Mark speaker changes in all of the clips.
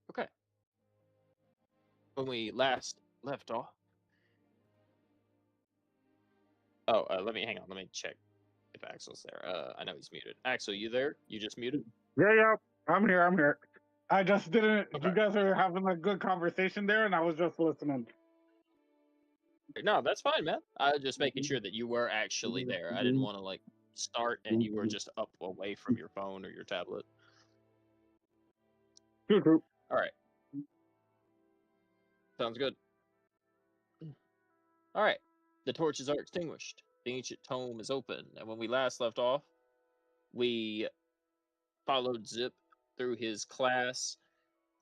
Speaker 1: Okay. When we last left off. Oh, let me hang on. Let me check if Axel's there. I know he's muted. Axel, you there? You just muted?
Speaker 2: Yeah, yeah. I'm here. I'm here. I just didn't.
Speaker 1: Okay.
Speaker 2: You guys are having a good conversation there, and I was just listening.
Speaker 1: No, that's fine, man. I was just making sure that you were actually there. I didn't want to like start and you were just up away from your phone or your tablet.
Speaker 2: True, true.
Speaker 1: All right. Sounds good. All right. The torches are extinguished. The ancient tome is open. And when we last left off, we followed Zip through his class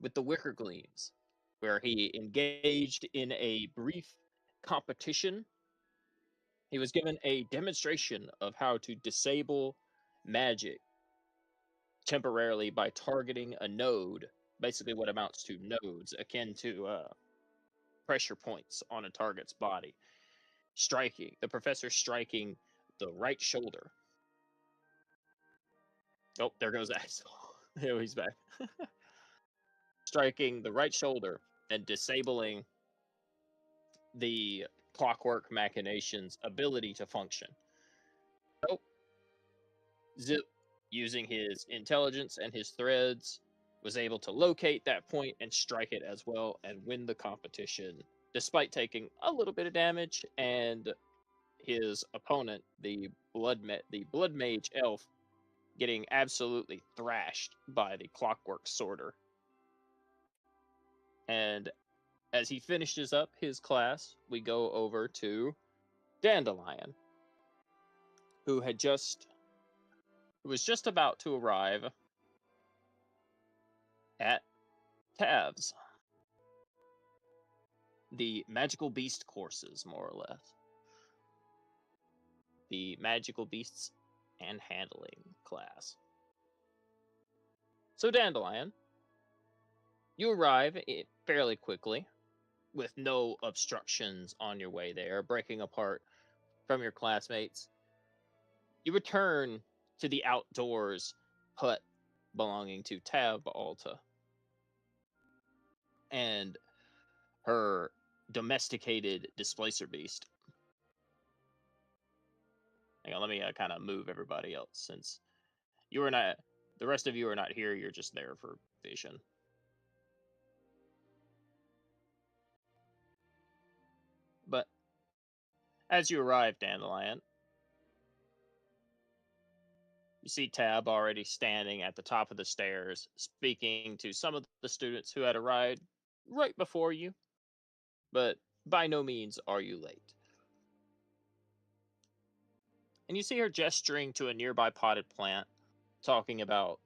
Speaker 1: with the Wicker Gleams, where he engaged in a brief competition. He was given a demonstration of how to disable magic temporarily by targeting a node, basically what amounts to nodes, akin to pressure points on a target's body. The professor striking the right shoulder. Oh, there goes Axel. Oh, he's back. Striking the right shoulder and disabling the clockwork machination's ability to function. So, Zip, using his intelligence and his threads, was able to locate that point and strike it as well and win the competition, despite taking a little bit of damage. And his opponent, the blood mage elf, getting absolutely thrashed by the clockwork sorter. And as he finishes up his class, we go over to Dandelion, who was just about to arrive at Tav's. The magical beast courses, more or less. The magical beasts and handling class. So Dandelion, you arrive fairly quickly, with no obstructions on your way there, breaking apart from your classmates. You return to the outdoors hut belonging to Tab Alta and her domesticated displacer beast. Hang on, let me kind of move everybody else since you are not. The rest of you are not here. You're just there for vision. But as you arrive, Dandelion, you see Tab already standing at the top of the stairs, speaking to some of the students who had arrived right before you. But by no means are you late. And you see her gesturing to a nearby potted plant, talking about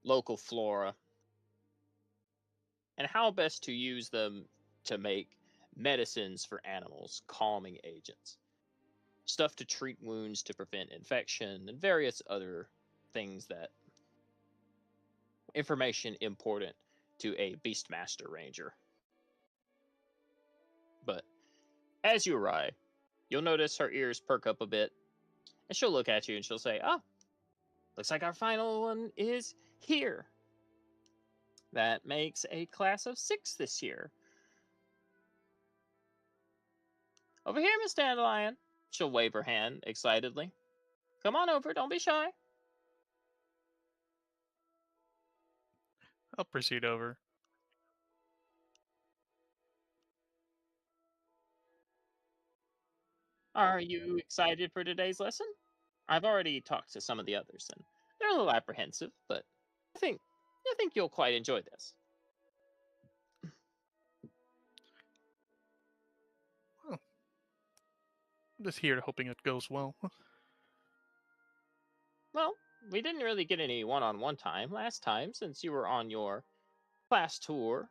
Speaker 1: local flora and how best to use them to make medicines for animals, calming agents, stuff to treat wounds to prevent infection, and various other things that information important to a Beastmaster Ranger. But as you arrive, you'll notice her ears perk up a bit, and she'll look at you and she'll say, "Oh, looks like our final one is here. That makes a class of 6 this year. Over here, Miss Dandelion." She'll wave her hand excitedly. "Come on over, don't be shy."
Speaker 3: I'll proceed over.
Speaker 1: Are you excited for today's lesson? I've already talked to some of the others, and they're a little apprehensive, but I think you'll quite enjoy this.
Speaker 3: Well, I'm just here hoping it goes well.
Speaker 1: Well, we didn't really get any one-on-one time last time since you were on your class tour.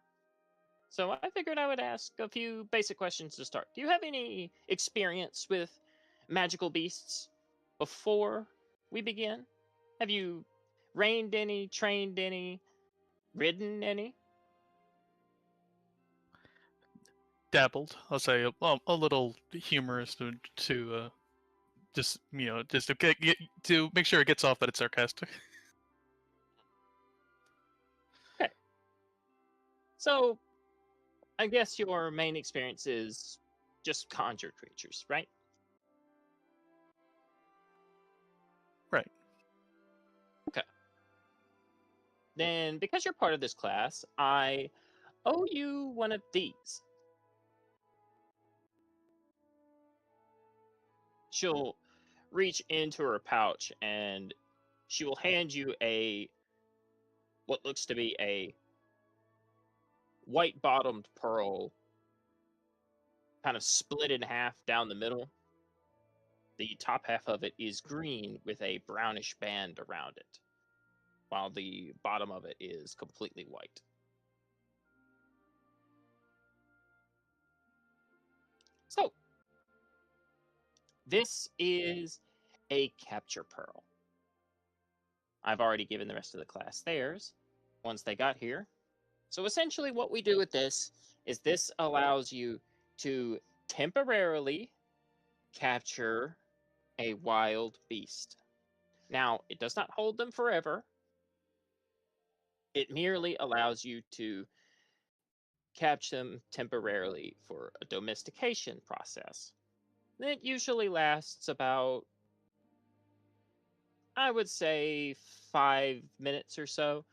Speaker 1: So I figured I would ask a few basic questions to start. Do you have any experience with magical beasts before we begin? Have you reined any, trained any, ridden any?
Speaker 3: Dabbled, I'll say, a little humorous to just to get to make sure it gets off that it's sarcastic.
Speaker 1: Okay. So, I guess your main experience is just conjured creatures, right?
Speaker 3: Right.
Speaker 1: Okay. Then, because you're part of this class, I owe you one of these. She'll reach into her pouch and she will hand you what looks to be a white bottomed pearl, kind of split in half down the middle. The top half of it is green with a brownish band around it, while the bottom of it is completely white. So, this is a capture pearl. I've already given the rest of the class theirs once they got here. So essentially what we do with this is this allows you to temporarily capture a wild beast. Now, it does not hold them forever. It merely allows you to catch them temporarily for a domestication process. It usually lasts about, I would say, 5 minutes or so.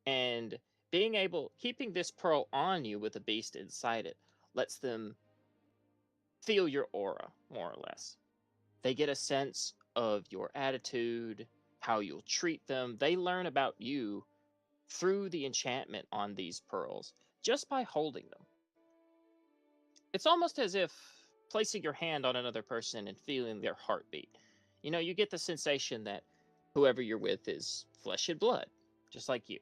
Speaker 1: And keeping this pearl on you with a beast inside it lets them feel your aura, more or less. They get a sense of your attitude, how you'll treat them. They learn about you through the enchantment on these pearls just by holding them. It's almost as if placing your hand on another person and feeling their heartbeat. You get the sensation that whoever you're with is flesh and blood, just like you.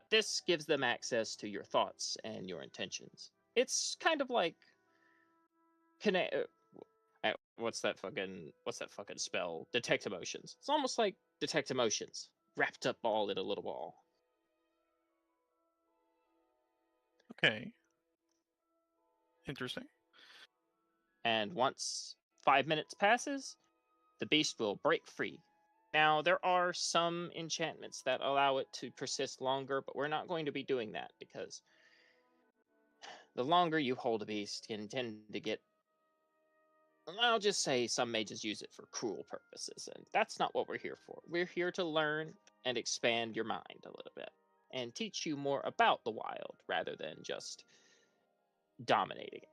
Speaker 1: This gives them access to your thoughts and your intentions. It's kind of like connect. What's that fucking spell? Detect emotions. It's almost like detect emotions wrapped up all in a little ball.
Speaker 3: Okay. Interesting.
Speaker 1: And once 5 minutes passes, the beast will break free. Now, there are some enchantments that allow it to persist longer, but we're not going to be doing that because the longer you hold a beast can tend to get. I'll just say some mages use it for cruel purposes, and that's not what we're here for. We're here to learn and expand your mind a little bit and teach you more about the wild rather than just dominating it.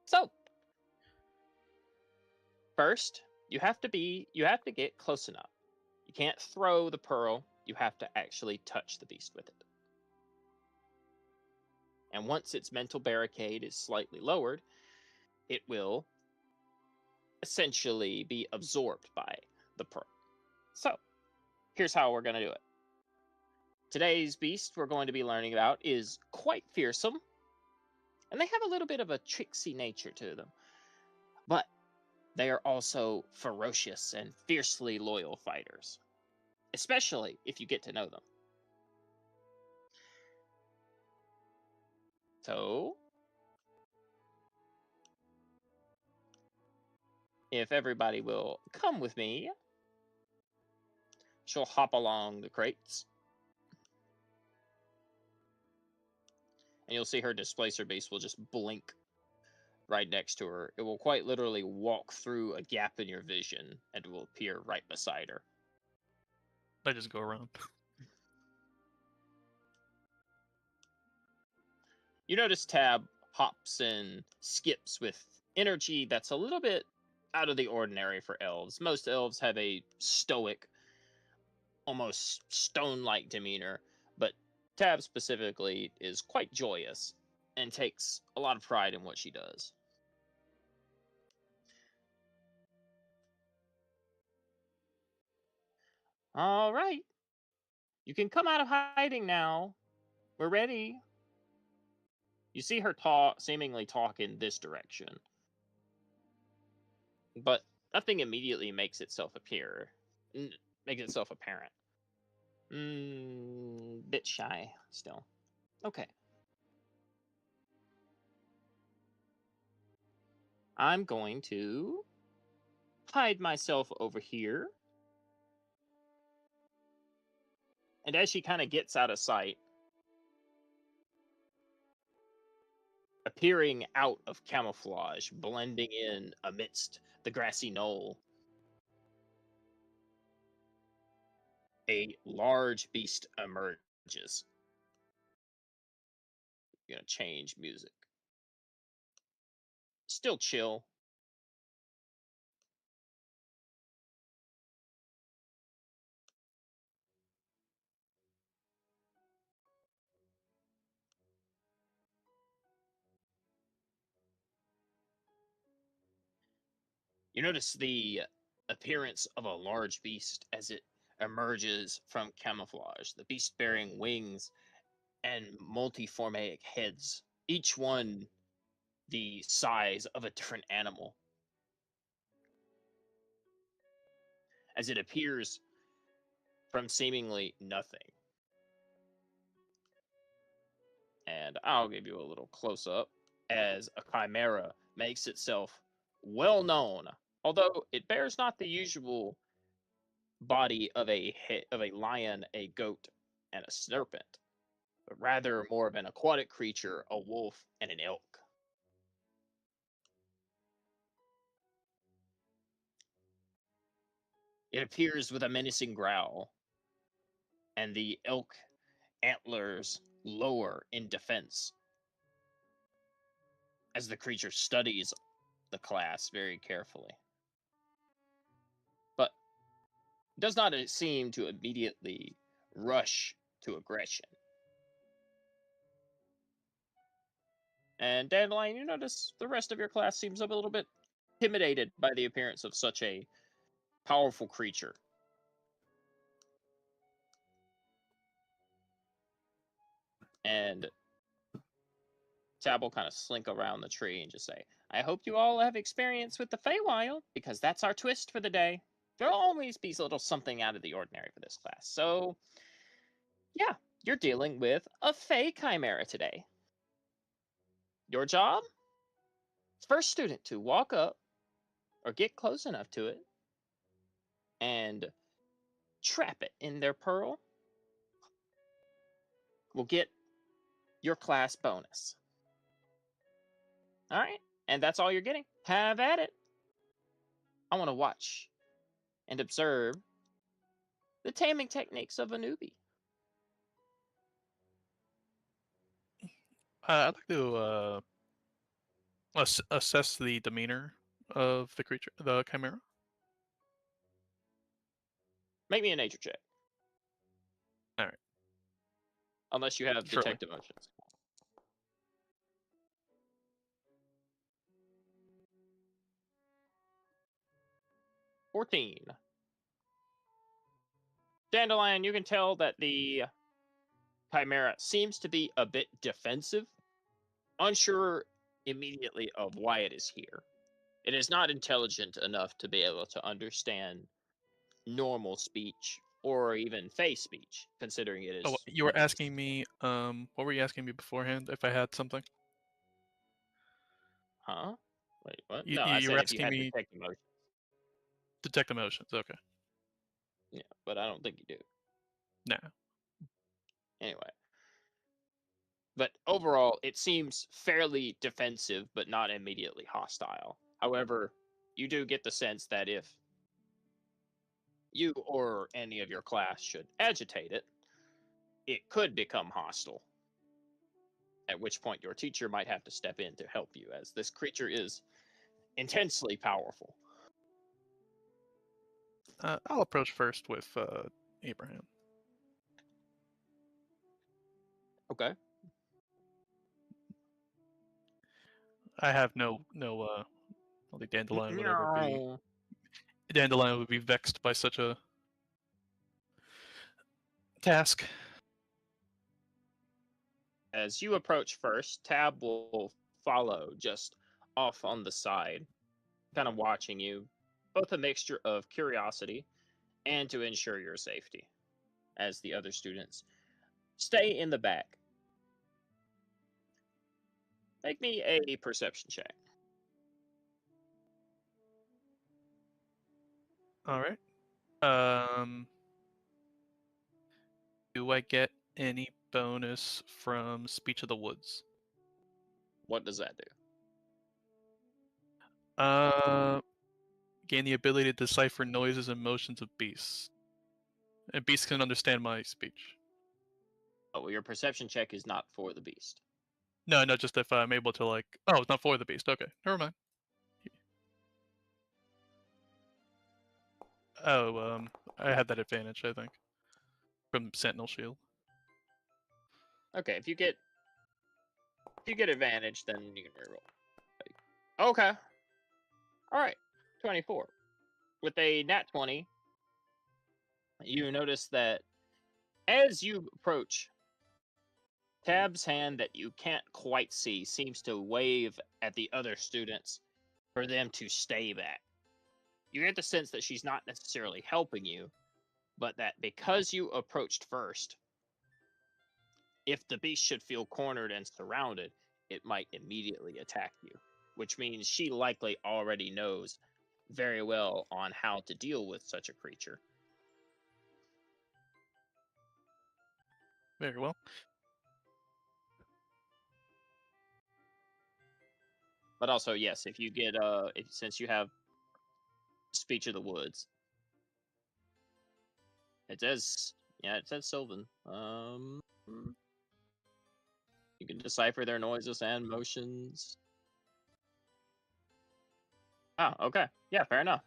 Speaker 1: So, first, you have to get close enough. You can't throw the pearl, you have to actually touch the beast with it. And once its mental barricade is slightly lowered, it will essentially be absorbed by the pearl. So, here's how we're going to do it. Today's beast we're going to be learning about is quite fearsome, and they have a little bit of a tricksy nature to them. But they are also ferocious and fiercely loyal fighters, especially if you get to know them. So, if everybody will come with me, she'll hop along the crates. And you'll see her displacer beast will just blink right next to her. It will quite literally walk through a gap in your vision and will appear right beside her.
Speaker 3: I just go around.
Speaker 1: You notice Tab hops and skips with energy that's a little bit out of the ordinary for elves. Most elves have a stoic, almost stone-like demeanor, but Tab specifically is quite joyous and takes a lot of pride in what she does. All right. You can come out of hiding now. We're ready. You see her seemingly talk in this direction, but nothing immediately makes itself apparent. Bit shy still. Okay. I'm going to hide myself over here. And as she kind of gets out of sight, appearing out of camouflage, blending in amidst the grassy knoll. A large beast emerges. You're gonna change music. Still chill. You notice the appearance of a large beast as it emerges from camouflage. The beast bearing wings and multiformaic heads, each one the size of a different animal. As it appears from seemingly nothing. And I'll give you a little close up as a chimera makes itself well known, although it bears not the usual body of a lion, a goat, and a serpent, but rather more of an aquatic creature, a wolf, and an elk. It appears with a menacing growl, and the elk antlers lower in defense as the creature studies the class very carefully. But does not seem to immediately rush to aggression. And Dandelion, you notice the rest of your class seems a little bit intimidated by the appearance of such a powerful creature. And Tab will kind of slink around the tree and just say, I hope you all have experience with the Feywild, because that's our twist for the day. There'll always be a little something out of the ordinary for this class. So, yeah, you're dealing with a Fey Chimera today. Your job? First student to walk up or get close enough to it and trap it in their pearl will get your class bonus. All right, and that's all you're getting. Have at it. I want to watch and observe the taming techniques of a newbie.
Speaker 3: I'd like to assess the demeanor of the creature, the chimera.
Speaker 1: Make me a nature check.
Speaker 3: All right.
Speaker 1: Unless you have
Speaker 3: Surely.
Speaker 1: detect emotions. $14. Dandelion, you can tell that the chimera seems to be a bit defensive, unsure immediately of why it is here. It is not intelligent enough to be able to understand normal speech or even face speech, considering it
Speaker 3: Oh,
Speaker 1: is
Speaker 3: you were
Speaker 1: one of
Speaker 3: asking me. What were you asking me beforehand? If I had something?
Speaker 1: Huh? Wait, what?
Speaker 3: You
Speaker 1: No, I
Speaker 3: you
Speaker 1: said
Speaker 3: were
Speaker 1: if you
Speaker 3: asking
Speaker 1: had
Speaker 3: me
Speaker 1: detect emotions.
Speaker 3: detect emotions. Okay.
Speaker 1: Yeah, but I don't think you do.
Speaker 3: No.
Speaker 1: Anyway. But overall, it seems fairly defensive, but not immediately hostile. However, you do get the sense that if you or any of your class should agitate it, it could become hostile. At which point, your teacher might have to step in to help you, as this creature is intensely powerful.
Speaker 3: I'll approach first with Abraham.
Speaker 1: Okay.
Speaker 3: I have no. I think
Speaker 1: Meow.
Speaker 3: Dandelion would be vexed by such a task.
Speaker 1: As you approach first, Tab will follow just off on the side, kind of watching you, both a mixture of curiosity and to ensure your safety, as the other students stay in the back. Make me a perception check.
Speaker 3: All right. Um, do I get any bonus from Speech of the Woods?
Speaker 1: What does that do?
Speaker 3: Gain the ability to decipher noises and motions of beasts. And beasts can understand my speech.
Speaker 1: Oh, well, your perception check is not for the beast.
Speaker 3: No, no, just if I'm able to like. Oh, it's not for the beast. Okay, never mind. Oh, I had that advantage, I think, from Sentinel Shield.
Speaker 1: Okay, if you get advantage, then you can reroll. Okay. All right. 24. With a nat 20, you notice that as you approach, Tab's hand that you can't quite see seems to wave at the other students for them to stay back. You get the sense that she's not necessarily helping you, but that because you approached first, if the beast should feel cornered and surrounded, it might immediately attack you, which means she likely already knows very well on how to deal with such a creature.
Speaker 3: Very well.
Speaker 1: But also, yes, if you get since you have speech of the woods, it says Sylvan. You can decipher their noises and motions. Oh, okay. Yeah, fair enough.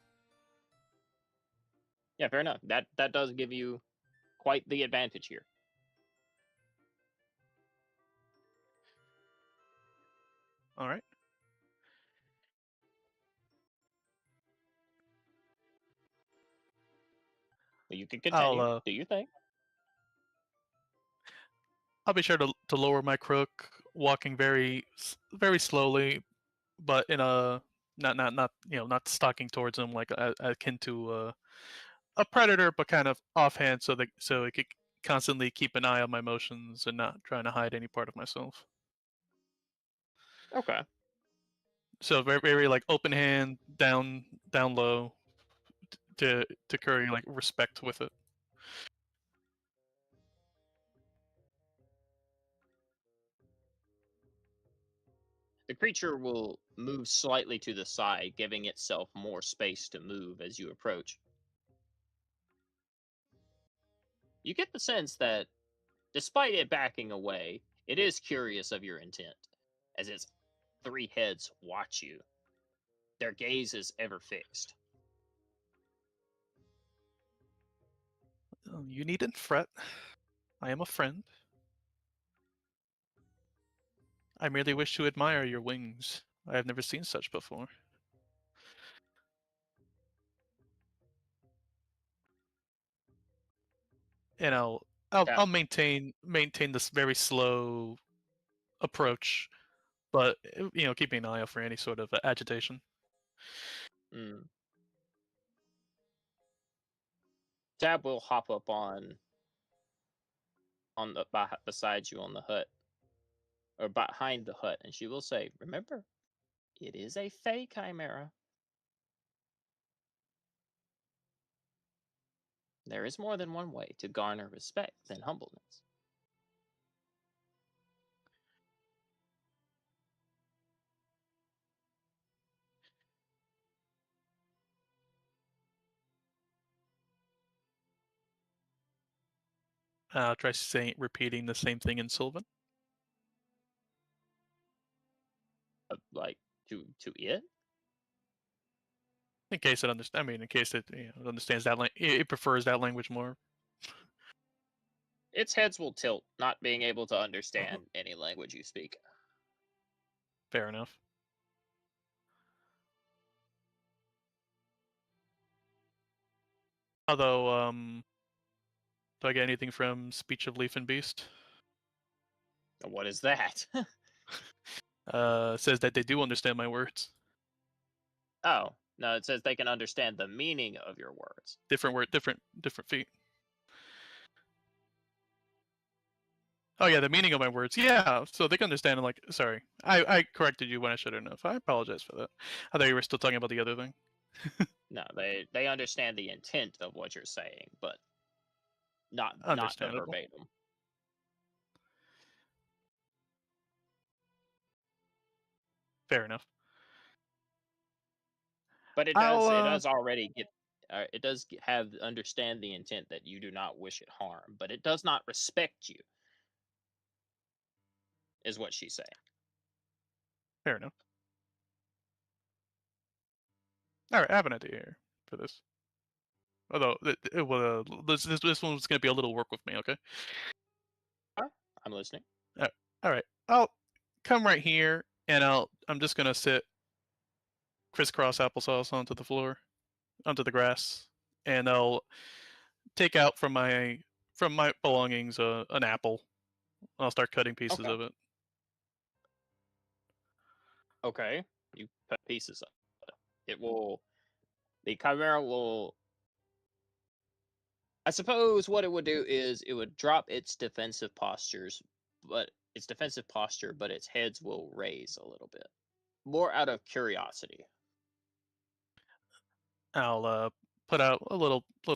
Speaker 1: Yeah, fair enough. That does give you quite the advantage here.
Speaker 3: All right.
Speaker 1: But you can continue.
Speaker 3: I'll
Speaker 1: Do you think?
Speaker 3: I'll be sure to lower my crook, walking very slowly, but in a not not stalking towards him like akin to a predator, but kind of offhand, so it could constantly keep an eye on my motions and not trying to hide any part of myself.
Speaker 1: Okay.
Speaker 3: So very like open hand, down low, to curry like respect with it.
Speaker 1: The creature will move slightly to the side, giving itself more space to move as you approach. You get the sense that, despite it backing away, it is curious of your intent, as its three heads watch you. Their gaze is ever fixed.
Speaker 3: You needn't fret. I am a friend. I merely wish to admire your wings. I have never seen such before. And
Speaker 1: Yeah.
Speaker 3: I'll maintain this very slow approach, but keeping an eye out for any sort of agitation.
Speaker 1: Mm. Tab will hop up on the beside you on the hut, or behind the hut, and she will say, "Remember, it is a fey chimera. There is more than one way to garner respect than humbleness."
Speaker 3: Try repeating the same thing in Sylvan.
Speaker 1: Like to it.
Speaker 3: In case it understands, I mean, in case it understands that it prefers that language more.
Speaker 1: Its heads will tilt, not being able to understand any language you speak.
Speaker 3: Fair enough. Although, do I get anything from Speech of Leaf and Beast?
Speaker 1: What is that?
Speaker 3: Says that they do understand my words.
Speaker 1: Oh, no, it says they can understand the meaning of your words.
Speaker 3: Different word, different feet. Oh yeah, the meaning of my words. Yeah, so they can understand. Like, sorry, I corrected you when I shouldn't have. I apologize for that. I thought you were still talking about the other thing.
Speaker 1: No, they understand the intent of what you're saying, but not the
Speaker 3: Understandable.
Speaker 1: verbatim.
Speaker 3: Fair enough.
Speaker 1: But
Speaker 3: I'll
Speaker 1: it does already get it does understand the intent that you do not wish it harm, but it does not respect you, is what she's saying.
Speaker 3: fair enough. All right, I have an idea here for this. Although this one's gonna be a little work with me. Okay.
Speaker 1: I'm listening.
Speaker 3: All right. I'll come right here, and I'm just gonna sit crisscross applesauce onto the floor, onto the grass, and I'll take out from my belongings an apple. I'll start cutting pieces
Speaker 1: Okay.
Speaker 3: of it.
Speaker 1: Okay. You cut pieces of it. The chimera will. I suppose what it would do is it would drop its defensive postures, but but its heads will raise a little bit, more out of curiosity.
Speaker 3: I'll put out a little I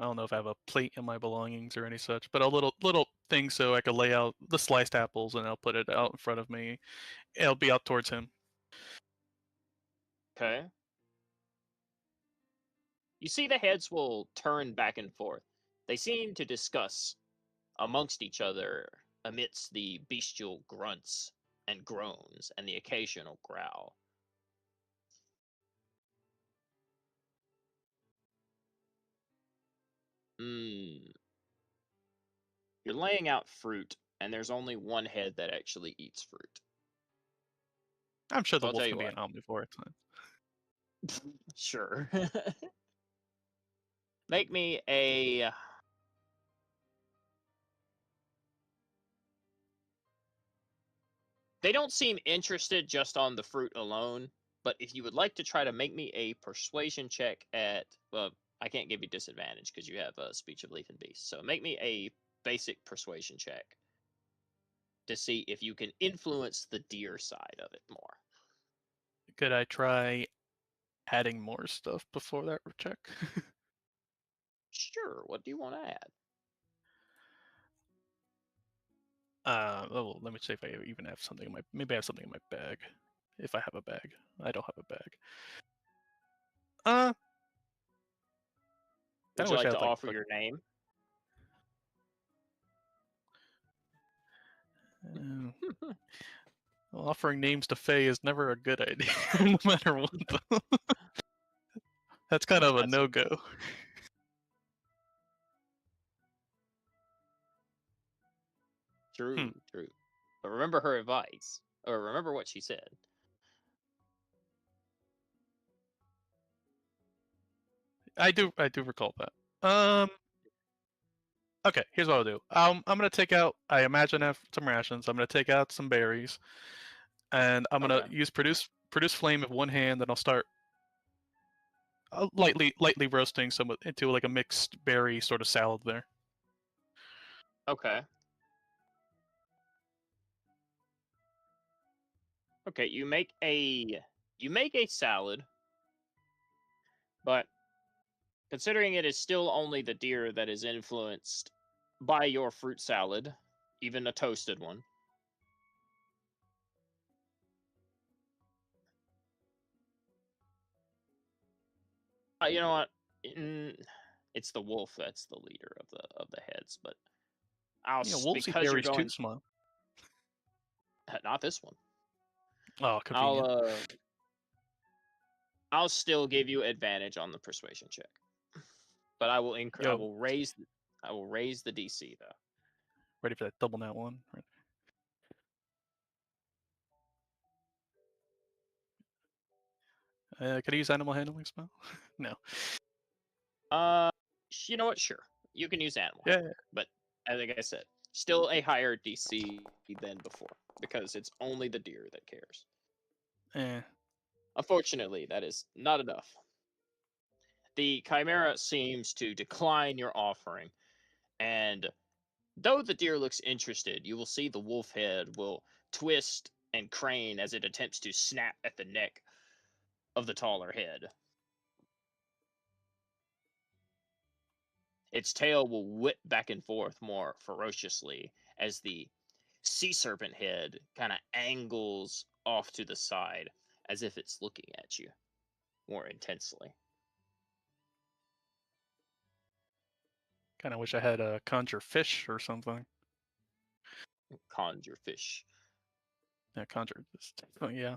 Speaker 3: don't know if I have a plate in my belongings or any such, but a little thing so I could lay out the sliced apples, and I'll put it out in front of me. It'll be out towards him.
Speaker 1: Okay. You see the heads will turn back and forth. They seem to discuss amongst each other amidst the bestial grunts and groans and the occasional growl. Hmm. You're laying out fruit, and there's only one head that actually eats fruit.
Speaker 3: I'm sure
Speaker 1: So
Speaker 3: the
Speaker 1: I'll tell
Speaker 3: wolf
Speaker 1: you
Speaker 3: can be
Speaker 1: what.
Speaker 3: an omnivore at times.
Speaker 1: Sure. Make me a. They don't seem interested just on the fruit alone, but if you would like to try to make me a persuasion check at. Well, I can't give you disadvantage because you have a speech of leaf and beast. So make me a basic persuasion check to see if you can influence the deer side of it more.
Speaker 3: Could I try adding more stuff before that check?
Speaker 1: Sure. What do you want to add?
Speaker 3: Oh, let me see if I even have something in my. Maybe I have something in my bag. If I have a bag, I don't have a bag.
Speaker 1: Would
Speaker 3: I
Speaker 1: you
Speaker 3: wish I
Speaker 1: like to
Speaker 3: had like.
Speaker 1: offer your name?
Speaker 3: Uh, well, offering names to Fae is never a good idea, no matter what. Though. That's kind of a
Speaker 1: That's
Speaker 3: no-go.
Speaker 1: true,
Speaker 3: Hmm.
Speaker 1: true. But remember her advice, or remember what she said.
Speaker 3: I do recall that. Okay, here's what I'll do. I'm gonna take out. I imagine I have some rations. I'm gonna take out some berries, and I'm gonna
Speaker 1: Okay.
Speaker 3: use produce flame with one hand, and I'll start lightly roasting some into like a mixed berry sort of salad there.
Speaker 1: Okay. Okay. You make a salad, but considering it is still only the deer that is influenced by your fruit salad, even a toasted one. You know what? Mm, it's the wolf that's the leader of the heads, but
Speaker 3: Wolves eat
Speaker 1: because you're
Speaker 3: berries too,
Speaker 1: going
Speaker 3: smile.
Speaker 1: not this one.
Speaker 3: Oh,
Speaker 1: I'll
Speaker 3: convenient.
Speaker 1: I'll still give you advantage on the persuasion check, but
Speaker 3: Yo,
Speaker 1: I will raise the DC though.
Speaker 3: ready for that double nat one? Right. Could I use animal handling spell? No.
Speaker 1: Uh, you know what? Sure, you can use animal
Speaker 3: Yeah.
Speaker 1: handling, but like I said, still a higher DC than before because it's only the deer that cares.
Speaker 3: Eh.
Speaker 1: Unfortunately, that is not enough. The chimera seems to decline your offering, and though the deer looks interested, you will see the wolf head will twist and crane as it attempts to snap at the neck of the taller head. Its tail will whip back and forth more ferociously as the sea serpent head kind of angles off to the side, as if it's looking at you more intensely.
Speaker 3: Kind of wish I had a conjure fish or something.
Speaker 1: Conjure fish.
Speaker 3: Yeah, conjure. Just, oh, yeah.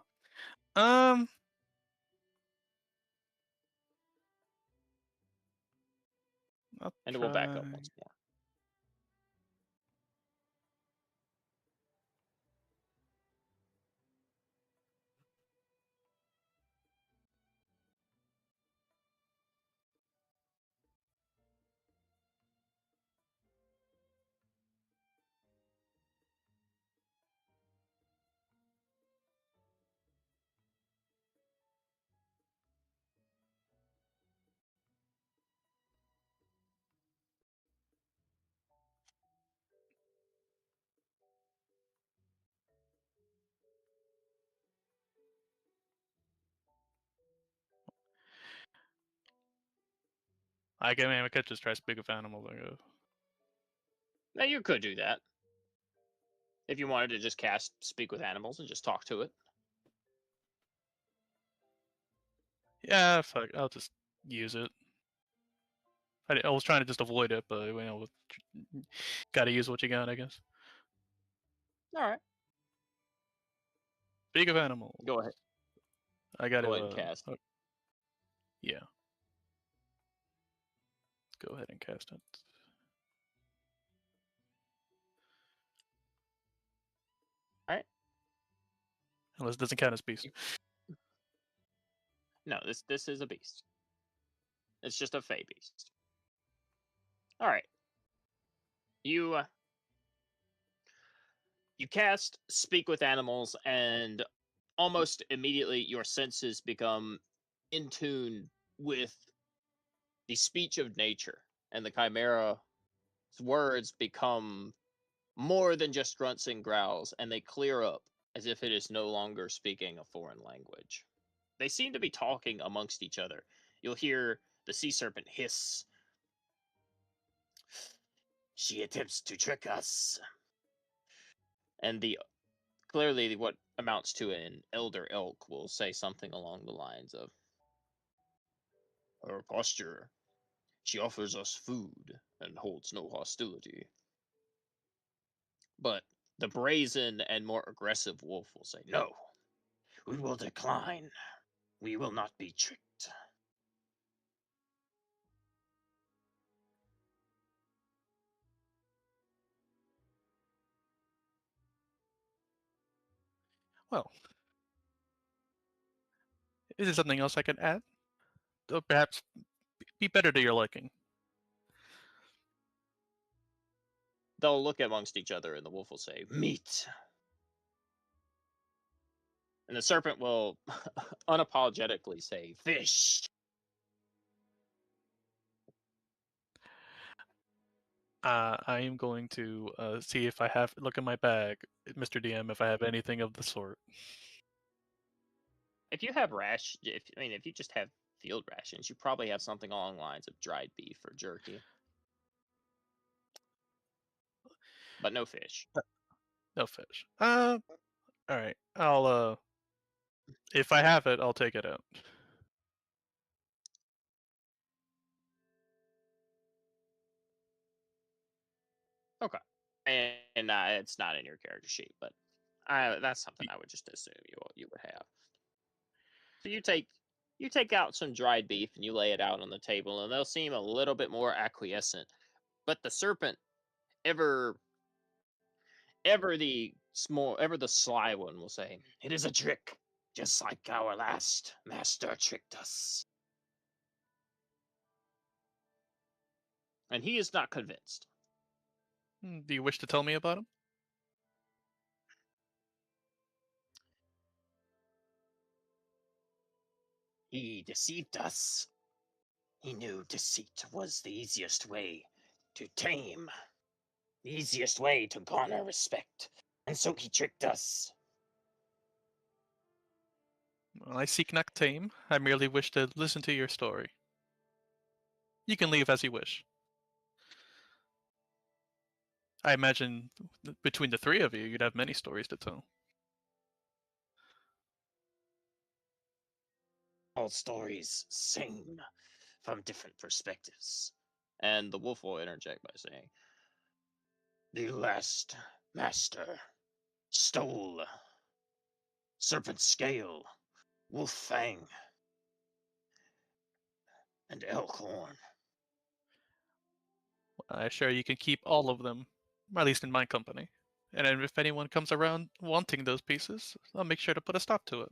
Speaker 3: Um. I'll
Speaker 1: And it will back up
Speaker 3: try.
Speaker 1: once more.
Speaker 3: I mean, I could just try speak of animals. I guess.
Speaker 1: Now you could do that if you wanted to just cast Speak with Animals and just talk to it.
Speaker 3: Yeah, fuck. I'll just use it. I was trying to just avoid it, but gotta use what you got, I guess.
Speaker 1: All right,
Speaker 3: Speak of animals.
Speaker 1: go ahead.
Speaker 3: I got
Speaker 1: Go
Speaker 3: to.
Speaker 1: ahead and cast.
Speaker 3: Yeah. Go ahead and cast it.
Speaker 1: All right.
Speaker 3: Unless it doesn't count as beast.
Speaker 1: No, this is a beast. It's just a fey beast. All right. You you cast Speak with Animals, and almost immediately your senses become in tune with the speech of nature, and the chimera's words become more than just grunts and growls, and they clear up as if it is no longer speaking a foreign language. They seem to be talking amongst each other. You'll hear the sea serpent hiss. She attempts to trick us. And the clearly what amounts to an elder elk will say something along the lines of, her posture, she offers us food and holds no hostility. But the brazen and more aggressive wolf will say, no, we will decline. We will not be tricked.
Speaker 3: Well, is there something else I can add? Or perhaps be better to your liking.
Speaker 1: They'll look amongst each other, and the wolf will say, meat. And the serpent will unapologetically say, fish.
Speaker 3: I am going to see if I have look in my bag, Mr. DM, if I have anything of the sort.
Speaker 1: If you have if you just have field rations, you probably have something along the lines of dried beef or jerky. But no fish.
Speaker 3: No fish. All right. I'll if I have it, I'll take it out.
Speaker 1: Okay. And it's not in your character sheet, but that's something I would just assume you would have. So you take out some dried beef and you lay it out on the table, and they'll seem a little bit more acquiescent. But the serpent, ever ever the sly one, will say, "It is a trick, just like our last master tricked us." And he is not convinced.
Speaker 3: Do you wish to tell me about him?
Speaker 1: He deceived us. He knew deceit was the easiest way to tame, the easiest way to garner respect. And so he tricked us.
Speaker 3: Well, I seek not tame. I merely wish to listen to your story. You can leave as you wish. I imagine between the three of you, you'd have many stories to tell.
Speaker 1: All stories same from different perspectives. And the wolf will interject by saying, the last master stole serpent scale, wolf fang, and elk horn.
Speaker 3: I assure you can keep all of them, at least in my company. And then if anyone comes around wanting those pieces, I'll make sure to put a stop to it.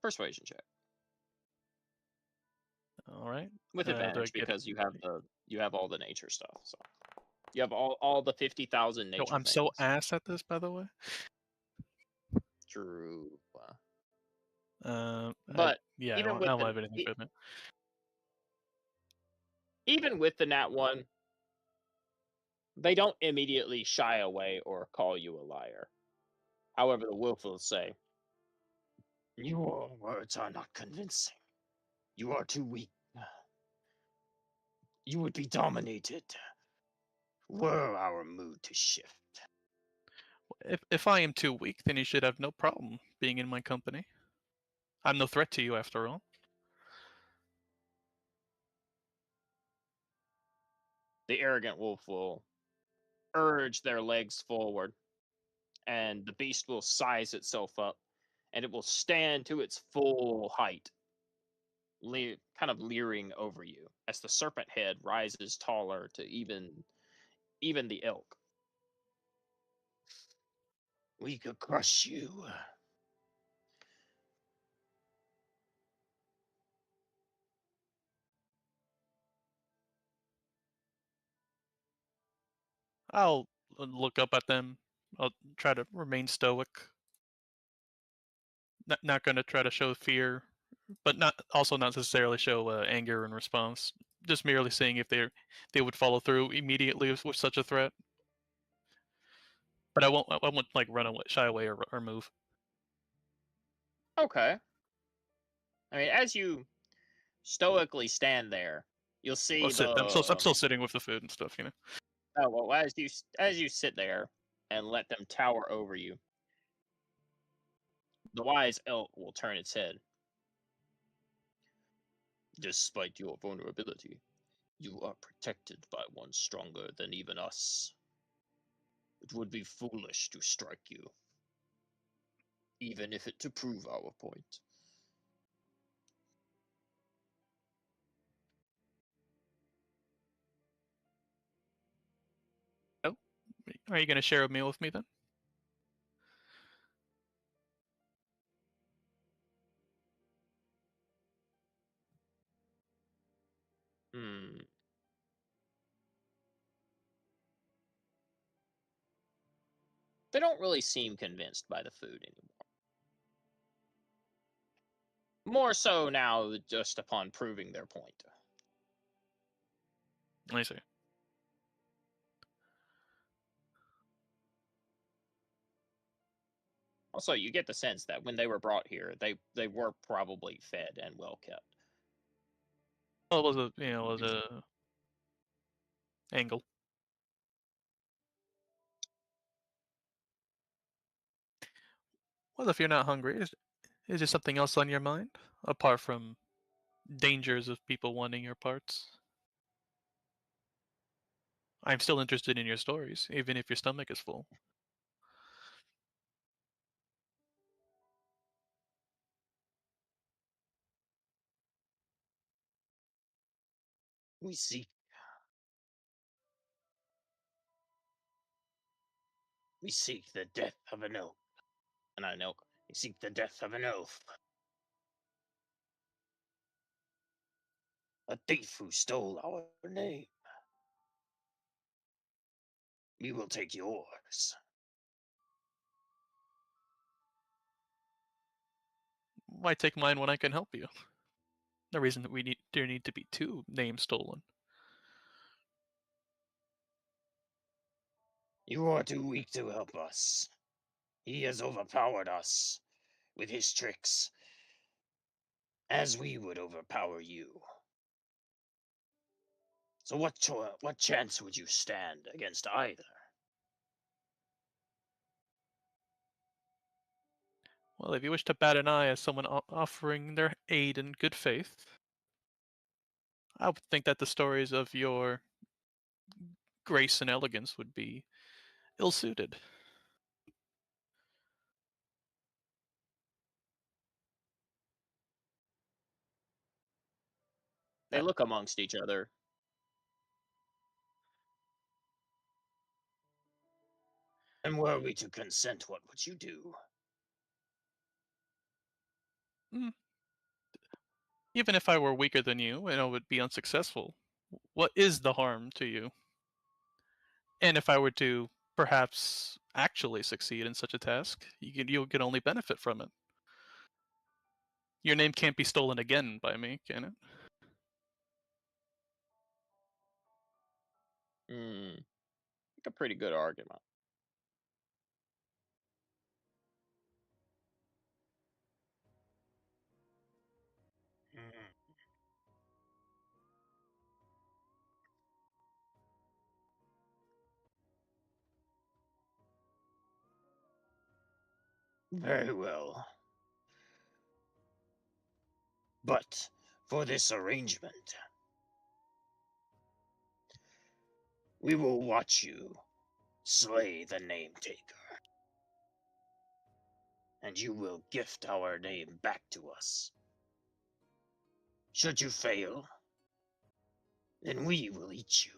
Speaker 1: Persuasion check
Speaker 3: All right.
Speaker 1: with
Speaker 3: Do I
Speaker 1: advantage
Speaker 3: get?
Speaker 1: because you have all the nature stuff. So you have all the 50,000
Speaker 3: Oh,
Speaker 1: nature
Speaker 3: I'm so
Speaker 1: things.
Speaker 3: ass at this, by the way.
Speaker 1: True.
Speaker 3: I,
Speaker 1: But
Speaker 3: yeah,
Speaker 1: even
Speaker 3: I
Speaker 1: with
Speaker 3: don't
Speaker 1: the
Speaker 3: have anything for that.
Speaker 1: even with the nat one, they don't immediately shy away or call you a liar. However, the wolf will say, your words are not convincing. You are too weak. You would be dominated were our mood to shift.
Speaker 3: If I am too weak, then you should have no problem being in my company. I'm no threat to you, after all.
Speaker 1: The arrogant wolf will urge their legs forward, and the beast will size itself up, and it will stand to its full height, kind of leering over you as the serpent head rises taller to even the elk. We could crush you.
Speaker 3: I'll look up at them. I'll try to remain stoic. Not going to try to show fear, but not necessarily show anger in response. Just merely seeing if they would follow through immediately with such a threat. But I won't like run away, shy away, or move.
Speaker 1: Okay. I mean, as you stoically stand there, you'll
Speaker 3: I'll
Speaker 1: see
Speaker 3: sit. I'm
Speaker 1: the
Speaker 3: still sitting with the food and stuff.
Speaker 1: oh well as you sit there and let them tower over you, the wise elk will turn its head. Despite your vulnerability, you are protected by one stronger than even us. It would be foolish to strike you, even if it to prove our point.
Speaker 3: Oh, are you going to share a meal with me then?
Speaker 1: Hmm. They don't really seem convinced by the food anymore. More so now, just upon proving their point.
Speaker 3: I see.
Speaker 1: Also, you get the sense that when they were brought here, they were probably fed and well kept.
Speaker 3: Well, it was a angle. Well, if you're not hungry, is there something else on your mind apart from dangers of people wanting your parts? I'm still interested in your stories, even if your stomach is full.
Speaker 1: We seek we seek the death of an elk. And not an elk. We seek the death of an elf. A thief who stole our name. We will take yours.
Speaker 3: Why take mine when I can help you? No reason that there need to be two names stolen.
Speaker 1: You are too weak to help us. He has overpowered us with his tricks, as we would overpower you. So what chance would you stand against either?
Speaker 3: Well, if you wish to bat an eye as someone offering their aid in good faith, I would think that the stories of your grace and elegance would be ill-suited.
Speaker 1: They look amongst each other. And were we to consent, what would you do?
Speaker 3: Mm, even if I were weaker than you and I would be unsuccessful, what is the harm to you? And if I were to perhaps actually succeed in such a task, you can only benefit from it. Your name can't be stolen again by me, can it?
Speaker 1: Hmm, a pretty good argument. Hmm. Very well. But for this arrangement, we will watch you slay the name taker, and you will gift our name back to us. Should you fail, then we will eat you.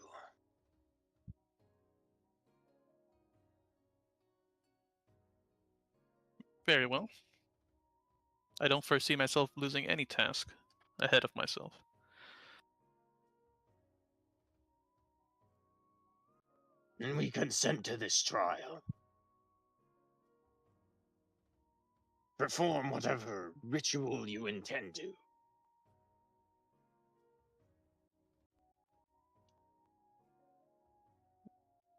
Speaker 3: Very well. I don't foresee myself losing any task ahead of myself.
Speaker 1: And we consent to this trial. Perform whatever ritual you intend to.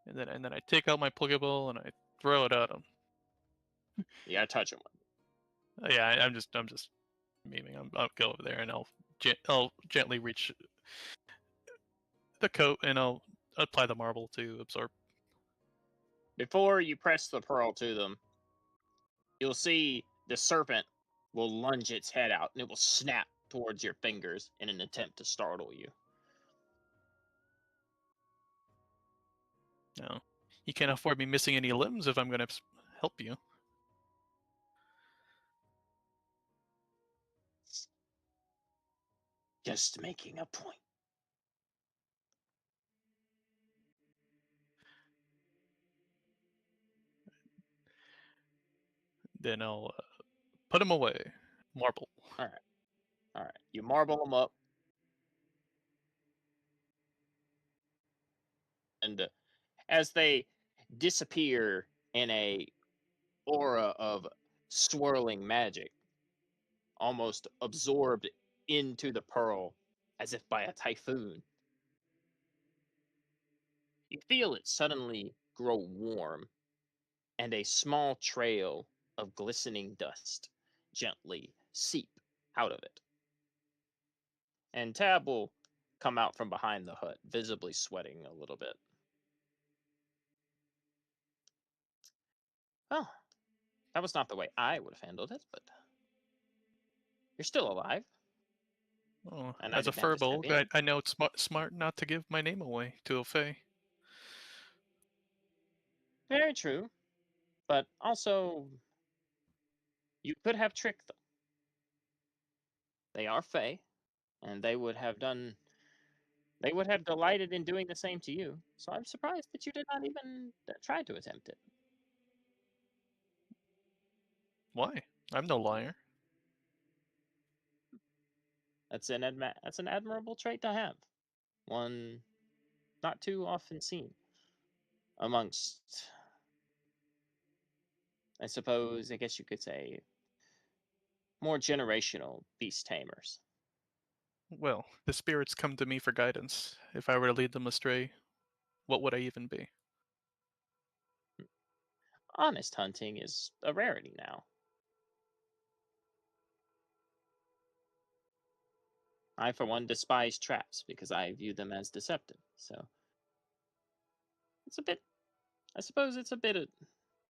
Speaker 3: And then I take out my Pokeball and I throw it at him.
Speaker 1: Yeah, touch him.
Speaker 3: Yeah, I'm just memeing. I'll go over there and I'll gently reach the coat and I'll apply the marble to absorb.
Speaker 1: Before you press the pearl to them, you'll see the serpent will lunge its head out and it will snap towards your fingers in an attempt to startle you.
Speaker 3: No, you can't afford me missing any limbs if I'm going to help you.
Speaker 1: Just making a point.
Speaker 3: Then I'll put him away. Marble.
Speaker 1: All right. All right. You marble them up, and as they disappear in a aura of swirling magic, almost absorbed into the pearl as if by a typhoon, you feel it suddenly grow warm and a small trail of glistening dust gently seep out of it. And Tab will come out from behind the hut, visibly sweating a little bit. Well, that was not the way I would have handled it, but you're still alive,
Speaker 3: Oh,
Speaker 1: and I
Speaker 3: as a
Speaker 1: didn't have to step
Speaker 3: furball,
Speaker 1: in.
Speaker 3: I know it's smart not to give my name away to a fae.
Speaker 1: Very true, but also you could have tricked them. They are Fae, and they would have delighted in doing the same to you. So I'm surprised that you did not even try to attempt it.
Speaker 3: Why? I'm no liar.
Speaker 1: That's an admirable trait to have. One not too often seen amongst, I guess you could say, more generational beast tamers.
Speaker 3: Well, the spirits come to me for guidance. If I were to lead them astray, what would I even be?
Speaker 1: Honest hunting is a rarity now. I, for one, despise traps because I view them as deceptive. So it's a bit, I suppose it's a bit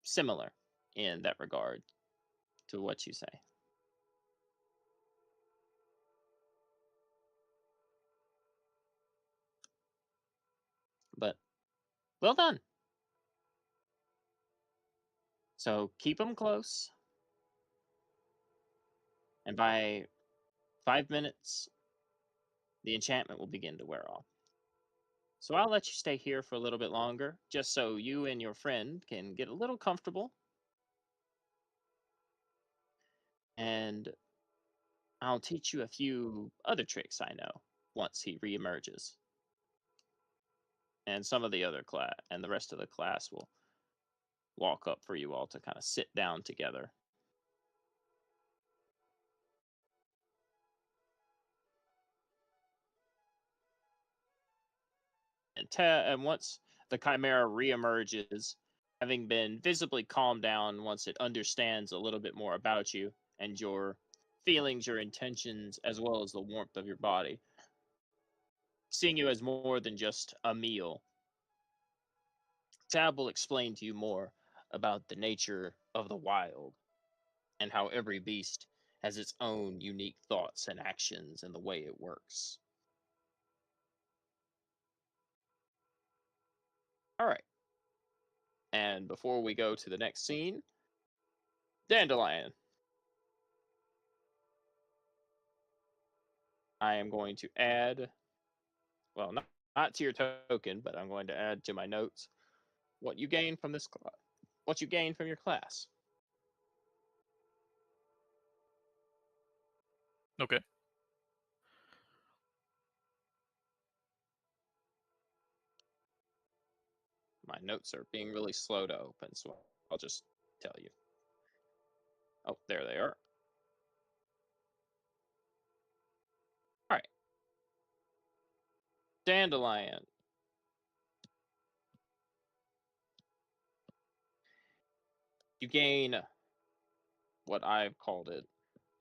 Speaker 1: similar in that regard. to what you say. But well done. So keep them close, and by 5 minutes, the enchantment will begin to wear off. So I'll let you stay here for a little bit longer, just so you and your friend can get a little comfortable. And I'll teach you a few other tricks I know once he reemerges. And some of the other class and the rest of the class will walk up for you all to kind of sit down together. And once the chimera reemerges, having been visibly calmed down once it understands a little bit more about you and your feelings, your intentions, as well as the warmth of your body, seeing you as more than just a meal, Tab will explain to you more about the nature of the wild and how every beast has its own unique thoughts and actions and the way it works. All right. And before we go to the next scene, Dandelion, I am going to add, well, not to your token, but I'm going to add to my notes what you gain from this what you gain from your class.
Speaker 3: Okay.
Speaker 1: My notes are being really slow to open, so I'll just tell you. Oh, there they are. All right. Dandelion. You gain what I've called it,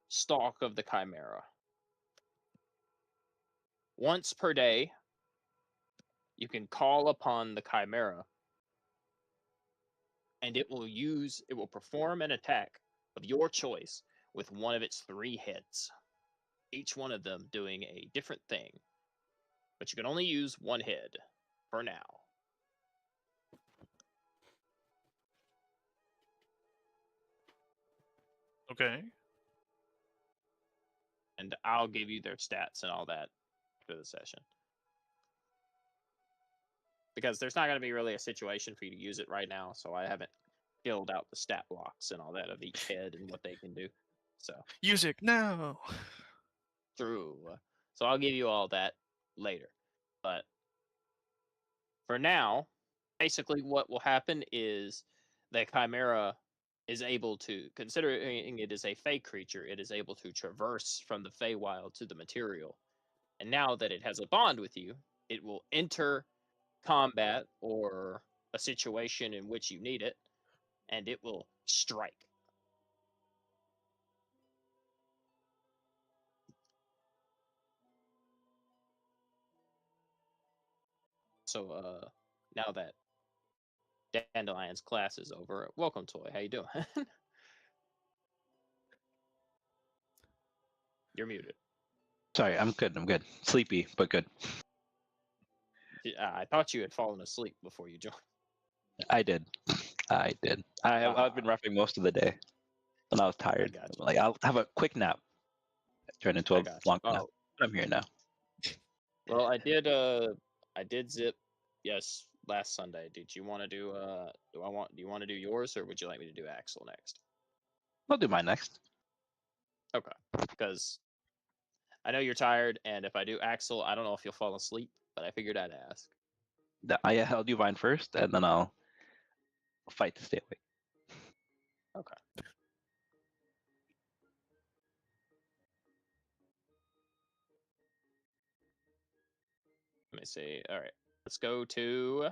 Speaker 1: Stalk of the Chimera. Once per day, you can call upon the Chimera, and it will perform an attack of your choice with one of its 3 heads, each one of them doing a different thing. But you can only use one head for now.
Speaker 3: Okay.
Speaker 1: And I'll give you their stats and all that for the session. Because there's not going to be really a situation for you to use it right now, so I haven't filled out the stat blocks and all that of each head and what they can do. So
Speaker 3: Music now.
Speaker 1: true. So I'll give you all that later. But for now, basically what will happen is the Chimera is able to, considering it is a Fey creature, it is able to traverse from the Feywild to the material. And now that it has a bond with you, it will enter combat or a situation in which you need it, and it will strike. So now that Dandelion's class is over, welcome, Toy. How you doing? You're muted.
Speaker 4: Sorry, I'm good. I'm good. Sleepy, but good.
Speaker 1: I thought you had fallen asleep before you joined.
Speaker 4: I did. I did. I've been roughing most of the day, and I was tired.
Speaker 1: gotcha.
Speaker 4: Like I'll have a quick nap. Turn into
Speaker 1: I
Speaker 4: a
Speaker 1: gotcha.
Speaker 4: long nap.
Speaker 1: Oh,
Speaker 4: But I'm here now.
Speaker 1: well, I did zip, yes, last Sunday. Did you want to do do you want to do yours, or would you like me to do Axel next?
Speaker 4: I'll do mine next.
Speaker 1: Okay, because I know you're tired, and if I do Axel, I don't know if you'll fall asleep, but I figured I'd ask.
Speaker 4: I'll do mine first, and then I'll fight to stay awake.
Speaker 1: Okay. Let me see. All right, let's go to.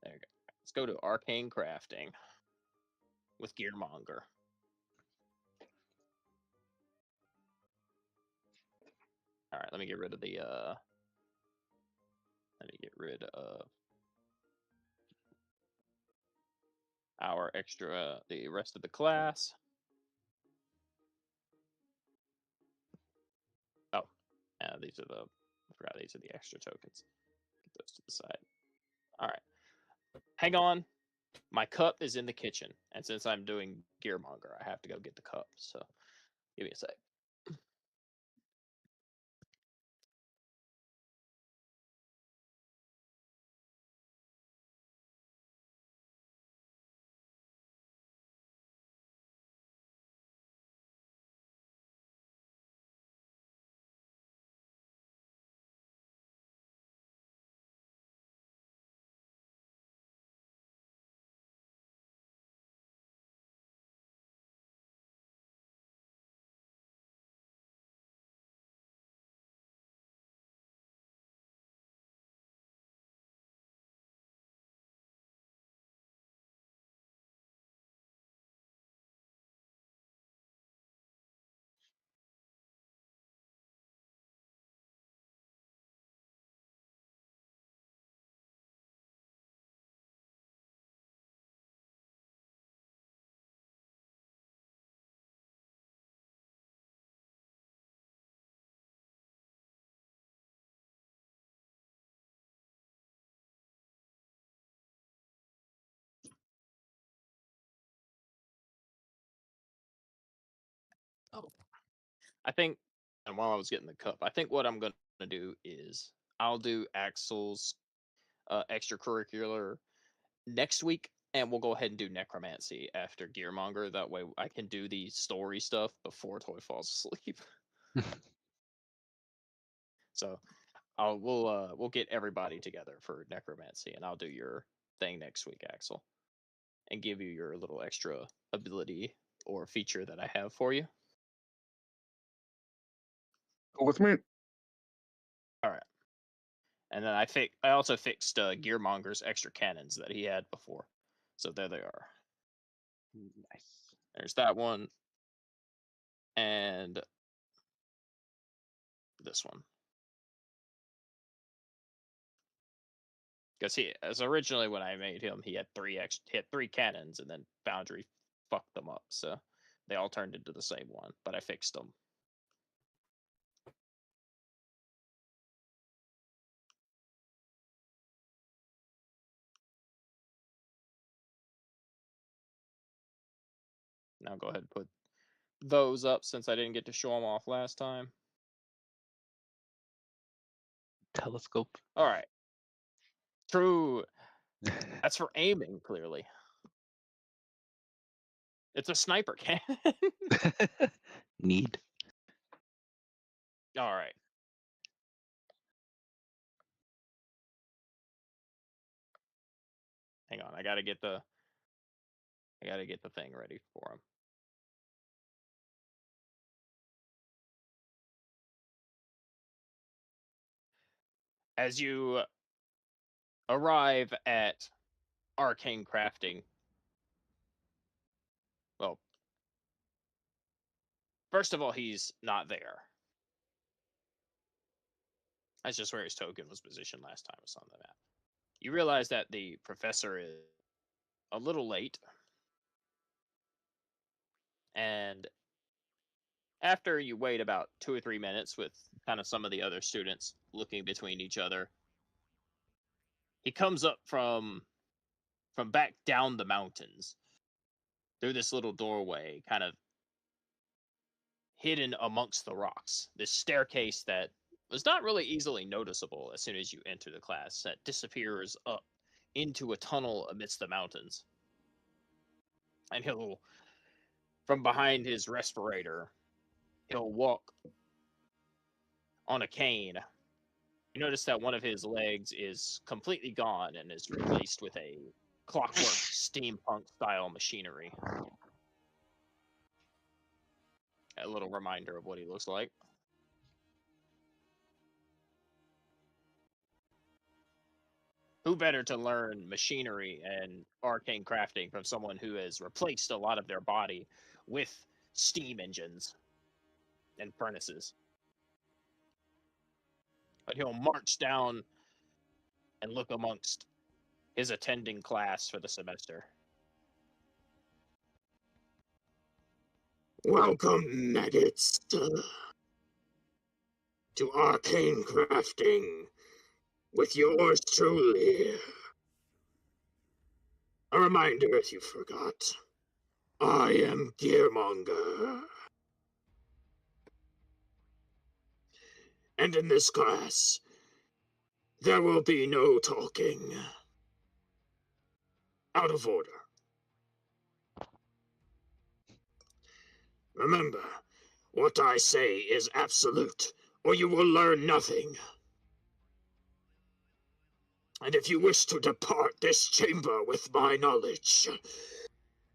Speaker 1: There you go. Let's go to arcane crafting with Gearmonger. All right, let me get rid of the. Let me get rid of. our extra, the rest of the class. Oh, yeah, these are the, I forgot these are the extra tokens. Get those to the side. All right. Hang on. My cup is in the kitchen. And since I'm doing Gearmonger, I have to go get the cup. So give me a sec. Oh, I think, and while I was getting the cup, I think what I'm going to do is I'll do Axel's extracurricular next week, and we'll go ahead and do necromancy after Gearmonger. That way, I can do the story stuff before Toy falls asleep. So, we'll get everybody together for necromancy, and I'll do your thing next week, Axel, and give you your little extra ability or feature that I have for you.
Speaker 2: Go with me.
Speaker 1: All right. And then I also fixed Gearmonger's extra cannons that he had before. So there they are.
Speaker 4: Nice.
Speaker 1: There's that one. And this one. Because as originally when I made him, he had three cannons, and then Foundry fucked them up. So they all turned into the same one, but I fixed them. Now go ahead and put those up since I didn't get to show them off last time.
Speaker 4: Telescope.
Speaker 1: All right. True. That's for aiming, clearly. It's a sniper cannon.
Speaker 4: Need.
Speaker 1: All right. Hang on. I gotta get the thing ready for him. As you arrive at arcane crafting, well, first of all, he's not there. That's just where his token was positioned last time it was on the map. You realize that the professor is a little late, and after you wait about 2 or 3 minutes with kind of some of the other students looking between each other, he comes up from back down the mountains through this little doorway, kind of hidden amongst the rocks. This staircase that was not really easily noticeable as soon as you enter the class, that disappears up into a tunnel amidst the mountains. And he'll, from behind his respirator, he'll walk on a cane. You notice that one of his legs is completely gone and is replaced with a clockwork steampunk style machinery. A little reminder of what he looks like. Who better to learn machinery and arcane crafting from someone who has replaced a lot of their body with steam engines and furnaces? But he'll march down and look amongst his attending class for the semester.
Speaker 5: Welcome, maggots, to arcane crafting with yours truly. A reminder if you forgot, I am Gearmonger. And in this class, there will be no talking. Out of order. Remember, what I say is absolute, or you will learn nothing. And if you wish to depart this chamber with my knowledge,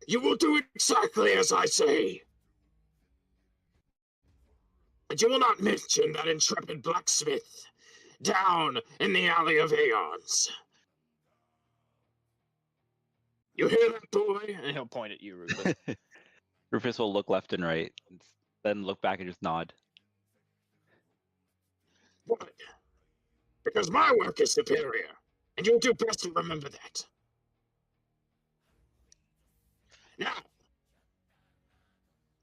Speaker 5: you will do exactly as I say. And you will not mention that intrepid blacksmith down in the Alley of Aeons. You hear that, boy?
Speaker 1: And he'll point at you, Rufus.
Speaker 4: Rufus will look left and right, then look back and just nod.
Speaker 5: Good. Because my work is superior, and you'll do best to remember that. Now,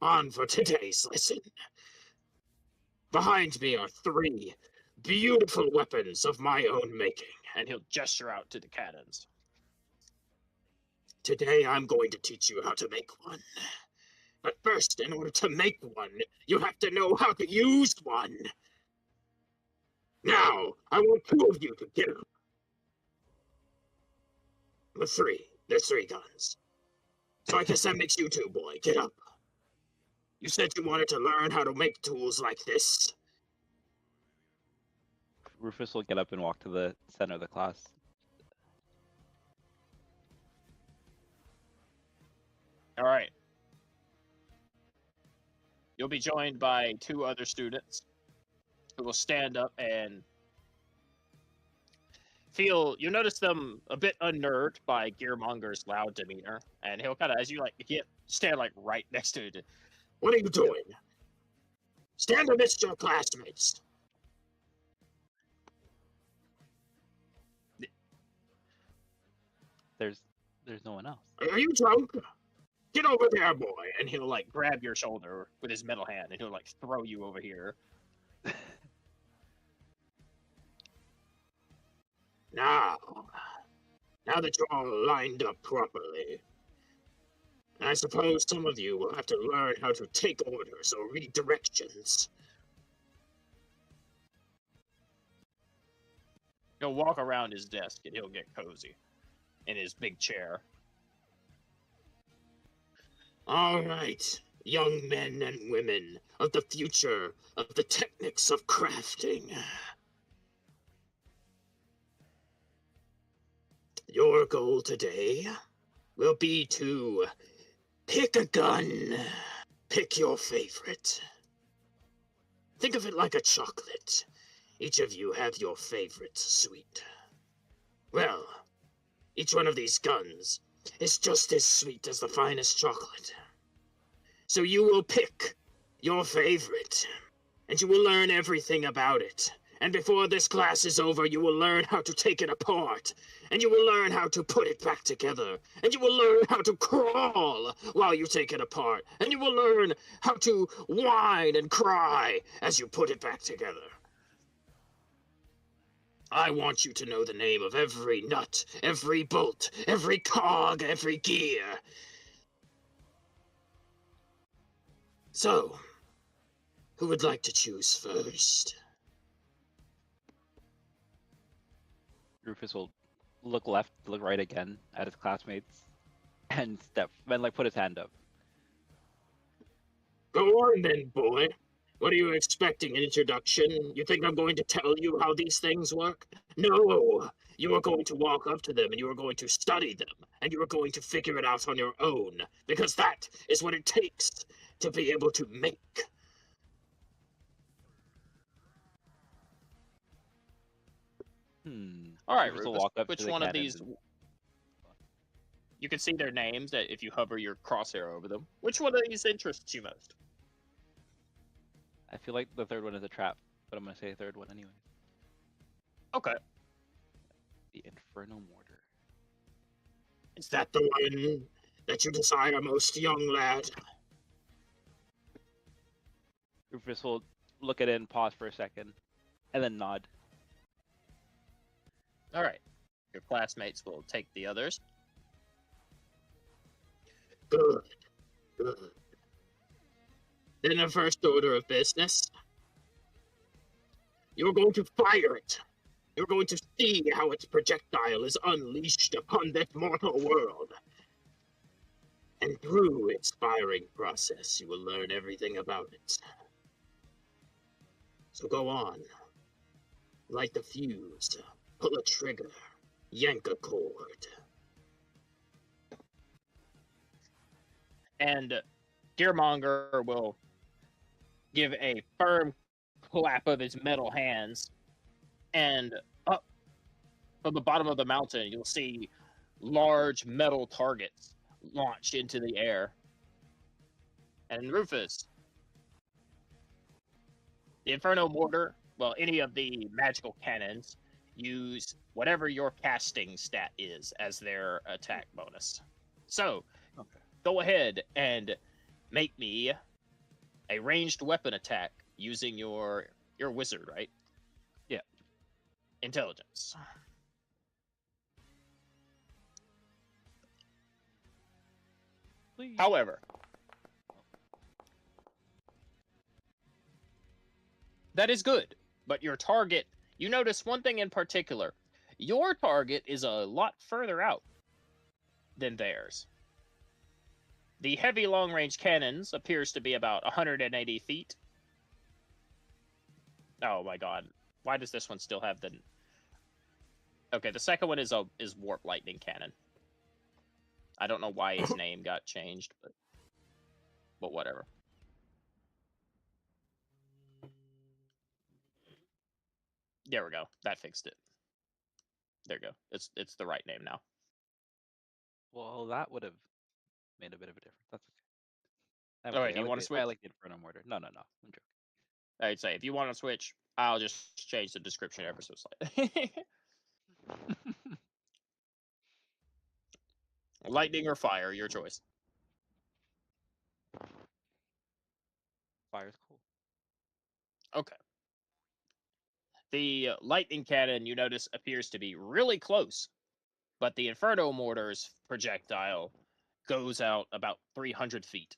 Speaker 5: on for today's lesson. Behind me are 3 beautiful weapons of my own making.
Speaker 1: And he'll gesture out to the cannons.
Speaker 5: Today I'm going to teach you how to make one. But first, in order to make one, you have to know how to use one. Now, I want 2 of you to get up. The 3. There's 3 guns. So I guess that makes you 2, boy. Get up. You said you wanted to learn how to make tools like this.
Speaker 4: Rufus will get up and walk to the center of the class.
Speaker 1: All right. You'll be joined by 2 other students who will stand up and you'll notice them a bit unnerved by Gearmonger's loud demeanor, and he'll kind of, as you stand right next to it.
Speaker 5: What are you doing? Stand amidst your classmates.
Speaker 4: There's no one else.
Speaker 5: Are you drunk? Get over there, boy.
Speaker 1: And he'll grab your shoulder with his metal hand, and he'll throw you over here.
Speaker 5: Now that you're all lined up properly, I suppose some of you will have to learn how to take orders or read directions.
Speaker 1: He'll walk around his desk, and he'll get cozy in his big chair.
Speaker 5: All right, young men and women of the future of the techniques of crafting. Your goal today will be to pick a gun. Pick your favorite. Think of it like a chocolate. Each of you have your favorite sweet. Well, each one of these guns is just as sweet as the finest chocolate. So you will pick your favorite, and you will learn everything about it. And before this class is over, you will learn how to take it apart, and you will learn how to put it back together, and you will learn how to crawl while you take it apart, and you will learn how to whine and cry as you put it back together. I want you to know the name of every nut, every bolt, every cog, every gear. So, who would like to choose first?
Speaker 4: Rufus will look left, look right again at his classmates, and put his hand up.
Speaker 5: Go on then, boy. What are you expecting, an introduction? You think I'm going to tell you how these things work? No! You are going to walk up to them, and you are going to study them, and you are going to figure it out on your own, because that is what it takes to be able to make.
Speaker 1: All right,
Speaker 4: Rufus will
Speaker 1: Rufus,
Speaker 4: walk up
Speaker 1: which
Speaker 4: to the
Speaker 1: one of
Speaker 4: cannons
Speaker 1: these... You can see their names if you hover your crosshair over them. Which one of these interests you most?
Speaker 4: I feel like the 3rd one is a trap, but I'm gonna say 3rd one anyway.
Speaker 1: Okay.
Speaker 4: The Inferno Mortar.
Speaker 5: Is that the one that you desire most, young lad?
Speaker 4: Rufus will look at it and pause for a second, and then nod.
Speaker 1: All right. Your classmates will take the others.
Speaker 5: Good. Good. Then the first order of business, you're going to fire it. You're going to see how its projectile is unleashed upon this mortal world. And through its firing process, you will learn everything about it. So go on. Light the fuse. Pull a trigger. Yank a cord.
Speaker 1: And Gearmonger will give a firm clap of his metal hands, and up from the bottom of the mountain, you'll see large metal targets launch into the air. And Rufus, the Inferno Mortar, well, any of the magical cannons, use whatever your casting stat is as their attack bonus. So,
Speaker 4: Okay.
Speaker 1: go ahead and make me a ranged weapon attack using your wizard, right?
Speaker 4: Yeah.
Speaker 1: Intelligence.
Speaker 4: Please.
Speaker 1: However, that is good, but your target, you notice one thing in particular. Your target is a lot further out than theirs. The heavy long-range cannons appears to be about 180 feet. Oh my god. Why does this one still have the... Okay, the second one is warp lightning cannon. I don't know why its name got changed, but whatever. There we go. That fixed it. There you go. It's the right name now.
Speaker 4: Well, that would have made a bit of a difference. That's okay. I'm
Speaker 1: All right,
Speaker 4: kidding.
Speaker 1: do you want to
Speaker 4: I
Speaker 1: switch?
Speaker 4: like the Inferno Mortar. No, I'm joking.
Speaker 1: I'd say if you want to switch, I'll just change the description ever so slightly. Lightning or fire, your choice.
Speaker 4: Fire's cool.
Speaker 1: Okay. The lightning cannon, you notice, appears to be really close, but the Inferno Mortar's projectile goes out about 300 feet.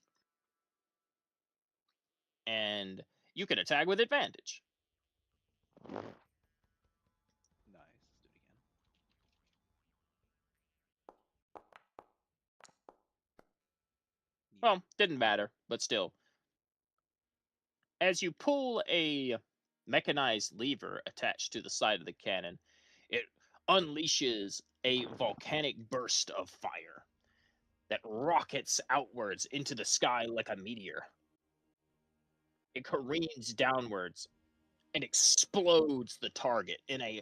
Speaker 1: And you can attack with advantage.
Speaker 4: Nice. Let's do it again.
Speaker 1: Well, didn't matter, but still. As you pull a mechanized lever attached to the side of the cannon, it unleashes a volcanic burst of fire that rockets outwards into the sky like a meteor. It careens downwards and explodes the target in a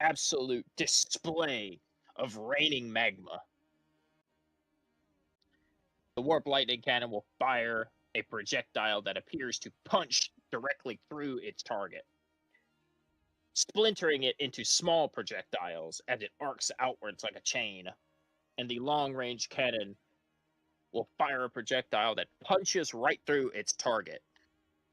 Speaker 1: absolute display of raining magma. The warp lightning cannon will fire a projectile that appears to punch directly through its target, splintering it into small projectiles as it arcs outwards like a chain. And the long-range cannon will fire a projectile that punches right through its target.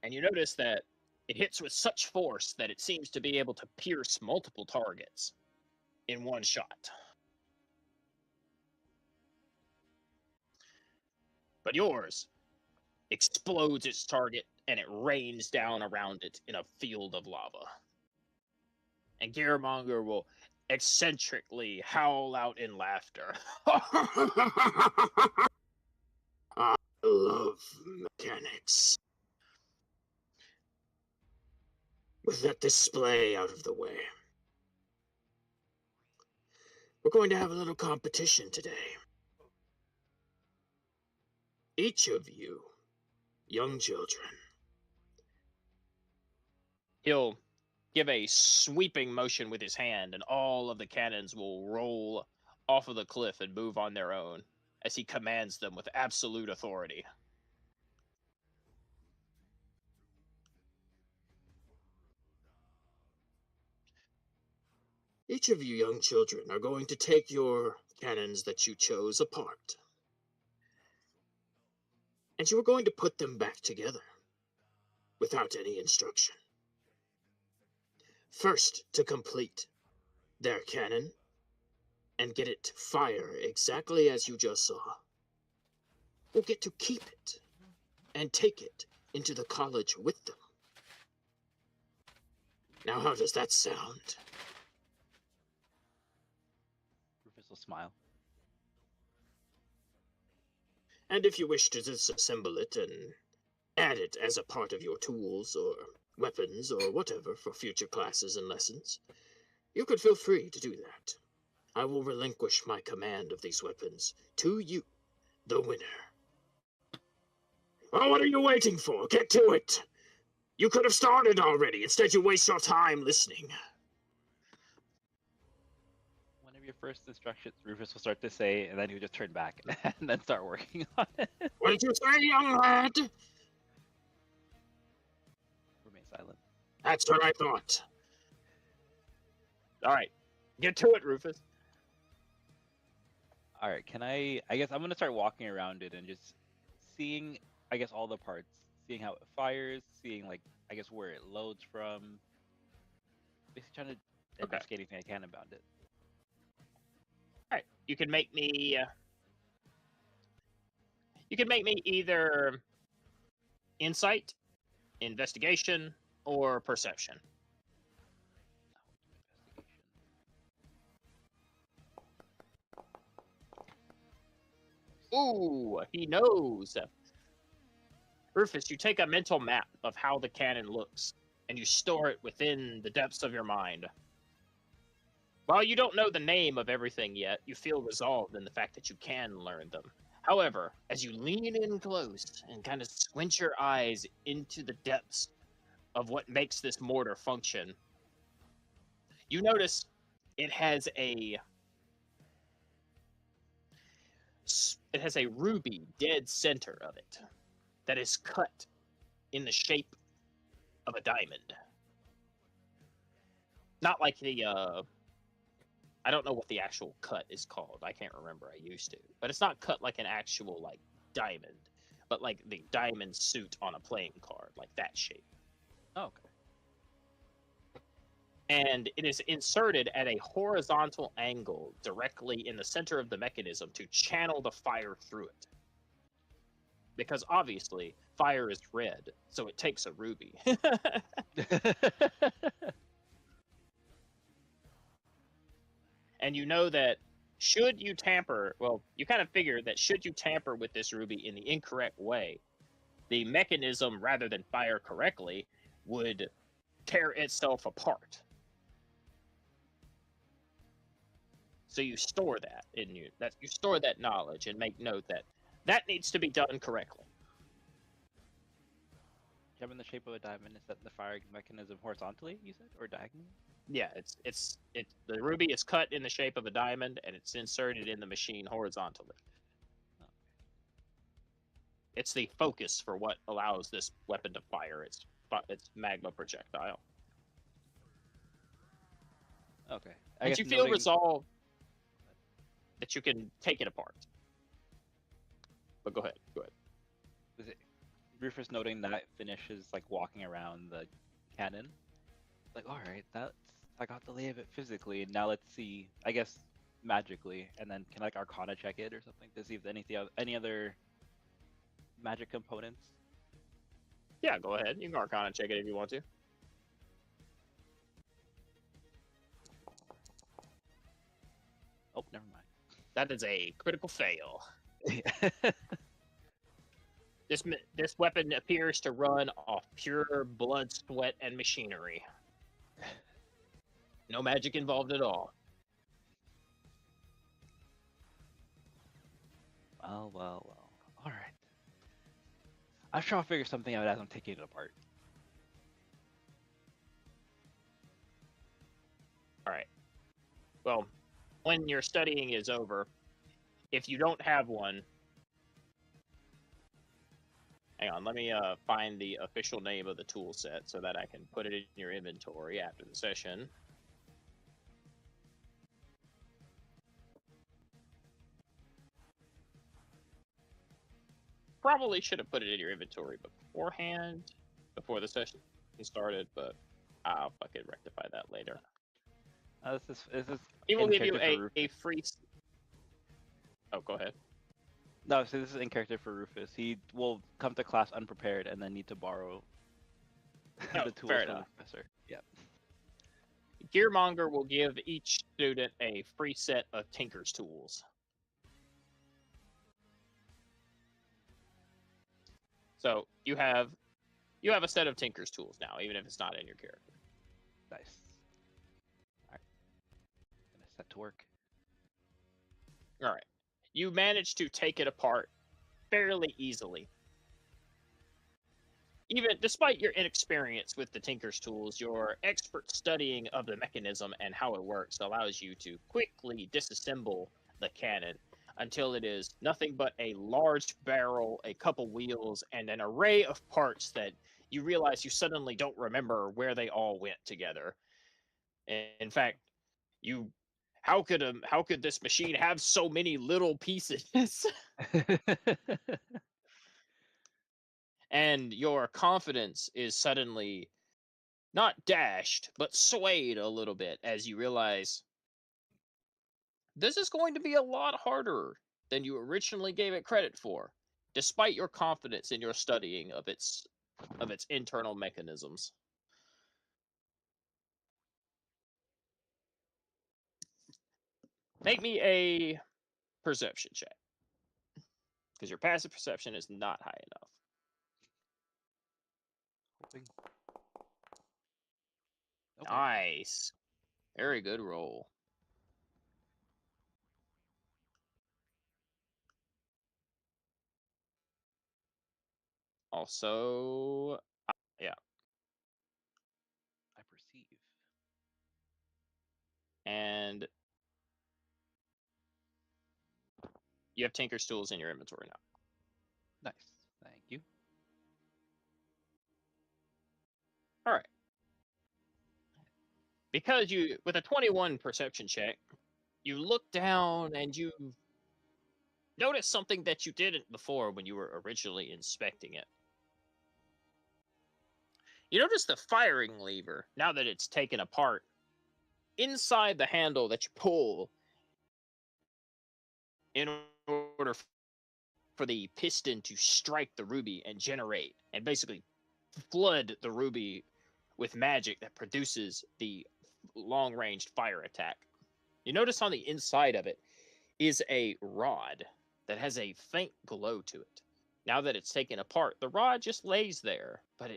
Speaker 1: And you notice that it hits with such force that it seems to be able to pierce multiple targets in one shot. But yours explodes its target and it rains down around it in a field of lava. And Gearmonger will eccentrically howl out in laughter.
Speaker 5: I love mechanics. With that display out of the way, we're going to have a little competition today. Each of you, young children,
Speaker 1: He'll give a sweeping motion with his hand, and all of the cannons will roll off of the cliff and move on their own as he commands them with absolute authority.
Speaker 5: each of you young children are going to take your cannons that you chose apart. And you are going to put them back together without any instruction. First, to complete their cannon and get it to fire exactly as you just saw, will get to keep it and take it into the college with them. Now, how does that sound?
Speaker 4: Rufus will smile.
Speaker 5: And if you wish to disassemble it and add it as a part of your tools or weapons or whatever for future classes and lessons, you could feel free to do that. I will relinquish my command of these weapons to you, the winner. Well, what are you waiting for? Get to it! You could have started already. Instead, you waste your time listening.
Speaker 4: One of your first instructions, Rufus will start to say, and then he'll just turn back and then start working on it.
Speaker 5: What did you say, young lad?
Speaker 4: Remain silent.
Speaker 5: That's what I thought.
Speaker 1: All right, get to it, Rufus.
Speaker 4: All right, I guess I'm gonna start walking around it and just seeing, I guess, all the parts, seeing how it fires, seeing like, I guess, where it loads from. Basically trying to investigate anything I can about it.
Speaker 1: All right, you can make me. You can make me either insight, investigation, or perception. Ooh, he knows. Rufus, you take a mental map of how the cannon looks, and you store it within the depths of your mind. While you don't know the name of everything yet, you feel resolved in the fact that you can learn them. However, as you lean in close and kind of squint your eyes into the depths of what makes this mortar function, you notice it has a ruby dead center of it that is cut in the shape of a diamond. Not like the I don't know what the actual cut is called. I can't remember. I used to. But it's not cut like an actual like diamond, but like the diamond suit on a playing card, like that shape.
Speaker 4: Oh, okay.
Speaker 1: And it is inserted at a horizontal angle directly in the center of the mechanism to channel the fire through it. Because obviously, fire is red, so it takes a ruby. And you know that should you tamper, well, you kind of figure that should you tamper with this ruby in the incorrect way, the mechanism, rather than fire correctly, would tear itself apart. So you store that in you. You store that knowledge and make note that that needs to be done correctly.
Speaker 4: Gem in the shape of a diamond, is that the firing mechanism horizontally, you said, or diagonally?
Speaker 1: Yeah, the ruby is cut in the shape of a diamond and it's inserted in the machine horizontally.
Speaker 4: Oh.
Speaker 1: It's the focus for what allows this weapon to fire its magma projectile.
Speaker 4: Okay.
Speaker 1: And you feel resolved that you can take it apart. But go ahead.
Speaker 4: Was it Rufus noting that it finishes like walking around the cannon? Like, all right, I got the lay of it physically. Now let's see, I guess, magically, and then can like Arcana check it or something to see if any other magic components.
Speaker 1: Yeah, go ahead. You can Arcana check it if you want to.
Speaker 4: Oh, never mind.
Speaker 1: That is a critical fail. This weapon appears to run off pure blood, sweat, and machinery. No magic involved at all.
Speaker 4: Well. All right. I'm sure I'll figure something out as I'm taking it apart.
Speaker 1: All right. Well, when your studying is over, if you don't have one, hang on, let me find the official name of the tool set so that I can put it in your inventory after the session. Probably should have put it in your inventory beforehand. before the session started, but I'll fucking rectify that later.
Speaker 4: This is
Speaker 1: He will
Speaker 4: in
Speaker 1: give you
Speaker 4: character for
Speaker 1: a
Speaker 4: Rufus.
Speaker 1: free. Oh, go ahead.
Speaker 4: No, so this is in character for Rufus. He will come to class unprepared and then need to borrow
Speaker 1: Oh,
Speaker 4: the tools
Speaker 1: fair
Speaker 4: from the
Speaker 1: enough.
Speaker 4: professor. Yeah.
Speaker 1: Gearmonger will give each student a free set of Tinker's tools. So you have a set of Tinker's tools now, even if it's not in your character.
Speaker 4: Nice. Alright. Gonna set to work.
Speaker 1: All right. You manage to take it apart fairly easily. Even despite your inexperience with the Tinker's tools, your expert studying of the mechanism and how it works allows you to quickly disassemble the cannon until it is nothing but a large barrel, a couple wheels, and an array of parts that you realize you suddenly don't remember where they all went together. In fact, how could this machine have so many little pieces? And your confidence is suddenly not dashed, but swayed a little bit as you realize this is going to be a lot harder than you originally gave it credit for, despite your confidence in your studying of its internal mechanisms. Make me a perception check, because your passive perception is not high enough.
Speaker 4: Hoping. Okay.
Speaker 1: Nice. Very good roll. Also, yeah.
Speaker 4: I perceive.
Speaker 1: And you have Tinker's tools in your inventory now.
Speaker 4: Nice. Thank you.
Speaker 1: All right. Because you, with a 21 perception check, you look down and you notice something that you didn't before when you were originally inspecting it. You notice the firing lever, now that it's taken apart, inside the handle that you pull in order for the piston to strike the ruby and generate and basically flood the ruby with magic that produces the long-range fire attack. You notice on the inside of it is a rod that has a faint glow to it. Now that it's taken apart, the rod just lays there, but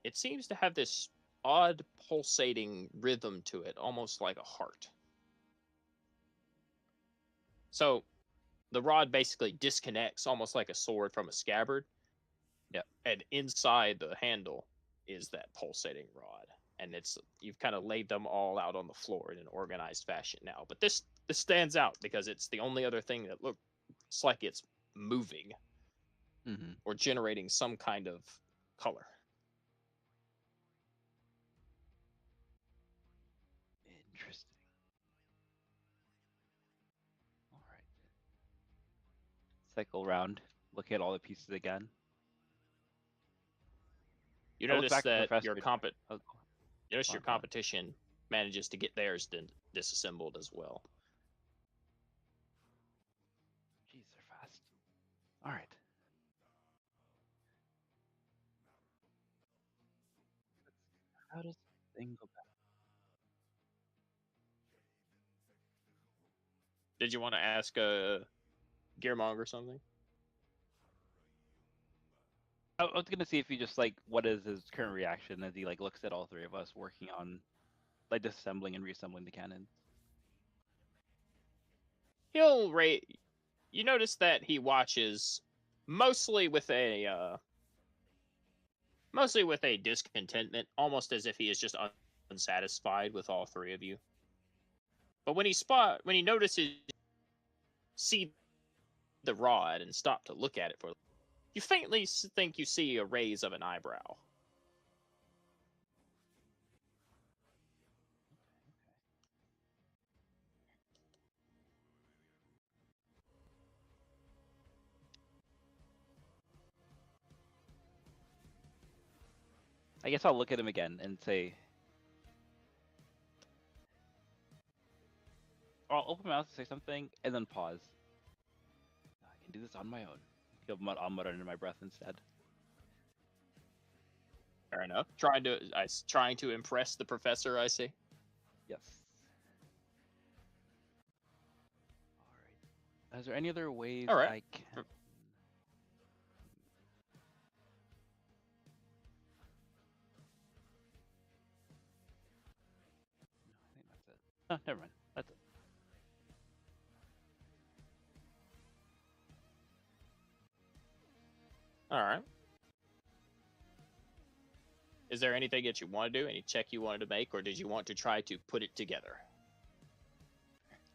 Speaker 1: it seems to have this odd pulsating rhythm to it, almost like a heart. So the rod basically disconnects almost like a sword from a scabbard.
Speaker 4: Yep.
Speaker 1: And inside the handle is that pulsating rod. And you've kind of laid them all out on the floor in an organized fashion now. But this stands out because it's the only other thing that looks like it's moving or generating some kind of color.
Speaker 4: Interesting. All right. Cycle round. Look at all the pieces again.
Speaker 1: You
Speaker 4: I look
Speaker 1: notice
Speaker 4: back at the
Speaker 1: that
Speaker 4: professor.
Speaker 1: your
Speaker 4: on.
Speaker 1: competition manages to get theirs disassembled as well.
Speaker 4: Jeez, they're fast. All right. How does the thing go back?
Speaker 1: Did you want to ask a Gearmonger something?
Speaker 4: I was gonna see if he just what is his current reaction as he looks at all three of us working on disassembling and reassembling the cannon.
Speaker 1: You notice that he watches mostly with a discontentment, almost as if he is just unsatisfied with all three of you. But when he notices see the rod and stop to look at it for, you faintly think you see a raise of an eyebrow.
Speaker 4: I guess I'll look at him again and say, I'll open my mouth to say something and then pause. I can do this on my own. I'll mutter under my breath instead.
Speaker 1: Fair enough. Trying to impress the professor, I see.
Speaker 4: Yes. All right. Is there any other ways
Speaker 1: All right.
Speaker 4: I can? No, I think that's it. Oh, never mind. That's it.
Speaker 1: All right. Is there anything that you want to do? Any check you wanted to make, or did you want to try to put it together?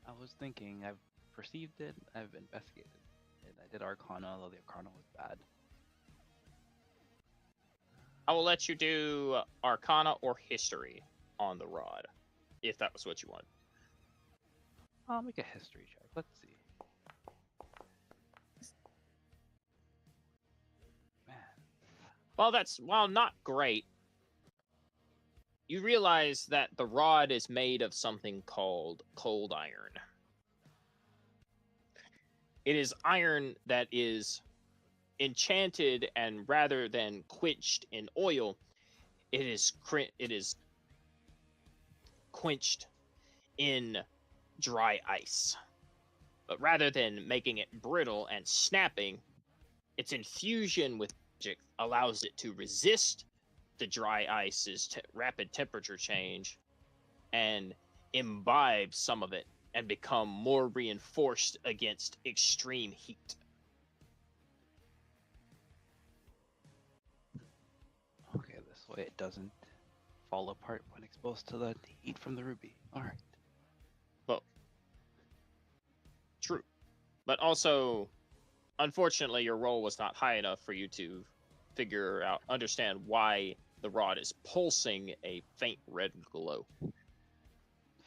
Speaker 4: I was thinking, I've perceived it, I've investigated, and I did Arcana, although the Arcana was bad.
Speaker 1: I will let you do Arcana or History on the rod, if that was what you wanted.
Speaker 4: I'll make a history check. Let's see. Man.
Speaker 1: While not great, you realize that the rod is made of something called cold iron. It is iron that is enchanted, and rather than quenched in oil, it is quenched in dry ice. But rather than making it brittle and snapping, its infusion with magic allows it to resist the dry ice's rapid temperature change and imbibe some of it and become more reinforced against extreme heat.
Speaker 4: Okay, this way it doesn't fall apart when exposed to the heat from the ruby. Alright.
Speaker 1: Well, true. But also, unfortunately, your roll was not high enough for you to understand why the rod is pulsing a faint red glow.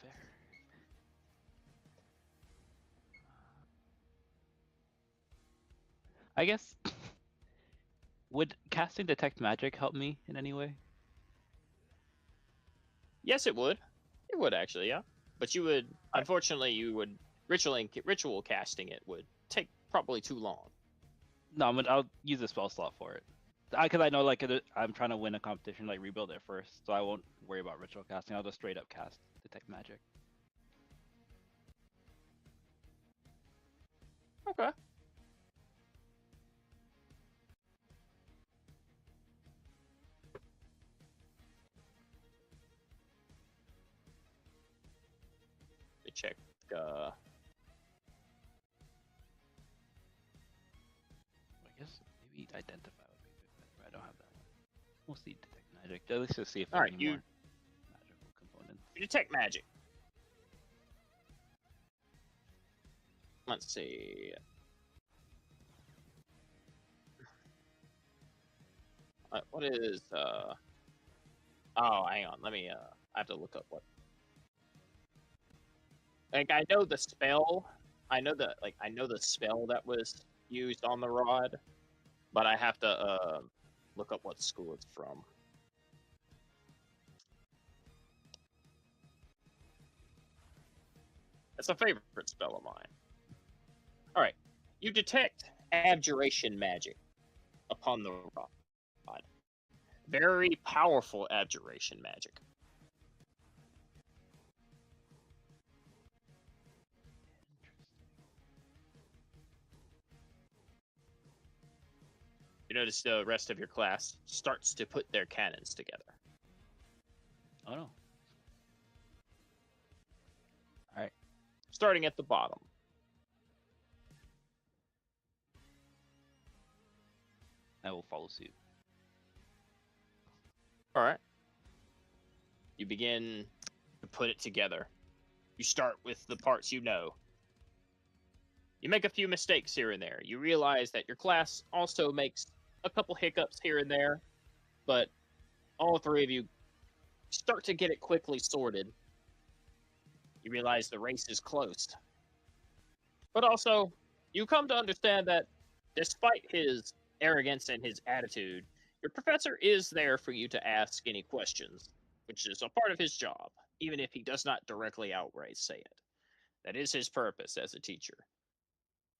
Speaker 4: Fair. I guess, would casting Detect Magic help me in any way?
Speaker 1: Yes, it would. It would actually, yeah. But you would, unfortunately, ritual casting it would take probably too long.
Speaker 4: No, I'll use a spell slot for it. Because I know, like, I'm trying to win a competition, like, rebuild it first, so I won't worry about ritual casting. I'll just straight up cast Detect Magic.
Speaker 1: Okay. Let me check.
Speaker 4: I guess maybe Identify would be good, but I don't have that one. We'll see Detect Magic. Let's just see if there are
Speaker 1: Alright,
Speaker 4: any more magical components.
Speaker 1: You detect magic. Let's see. What is Oh, hang on. Let me I have to look up what. Like, I know the spell. I know the spell that was used on the rod, but I have to look up what school it's from. It's a favorite spell of mine. All right, you detect abjuration magic upon the rod. Very powerful abjuration magic. You notice the rest of your class starts to put their cannons together.
Speaker 4: Oh no. Alright.
Speaker 1: Starting at the bottom.
Speaker 4: I will follow suit.
Speaker 1: All right. You begin to put it together. You start with the parts you know. You make a few mistakes here and there. You realize that your class also makes a couple hiccups here and there, but all three of you start to get it quickly sorted. You realize the race is close. But also, you come to understand that despite his arrogance and his attitude, Your professor is there for you to ask any questions, which is a part of his job, even if he does not directly outright say it. That is his purpose as a teacher.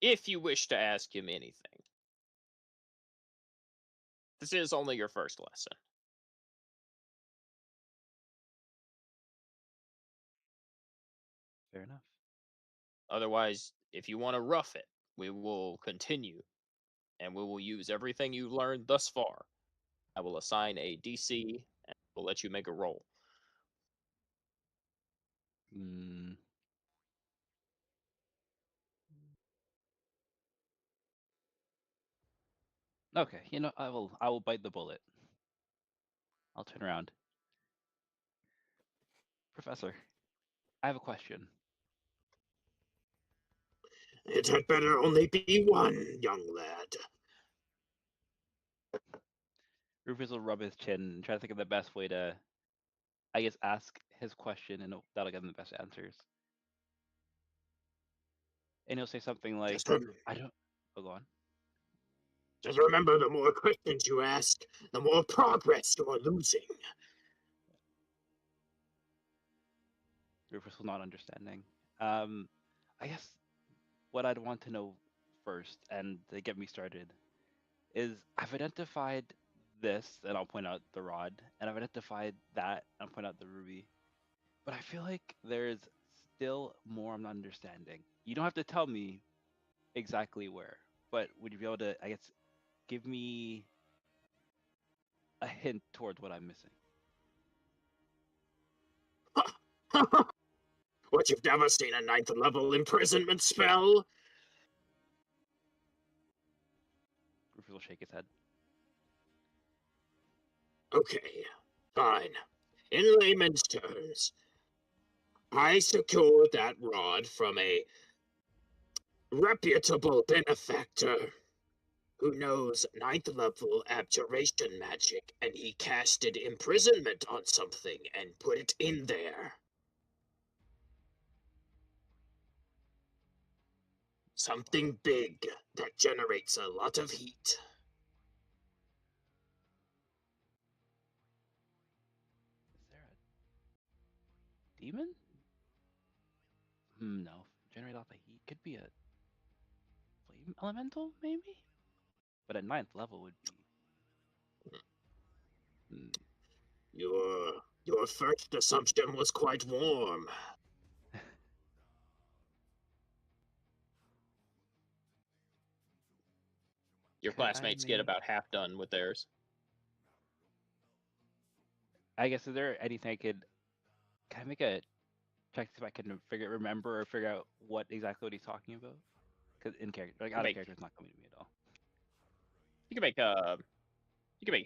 Speaker 1: If you wish to ask him anything. This is only your first lesson.
Speaker 4: Fair enough.
Speaker 1: Otherwise, if you want to rough it, we will continue, and we will use everything you learned thus far. I will assign a DC, and we'll let you make a roll.
Speaker 4: Hmm. Okay, I will bite the bullet. I'll turn around. Professor, I have a question.
Speaker 5: It had better only be one, young lad.
Speaker 4: Rufus will rub his chin and try to think of the best way to, I guess, ask his question, and that'll give him the best answers. And he'll say something like,
Speaker 5: Just, rem-
Speaker 4: I don't. Oh, go on.
Speaker 5: just remember, the more questions you ask, the more progress you are losing.
Speaker 4: Rufus will not understanding. I guess what I'd want to know first, and to get me started, is I've identified this, and I'll point out the rod, and I've identified that, and I'll point out the ruby. But I feel like there's still more I'm not understanding. You don't have to tell me exactly where, but would you be able to, I guess, give me a hint towards what I'm missing?
Speaker 5: What, you've never seen a 9th level imprisonment spell?
Speaker 4: Rufus will shake his head.
Speaker 5: Okay, fine. In layman's terms, I secured that rod from a reputable benefactor who knows 9th level abjuration magic, and he casted imprisonment on something and put it in there. Something big that generates a lot of heat.
Speaker 4: Is there a demon? No. Generate off the heat. Could be a flame elemental, maybe? But at 9th level would be. Hmm.
Speaker 5: Your first assumption was quite warm.
Speaker 1: Your
Speaker 4: Could I
Speaker 1: classmates get
Speaker 4: make?
Speaker 1: about half done with theirs.
Speaker 4: I guess, is there anything I could. Can I make a check to see if I can remember or figure out exactly what he's talking about? Because in character, like out of
Speaker 1: Make-
Speaker 4: character, it's not coming to me at all.
Speaker 1: You can make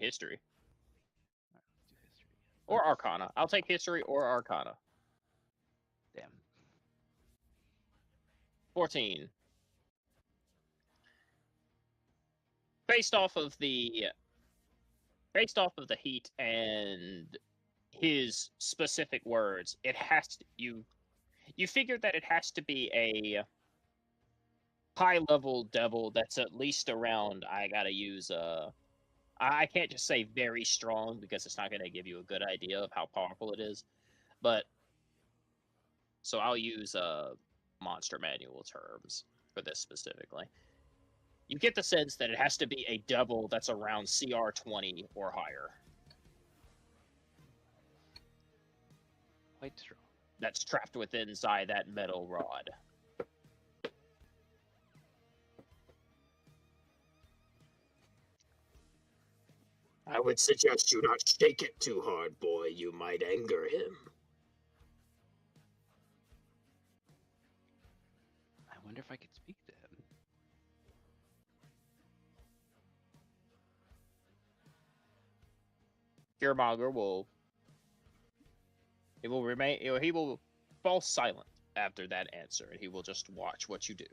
Speaker 1: history
Speaker 4: All right, let's do history.
Speaker 1: or
Speaker 4: Let's-
Speaker 1: arcana. I'll take history or arcana.
Speaker 4: Damn.
Speaker 1: 14. Based off of the heat and his specific words, it has to, you figure that it has to be a high level devil that's at least around, I gotta use I can't just say very strong because it's not gonna give you a good idea of how powerful it is. But so I'll use monster manual terms for this specifically. You get the sense that it has to be a devil that's around CR 20 or higher.
Speaker 4: Quite strong.
Speaker 1: That's trapped within inside that metal rod.
Speaker 5: I would suggest you not shake it too hard, boy. You might anger him.
Speaker 4: I wonder if I could speak to him.
Speaker 1: Fearmonger will he will fall silent after that answer, and he will just watch what you do.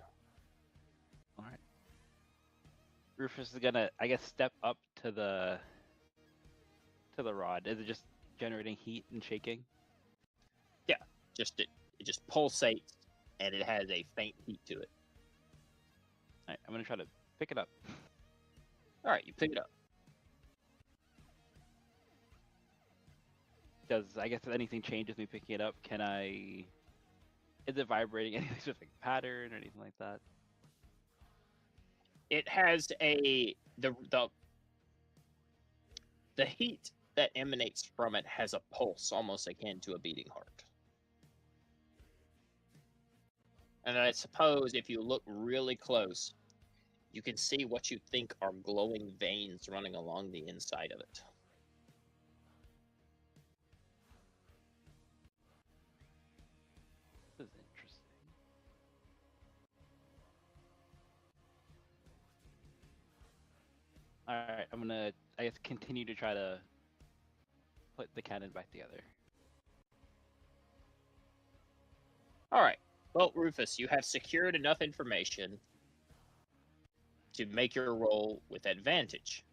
Speaker 4: All right. Rufus is gonna, I guess, step up to the rod. Is it just generating heat and shaking?
Speaker 1: Yeah, it just pulsates, and it has a faint heat to it.
Speaker 4: All right, I'm gonna try to pick it up.
Speaker 1: All right, you pick it up.
Speaker 4: does I guess if anything changes me picking it up, can I? Is it vibrating any specific pattern or anything like that?
Speaker 1: It has the heat that emanates from it has a pulse almost akin to a beating heart. And I suppose if you look really close, you can see what you think are glowing veins running along the inside of it.
Speaker 4: This is interesting. All right, I'm gonna I guess continue to try to put the cannon back together.
Speaker 1: All right. Well, Rufus, you have secured enough information to make your roll with advantage.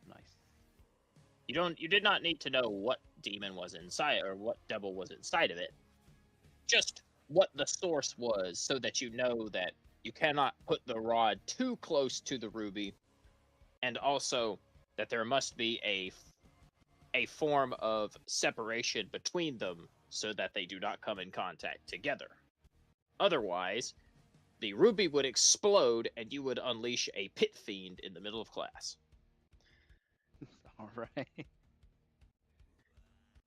Speaker 4: Nice.
Speaker 1: You did not need to know what demon was inside or what devil was inside of it. Just what the source was so that you know that you cannot put the rod too close to the ruby, and also that there must be a form of separation between them so that they do not come in contact together. Otherwise, the ruby would explode and you would unleash a pit fiend in the middle of class.
Speaker 4: All right.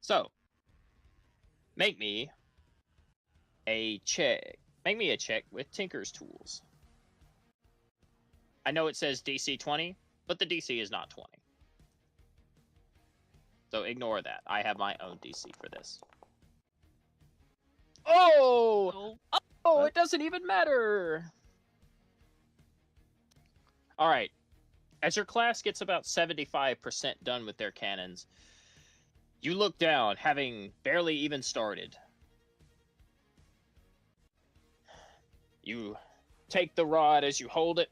Speaker 1: So, make me a check. Make me a check with Tinker's tools. I know it says DC 20, but the DC is not 20. So ignore that. I have my own DC for this. Oh! Oh, it doesn't even matter! Alright. As your class gets about 75% done with their cannons, you look down, having barely even started. You take the rod as you hold it.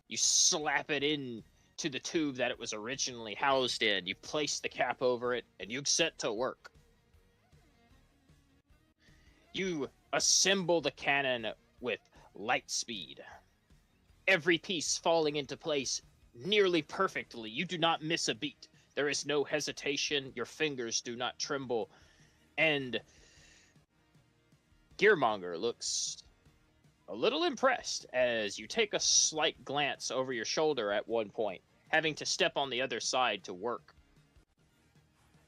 Speaker 1: You slap it in to the tube that it was originally housed in. You place the cap over it, and you set to work. You assemble the cannon with light speed. Every piece falling into place nearly perfectly. You do not miss a beat. There is no hesitation. Your fingers do not tremble. And Gearmonger looks a little impressed as you take a slight glance over your shoulder at one point, having to step on the other side to work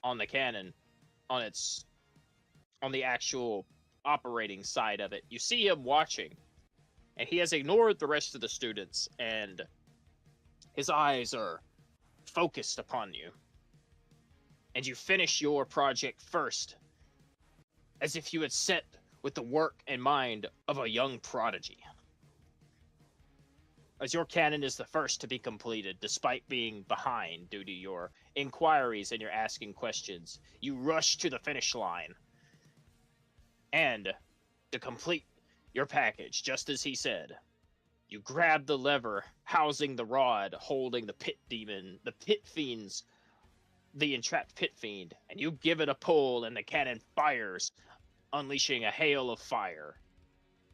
Speaker 1: on the cannon, on the actual operating side of it. You see him watching, and he has ignored the rest of the students, and his eyes are focused upon you. And you finish your project first, as if you had set with the work and mind of a young prodigy. As your cannon is the first to be completed, despite being behind due to your inquiries and your asking questions, you rush to the finish line. And to complete your package, just as he said, you grab the lever housing the rod holding the pit demon, the pit fiends, the entrapped pit fiend, and you give it a pull and the cannon fires, unleashing a hail of fire,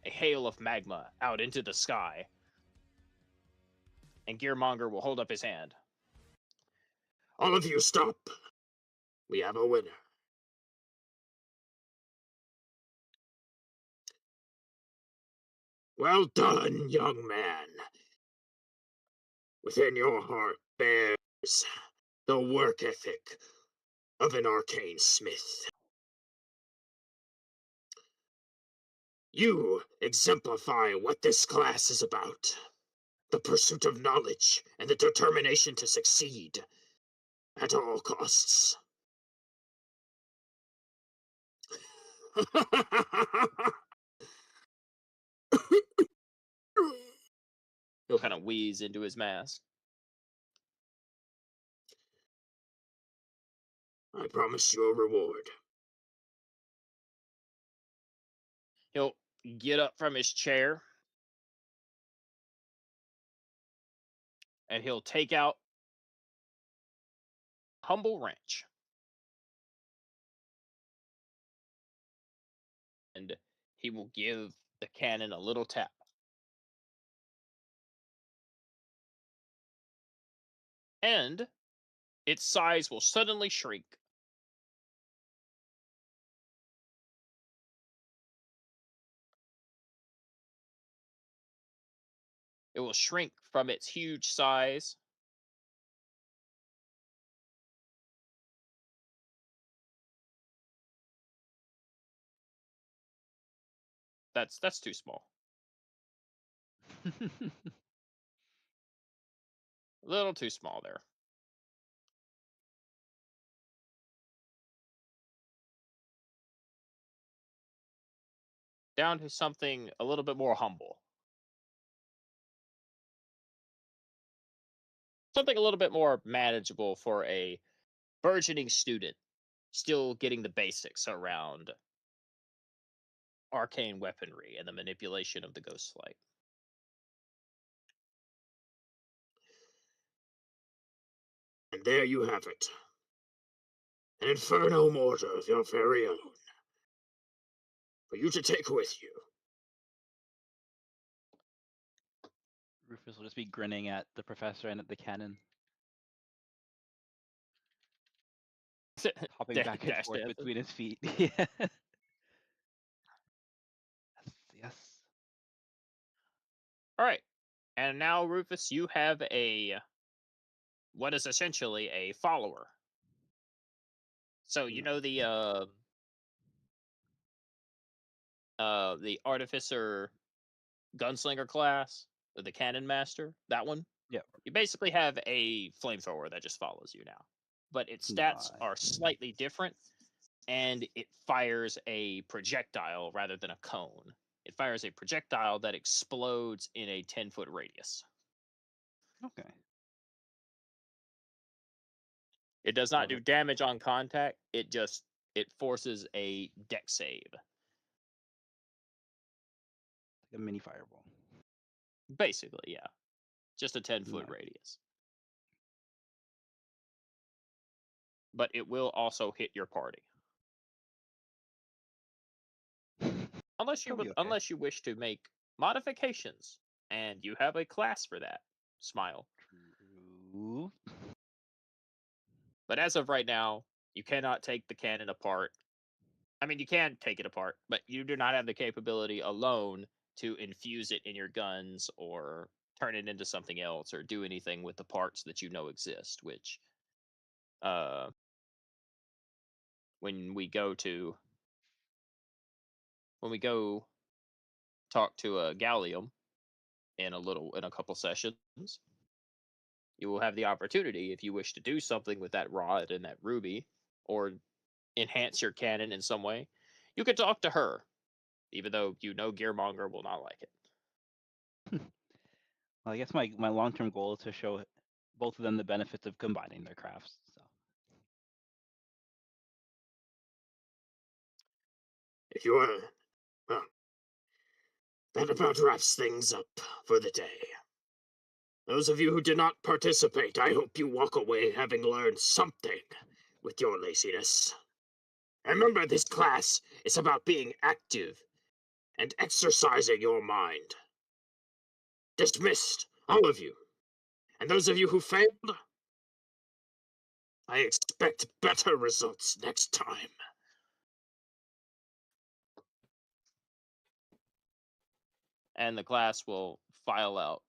Speaker 1: a hail of magma out into the sky. And Gearmonger will hold up his hand.
Speaker 5: All of you stop. We have a winner. Well done, young man. Within your heart bears the work ethic of an arcane smith. You exemplify what this class is about. The pursuit of knowledge and the determination to succeed at all costs.
Speaker 1: He'll kind of wheeze into his mask.
Speaker 5: I promise you a reward.
Speaker 1: He'll get up from his chair and he'll take out a humble wrench. And he will give the cannon a little tap. And its size will suddenly shrink It will shrink from its huge size. That's too small. A little too small there. Down to something a little bit more humble. Something a little bit more manageable for a burgeoning student still getting the basics around arcane weaponry and the manipulation of the Ghostlight.
Speaker 5: And there you have it. An inferno mortar of your very own. For you to take with you.
Speaker 4: Rufus will just be grinning at the professor and at the cannon, hopping back and
Speaker 1: Dash
Speaker 4: forth
Speaker 1: dancing.
Speaker 4: between his feet. Yeah. Yes, yes.
Speaker 1: All right. And now, Rufus, you have what is essentially a follower. So you know the artificer gunslinger class, the cannon master, that one.
Speaker 4: Yep.
Speaker 1: You basically have a flamethrower that just follows you now, but its stats are
Speaker 4: Nice.
Speaker 1: slightly different, and it fires a projectile rather than a cone. It fires a projectile that explodes in a 10-foot radius.
Speaker 4: Okay.
Speaker 1: It does
Speaker 4: I
Speaker 1: not
Speaker 4: love
Speaker 1: do
Speaker 4: it.
Speaker 1: damage on contact. It forces a deck save.
Speaker 4: Like a mini fireball.
Speaker 1: Basically, yeah. Just a 10-foot
Speaker 4: Nice.
Speaker 1: radius. But it will also hit your party.
Speaker 4: That'll be okay.
Speaker 1: Unless you wish to make modifications, and you have a class for that. Smile.
Speaker 4: True.
Speaker 1: But as of right now, you cannot take the cannon apart. I mean, you can take it apart, but you do not have the capability alone to infuse it in your guns or turn it into something else or do anything with the parts that you know exist, which uh when we go to when we go talk to a Gallium in a couple sessions, you will have the opportunity, if you wish to do something with that rod and that ruby, or enhance your cannon in some way, you can talk to her, even though you know Gearmonger will not like it.
Speaker 4: Well, I guess my long-term goal is to show both of them the benefits of combining their crafts. So
Speaker 5: If you are, well, that about wraps things up for the day. Those of you who did not participate, I hope you walk away having learned something with your laziness. Remember, this class is about being active and exercising your mind. Dismissed, all of you. And those of you who failed, I expect better results next time.
Speaker 1: And the class will file out.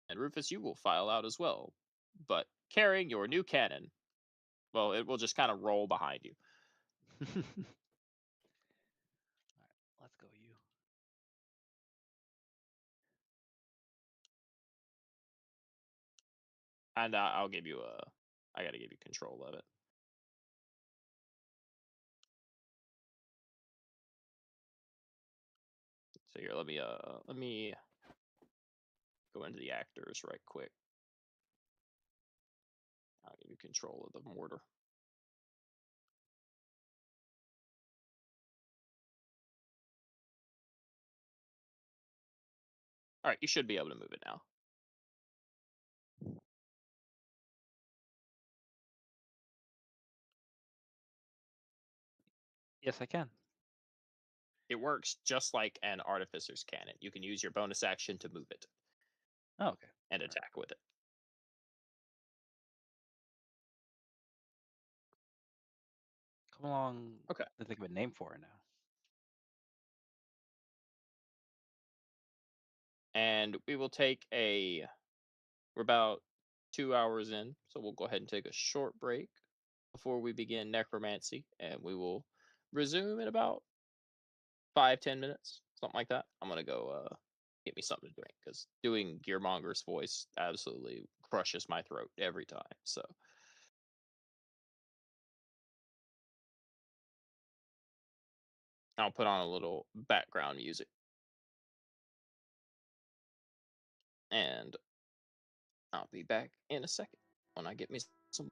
Speaker 1: And Rufus, you will file out as well, but carrying your new cannon. Well, it will just kind of roll behind you.
Speaker 4: All right, let's go, you.
Speaker 1: And I'll give you I got to give you control of it. So here, let me go into the actors right quick. I'll give you control of the mortar. All right, you should be able to move it now.
Speaker 4: Yes, I can.
Speaker 1: It works just like an artificer's cannon. You can use your bonus action to move it
Speaker 4: Oh, okay.
Speaker 1: and
Speaker 4: All right.
Speaker 1: attack with it.
Speaker 4: Come along.
Speaker 1: Okay.
Speaker 4: I think of a name for it now.
Speaker 1: and we will take a. We're about 2 hours in, so we'll go ahead and take a short break before we begin necromancy, and we will resume in about 5-10 minutes, something like that. I'm gonna go get me something to drink because doing Gearmonger's voice absolutely crushes my throat every time. So I'll put on a little background music, and I'll be back in a second when I get me some.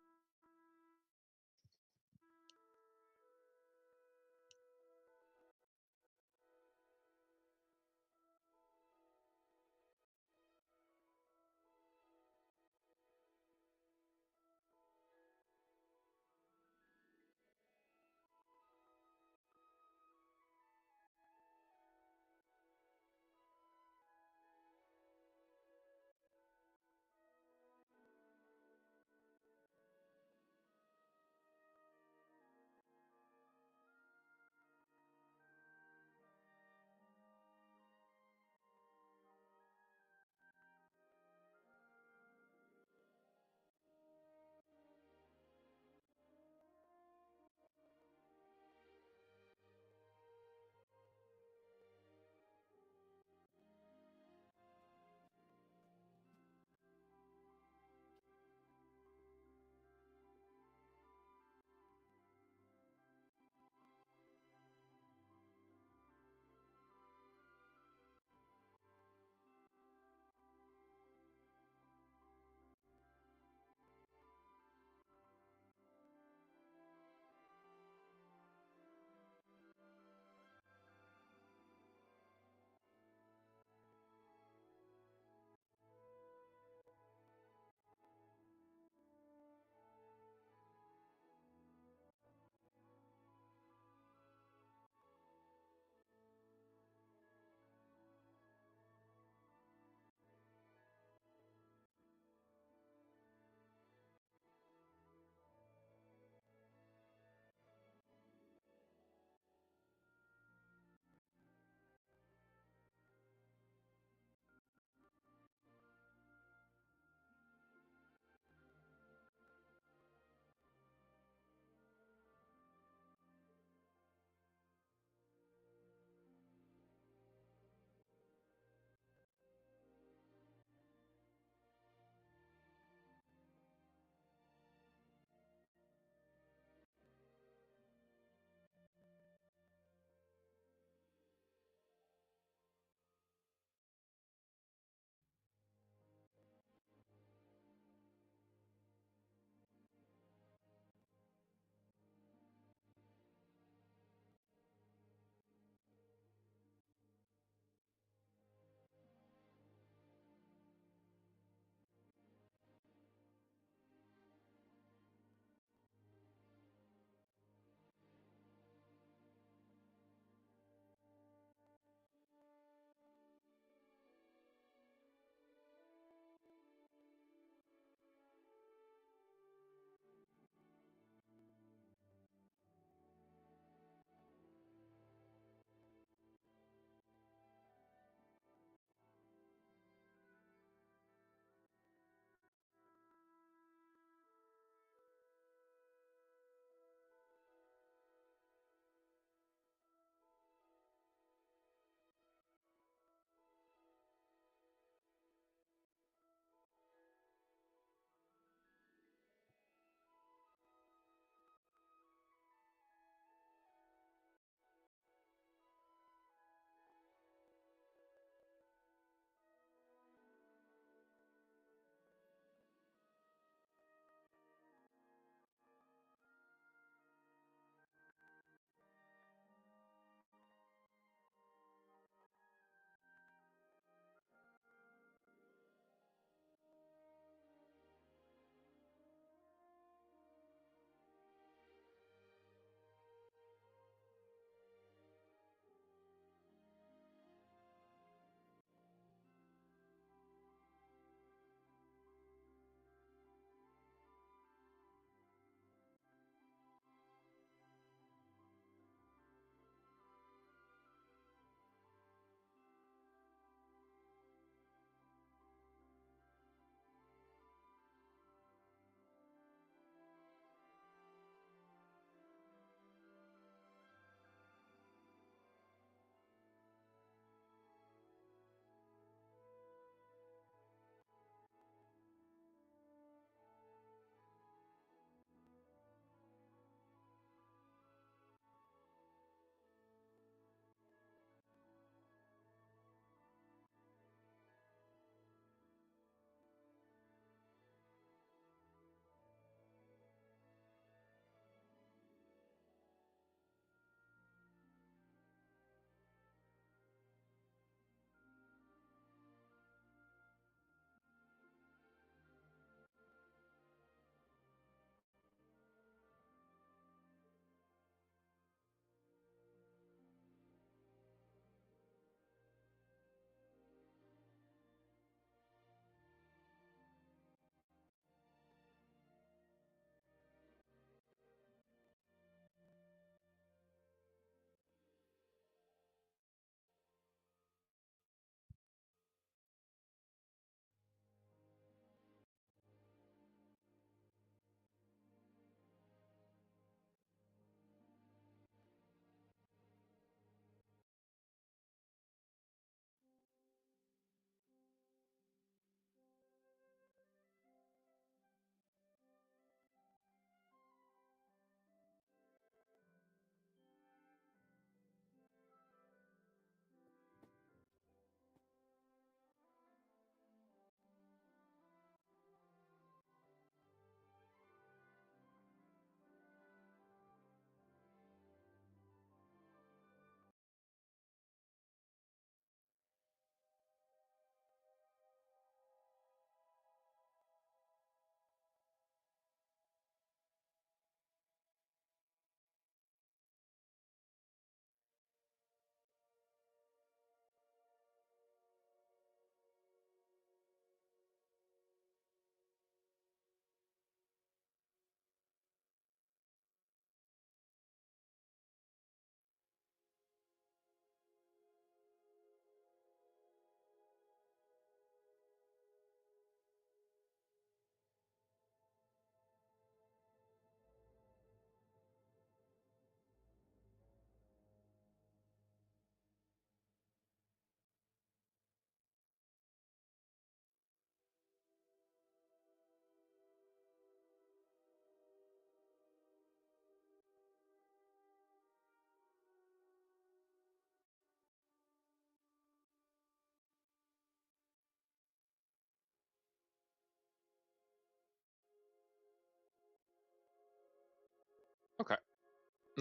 Speaker 1: Okay.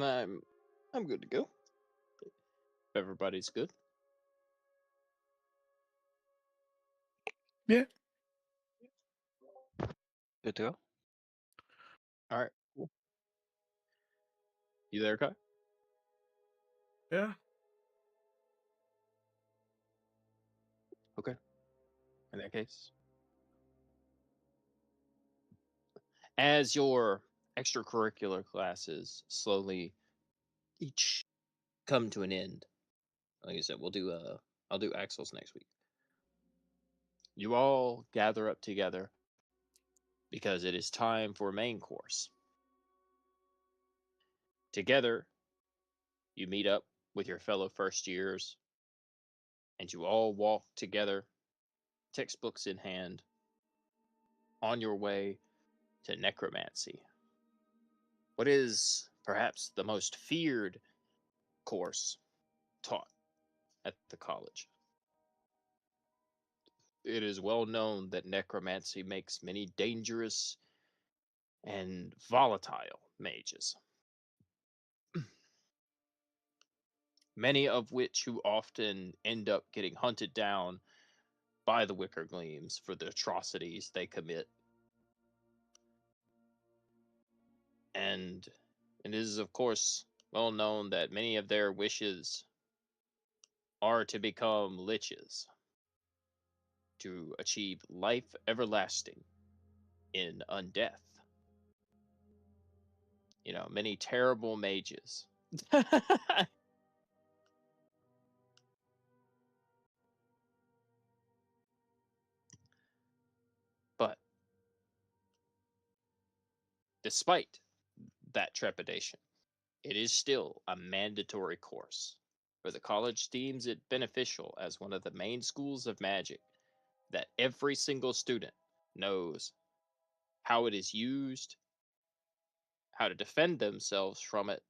Speaker 1: I'm good to go. If everybody's good.
Speaker 3: Yeah.
Speaker 4: Good to go.
Speaker 1: All right. Cool. You there, Kai?
Speaker 2: Yeah.
Speaker 1: Okay. In that case, as your extracurricular classes slowly each come to an end, like I said, I'll do Axel's next week. You all gather up together because it is time for main course. Together, you meet up with your fellow first years, and you all walk together, textbooks in hand, on your way to necromancy. What is perhaps the most feared course taught at the college? It is well known that necromancy makes many dangerous and volatile mages, many of which who often end up getting hunted down by the Wicker Gleams for the atrocities they commit. And it is, of course, well known that many of their wishes are to become liches, to achieve life everlasting in undeath. You know, many terrible mages. But despite that trepidation, it is still a mandatory course, where the college deems it beneficial as one of the main schools of magic that every single student knows how it is used, how to defend themselves from it,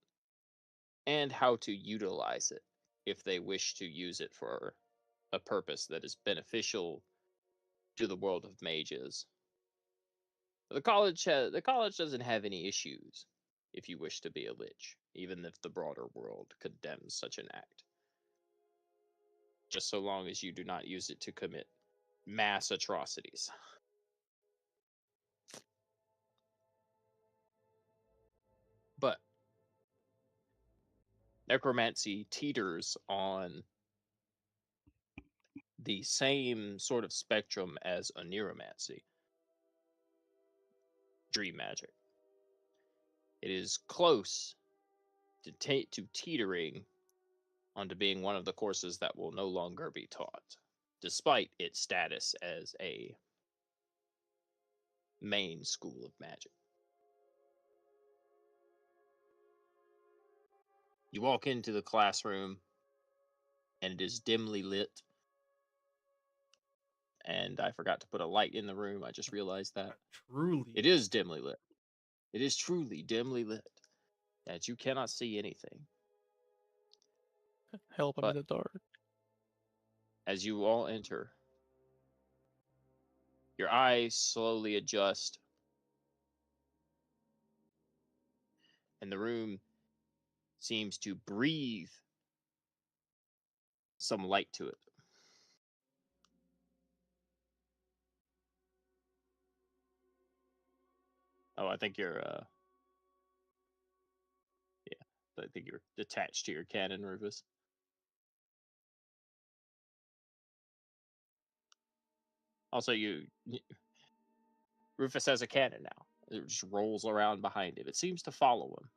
Speaker 1: and how to utilize it if they wish to use it for a purpose that is beneficial to the world of mages. The college doesn't have any issues if you wish to be a lich, even if the broader world condemns such an act. Just so long as you do not use it to commit mass atrocities. But necromancy teeters on the same sort of spectrum as oneromancy, dream magic. It is close to teetering onto being one of the courses that will no longer be taught, despite its status as a main school of magic. You walk into the classroom, and it is dimly lit. And I forgot to put a light in the room. I just realized that.
Speaker 6: Truly.
Speaker 1: It is dimly lit. It is truly dimly lit, that you cannot see anything.
Speaker 3: Help, I'm in
Speaker 1: But
Speaker 3: the dark.
Speaker 1: as you all enter, your eyes slowly adjust, and the room seems to breathe some light to it. Oh, I think you're I think you're detached to your cannon, Rufus. Also, Rufus has a cannon now. It just rolls around behind him. It seems to follow him.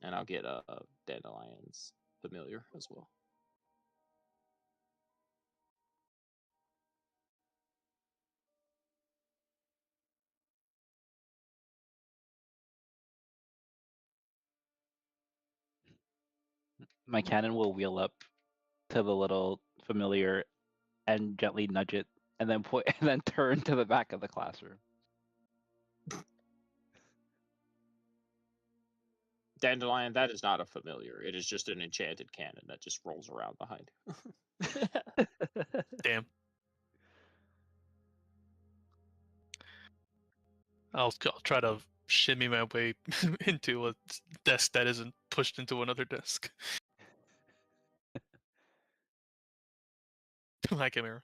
Speaker 1: And I'll get Dandelion's familiar as well.
Speaker 4: My cannon will wheel up to the little familiar and gently nudge it, and then and then turn to the back of the classroom.
Speaker 1: Dandelion, that is not a familiar. It is just an enchanted cannon that just rolls around behind.
Speaker 3: Damn. I'll try to shimmy my way into a desk that isn't pushed into another desk. Hi, Camera.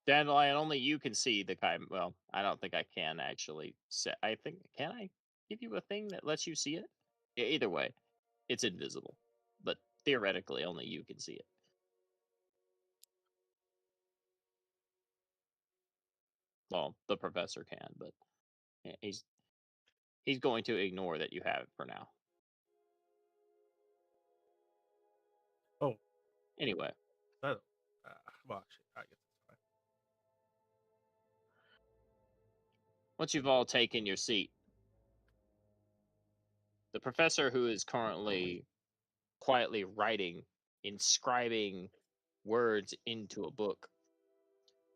Speaker 1: Dandelion, only you can see the kind. Well, I don't think I can actually set. I think can I give you a thing that lets you see it? Either way, it's invisible, but theoretically, only you can see it. Well, the professor can, but he's going to ignore that you have it for now.
Speaker 6: Oh.
Speaker 1: Anyway.
Speaker 6: Well, shit, I guess it's fine.
Speaker 1: Once you've all taken your seat, the professor, who is currently quietly writing, inscribing words into a book,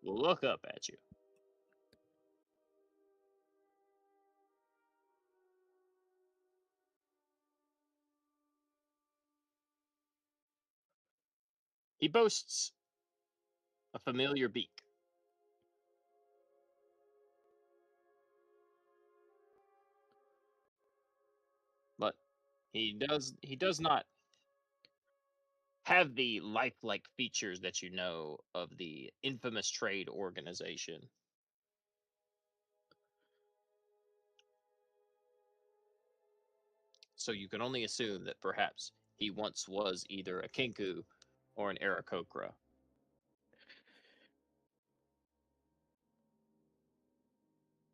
Speaker 1: will look up at you. He boasts a familiar beak. But he does not have the lifelike features that you know of the infamous trade organization. So you can only assume that perhaps he once was either a Kinku or an Aarakocra.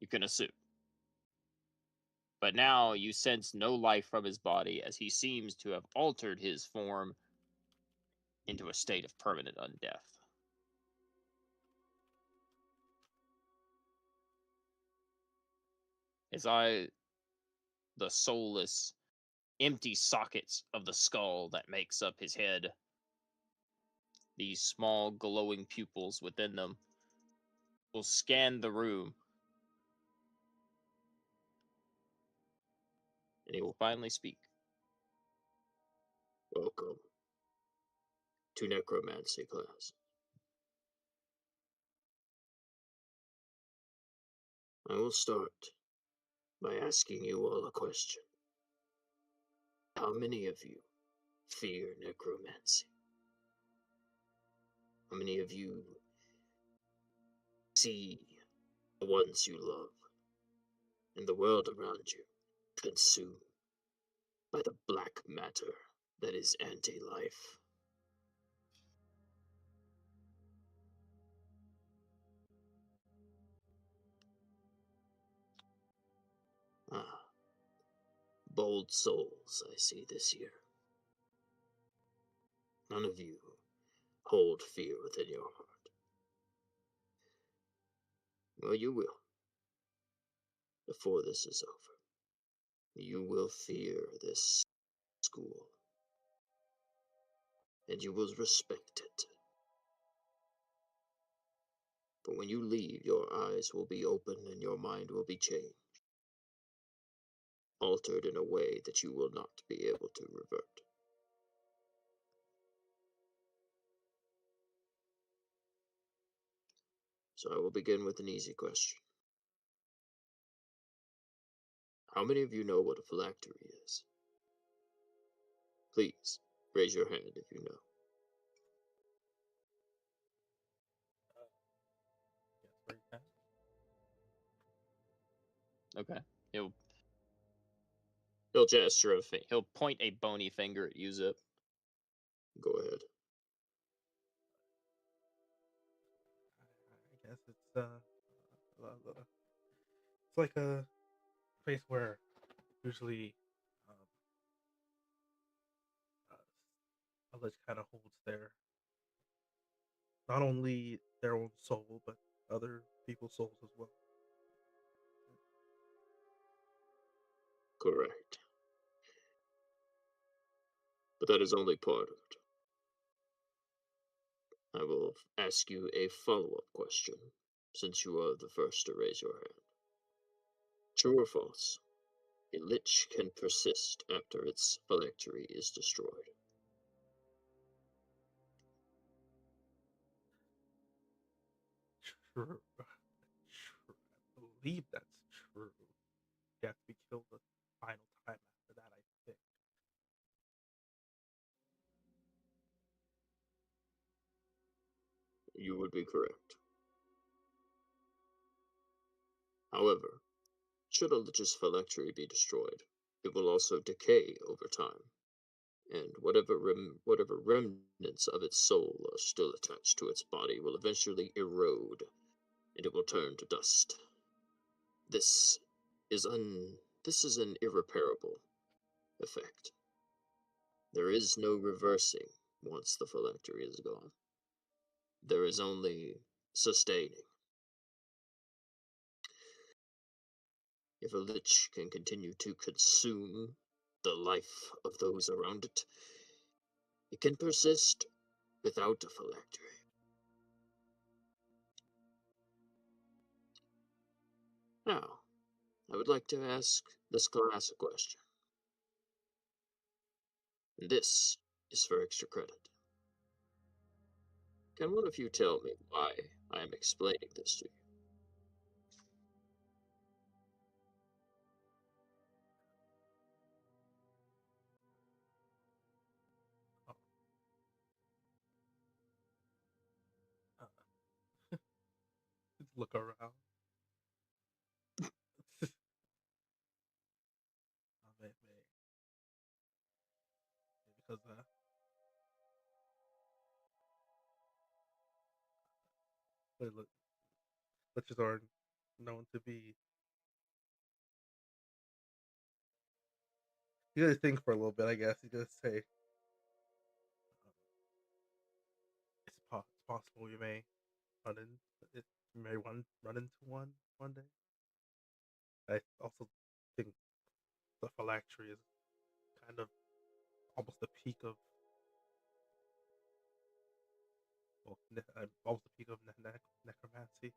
Speaker 1: You can assume. But now you sense no life from his body, as he seems to have altered his form into a state of permanent undeath. His eye, the soulless, empty sockets of the skull that makes up his head, these small glowing pupils within them, will scan the room, and he will finally speak. Welcome to necromancy class. I will start by asking you all a question. How many of you fear necromancy? How many of you see the ones you love and the world around you consumed by the black matter that is anti-life? Ah, bold souls I see this year. None of you hold fear within your heart. Well, you will. Before this is over, you will fear this school, and you will respect it. But when you leave, your eyes will be open and your mind will be changed, altered in a way that you will not be able to revert. So I will begin with an easy question. How many of you know what a phylactery is? Please, raise your hand if you know.
Speaker 6: Yes, right now.
Speaker 1: Okay. He'll gesture he'll point a bony finger at you, Zip. Go ahead.
Speaker 6: I guess it's like a place where usually a lich kind of holds their not only their own soul but other people's souls as well.
Speaker 1: Correct. But that is only part of it. I will ask you a follow-up question,
Speaker 5: since you are the first to raise your hand. True or false? A lich can persist after its phylactery is destroyed.
Speaker 6: True. True. I believe that's true. You have to be killed the final time after that, I think.
Speaker 5: You would be correct. However, should a lich's phylactery be destroyed, it will also decay over time, and whatever remnants of its soul are still attached to its body will eventually erode, and it will turn to dust. This this is an irreparable effect. There is no reversing once the phylactery is gone. There is only sustaining. If a lich can continue to consume the life of those around it, it can persist without a phylactery. Now, I would like to ask this class a question. And this is for extra credit. Can one of you tell me why I am explaining this to you?
Speaker 6: Oh, let's look around. Oh, man, because liches are known to be. You gotta think for a little bit, I guess. You gotta say it's possible you may run into one day. I also think the phylactery is kind of almost the peak of almost the peak of necromancy.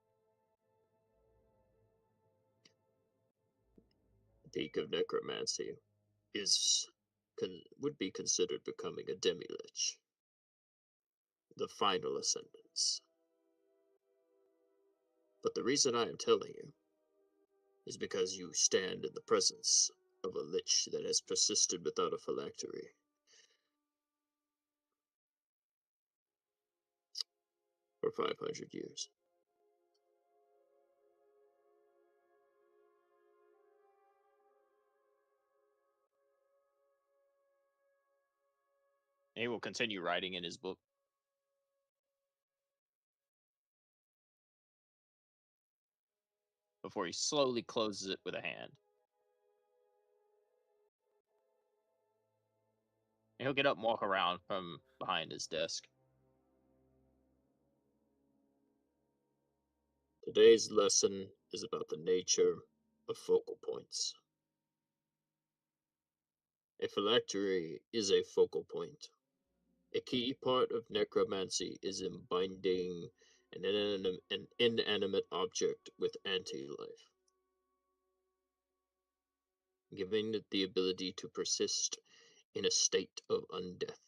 Speaker 5: The peak of necromancy would be considered becoming a demi-lich. The final ascendance. But the reason I am telling you is because you stand in the presence of a lich that has persisted without a phylactery for 500 years.
Speaker 1: He will continue writing in his book. Before he slowly closes it with a hand. And he'll get up and walk around from behind his desk.
Speaker 5: Today's lesson is about the nature of focal points. A phylactery is a focal point. A key part of necromancy is in binding an inanimate object with anti-life, giving it the ability to persist in a state of undeath.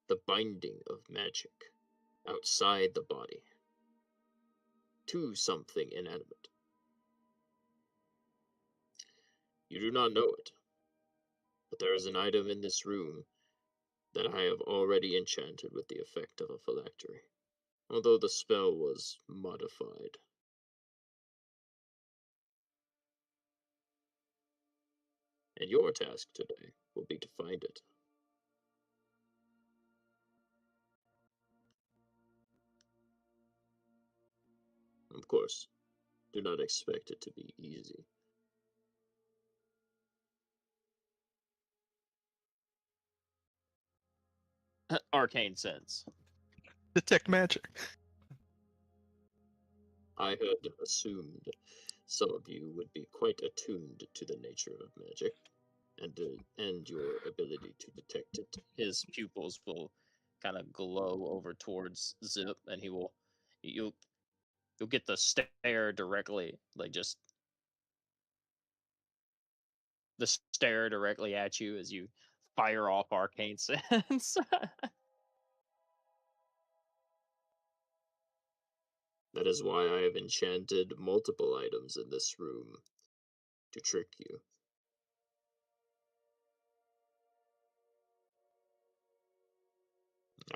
Speaker 5: The binding of magic outside the body to something inanimate. You do not know it, but there is an item in this room that I have already enchanted with the effect of a phylactery, although the spell was modified. And your task today will be to find it. Of course, do not expect it to be easy.
Speaker 1: Arcane sense.
Speaker 3: Detect magic.
Speaker 5: I had assumed some of you would be quite attuned to the nature of magic and your ability to detect it.
Speaker 1: His pupils will kind of glow over towards Zip, and you'll You'll get the stare directly, like just the stare directly at you as you fire off arcane sense.
Speaker 5: That is why I have enchanted multiple items in this room to trick you.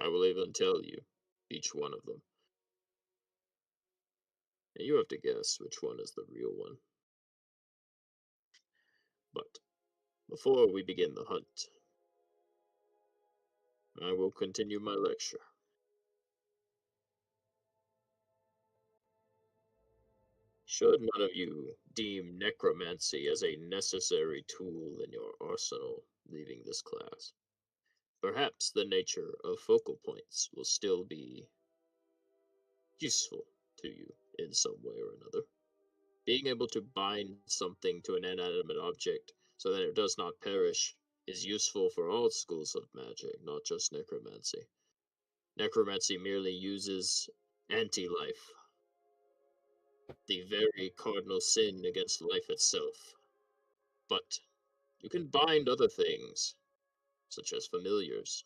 Speaker 5: I will even tell you each one of them. And you have to guess which one is the real one. But before we begin the hunt, I will continue my lecture. Should none of you deem necromancy as a necessary tool in your arsenal leaving this class, perhaps the nature of focal points will still be useful to you in some way or another. Being able to bind something to an inanimate object so that it does not perish is useful for all schools of magic, not just necromancy. Necromancy merely uses anti-life, the very cardinal sin against life itself. But you can bind other things, such as familiars,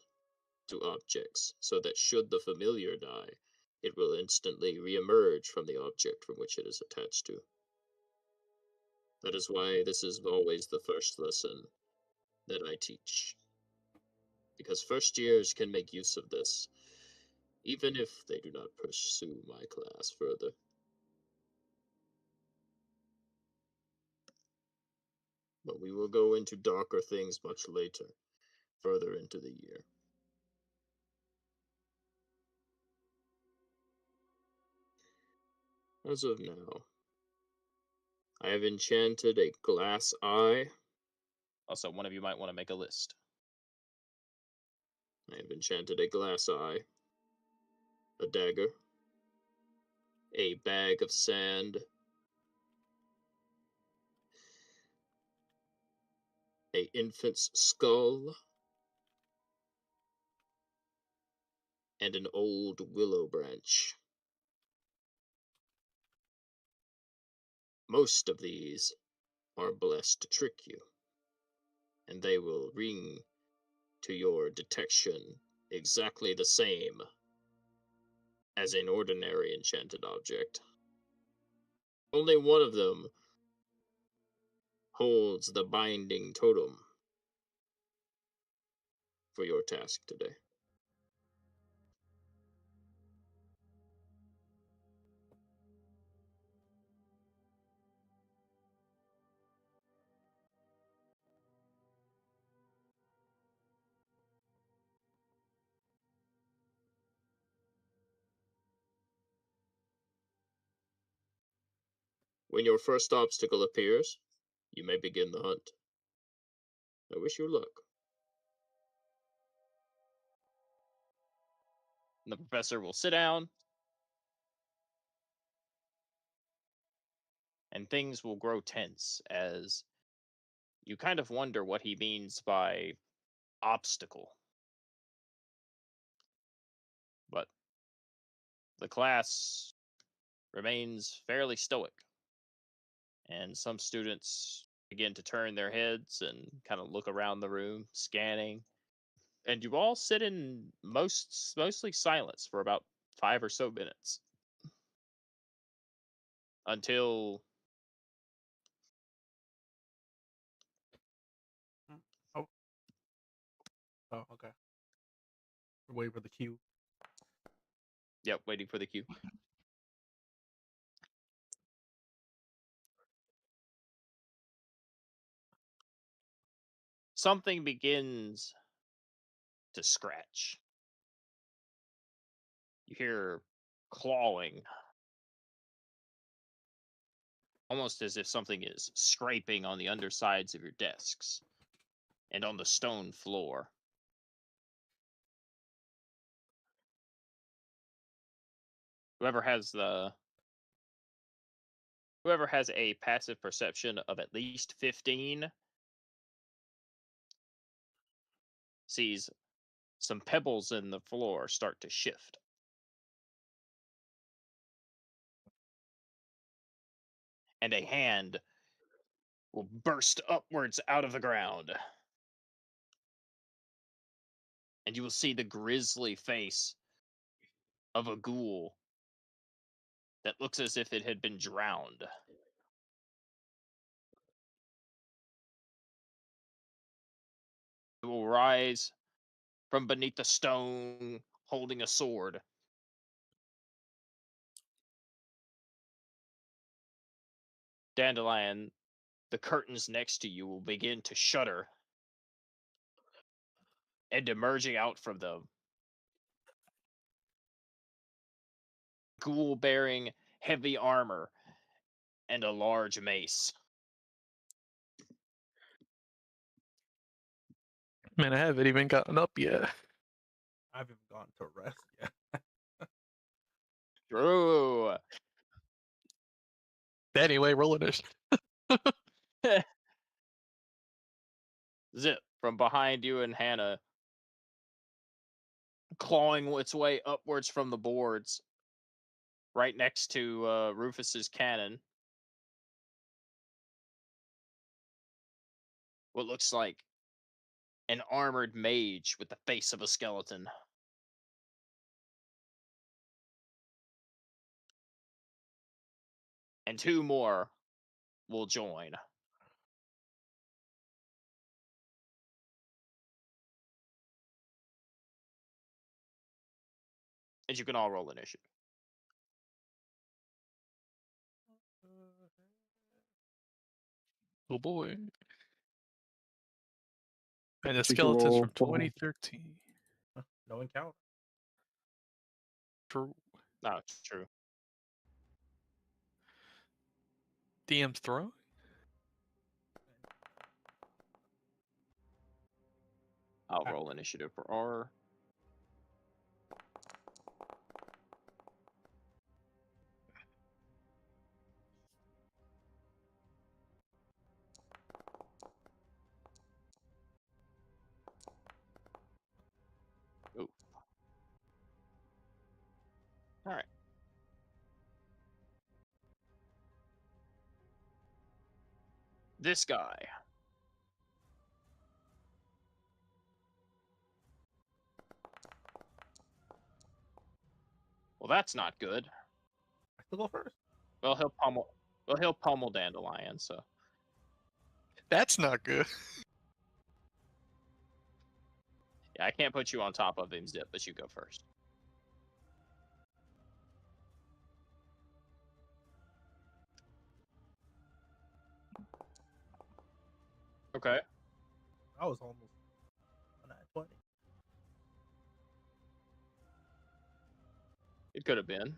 Speaker 5: to objects, so that should the familiar die, it will instantly re-emerge from the object from which it is attached to. That is why this is always the first lesson that I teach. Because first years can make use of this, even if they do not pursue my class further. But we will go into darker things much later, further into the year. As of now, I have enchanted a glass eye.
Speaker 1: Also, one of you might want to make a list.
Speaker 5: I have enchanted a glass eye, a dagger, a bag of sand, a infant's skull, and an old willow branch. Most of these are blessed to trick you, and they will ring to your detection exactly the same as an ordinary enchanted object. Only one of them holds the binding totem for your task today. When your first obstacle appears, you may begin the hunt. I wish you luck.
Speaker 1: The professor will sit down, and things will grow tense as you kind of wonder what he means by obstacle. But the class remains fairly stoic, and some students begin to turn their heads and kind of look around the room, scanning. And you all sit in mostly silence for about 5 or so minutes until
Speaker 6: Oh, oh, okay. We're waiting for the cue.
Speaker 1: waiting for the cue. Something begins to scratch. You hear clawing, almost as if something is scraping on the undersides of your desks and on the stone floor. Whoever has the whoever has a passive perception of at least 15 sees some pebbles in the floor start to shift. and a hand will burst upwards out of the ground. And you will see the grisly face of a ghoul that looks as if it had been drowned. It will rise from beneath the stone holding a sword. Dandelion, the curtains next to you will begin to shudder. And emerging out from them, ghoul bearing heavy armor and a large mace.
Speaker 3: Man, I haven't even gotten up yet.
Speaker 6: I haven't gone to rest yet.
Speaker 1: True.
Speaker 3: Anyway, roll initiative.
Speaker 1: Zip from behind you and Hannah, clawing its way upwards from the boards, right next to Rufus's cannon. What looks like an armored mage with the face of a skeleton. And two more will join. And you can all roll initiative.
Speaker 3: Oh boy. And the
Speaker 2: We can
Speaker 3: skeletons
Speaker 2: roll
Speaker 3: from 2013.
Speaker 6: No encounter.
Speaker 3: True.
Speaker 1: No, it's true.
Speaker 3: DM's throwing?
Speaker 1: I'll roll initiative for R. Ooh. All right. This guy. Well, that's not good.
Speaker 6: I still go first.
Speaker 1: Well, he'll pummel Dandelion. So
Speaker 3: That's not good.
Speaker 1: yeah, I can't put you on top of him, Zip, but you go first. Okay.
Speaker 6: I was almost on that 20.
Speaker 1: It could have been.
Speaker 4: Damn,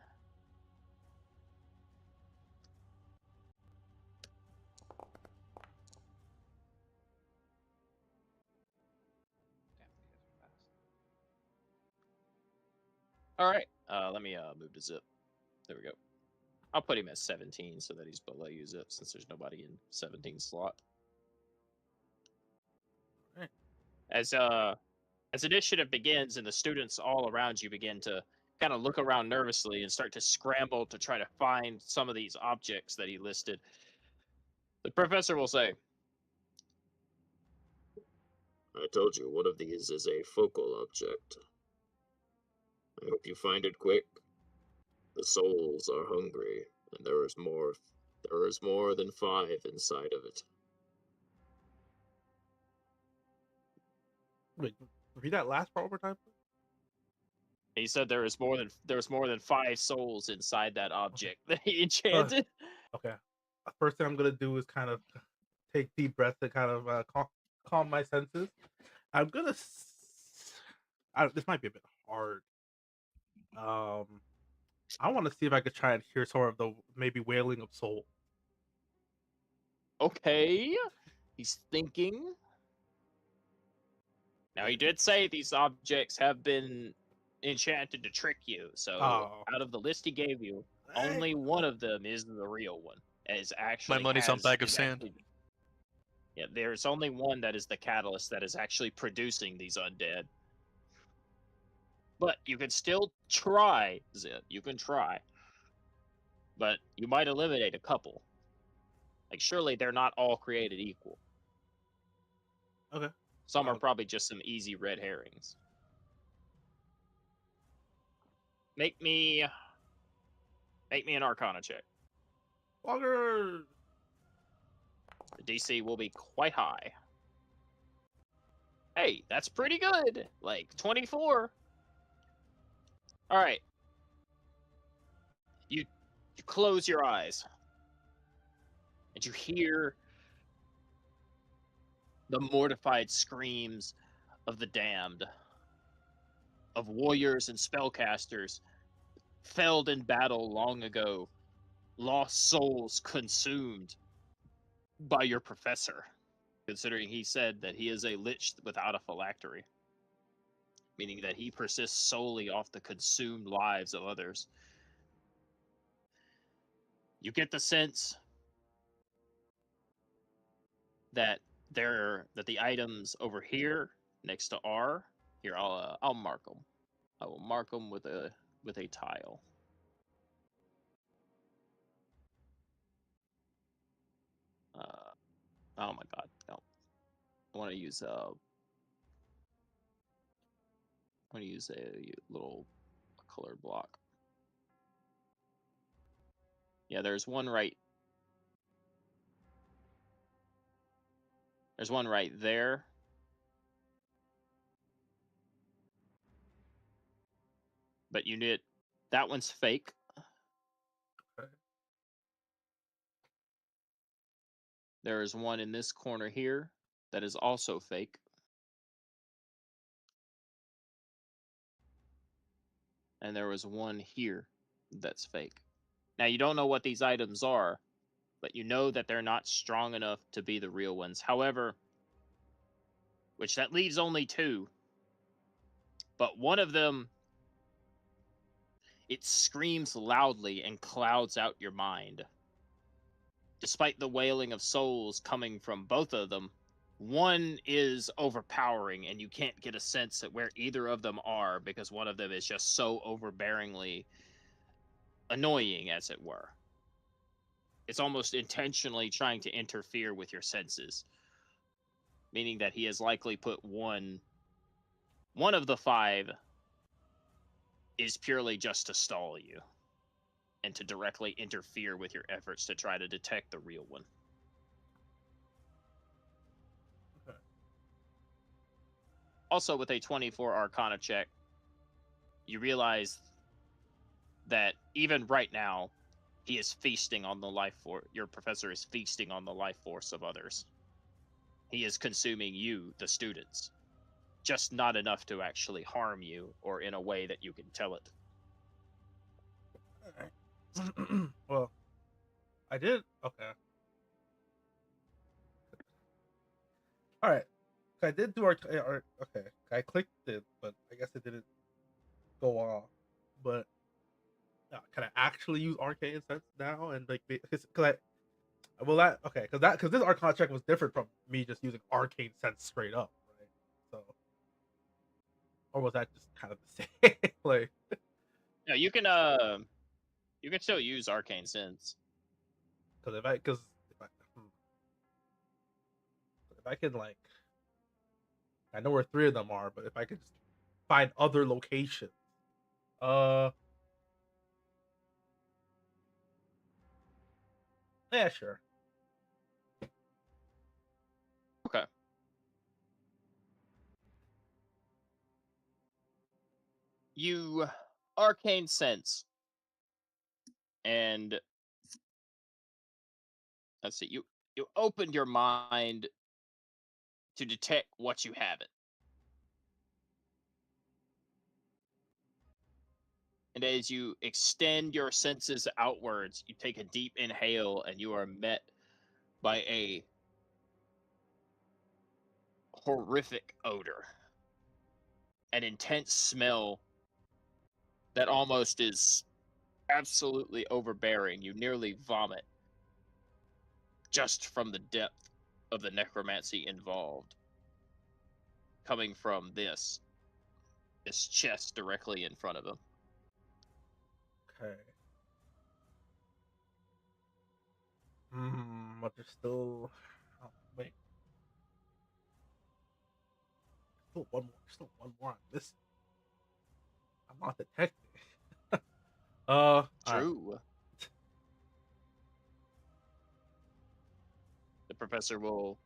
Speaker 4: these guys are fast.
Speaker 1: All right. Let me move to Zip. There we go. I'll put him at 17 so that he's below you, Zip, since there's nobody in 17 slot.
Speaker 6: Alright.
Speaker 1: As initiative begins and the students all around you begin to kind of look around nervously and start to scramble to try to find some of these objects that he listed, the professor will say,
Speaker 5: I told you one of these is a focal object. I hope you find it quick. The souls are hungry, and there is more than 5 inside of it.
Speaker 6: Wait, read that last part one more time.
Speaker 1: he said there was more than 5 souls inside that object that he enchanted.
Speaker 6: Okay. First thing I'm gonna do is kind of take deep breaths to kind of calm my senses. I'm gonna. This might be a bit hard. I want to see if I could try and hear some of the maybe wailing of soul.
Speaker 1: Okay. He's thinking. Now, he did say these objects have been enchanted to trick you. So, out of the list he gave you, only one of them is the real one. Is actually
Speaker 3: My money's on bag of sand.
Speaker 1: Yeah, there's only one that is the catalyst that is actually producing these undead. But you can still try, Zip. You can try. But you might eliminate a couple. Like, surely they're not all created equal.
Speaker 6: Okay.
Speaker 1: Some are
Speaker 6: I'll-
Speaker 1: probably just some easy red herrings. Make me an Arcana check.
Speaker 6: Logger.
Speaker 1: The DC will be quite high. Hey, that's pretty good. Like 24. All right. You close your eyes and you hear the mortified screams of the damned, of warriors and spellcasters felled in battle long ago, lost souls consumed by your professor, considering he said that he is a lich without a phylactery, meaning that he persists solely off the consumed lives of others. You get the sense that the items over here next to R, here I'll mark them. I will mark them with a tile. Oh my god, no. I want to use a little colored block. Yeah, there's one right there. But that one's fake.
Speaker 6: Okay.
Speaker 1: There is one in this corner here that is also fake. And there was one here that's fake. Now, you don't know what these items are, but you know that they're not strong enough to be the real ones. However, which that leaves only two. But one of them, it screams loudly and clouds out your mind. Despite the wailing of souls coming from both of them, one is overpowering and you can't get a sense at where either of them are because one of them is just so overbearingly annoying, as it were. It's almost intentionally trying to interfere with your senses, meaning that he has likely put one of the five is purely just to stall you and to directly interfere with your efforts to try to detect the real one.
Speaker 6: Okay.
Speaker 1: Also, with a 24 Arcana check, you realize that even right now, he is feasting on the life force. Your professor is feasting on the life force of others. He is consuming you, the students, just not enough to actually harm you or in a way that you can tell it.
Speaker 6: Alright. Well, I did. Okay. All right. I did do okay. I clicked it, but I guess it didn't go off. But can I actually use arcane sense now and like because because this arcana check was different from me just using arcane sense straight up, right? So, or was that just kind of the same? Like,
Speaker 1: No, you can still use arcane sense.
Speaker 6: because if I can like, I know where three of them are, but if I could just find other locations, yeah, sure.
Speaker 1: Okay. You arcane sense, and let's see. You opened your mind to detect what you haven't. And as you extend your senses outwards, you take a deep inhale and you are met by a horrific odor. An intense smell that almost is absolutely overbearing. You nearly vomit just from the depth of the necromancy involved. Coming from this chest directly in front of him.
Speaker 6: Okay. but there's still. Oh, wait. Still one more. Still one more on this. I'm not detecting. Alright.
Speaker 1: True. The professor will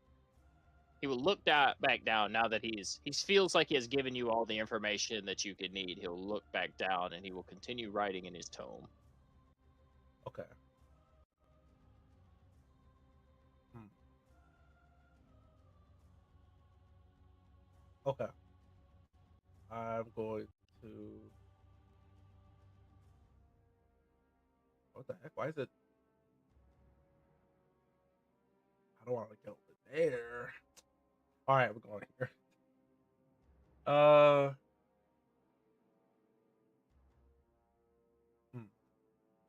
Speaker 1: look back down now that he feels like he has given you all the information that you could need. He'll look back down and he will continue writing in his tome.
Speaker 6: Okay. Okay. I'm going to. What the heck? Why is it? I don't want to go over there. All right, we're going here.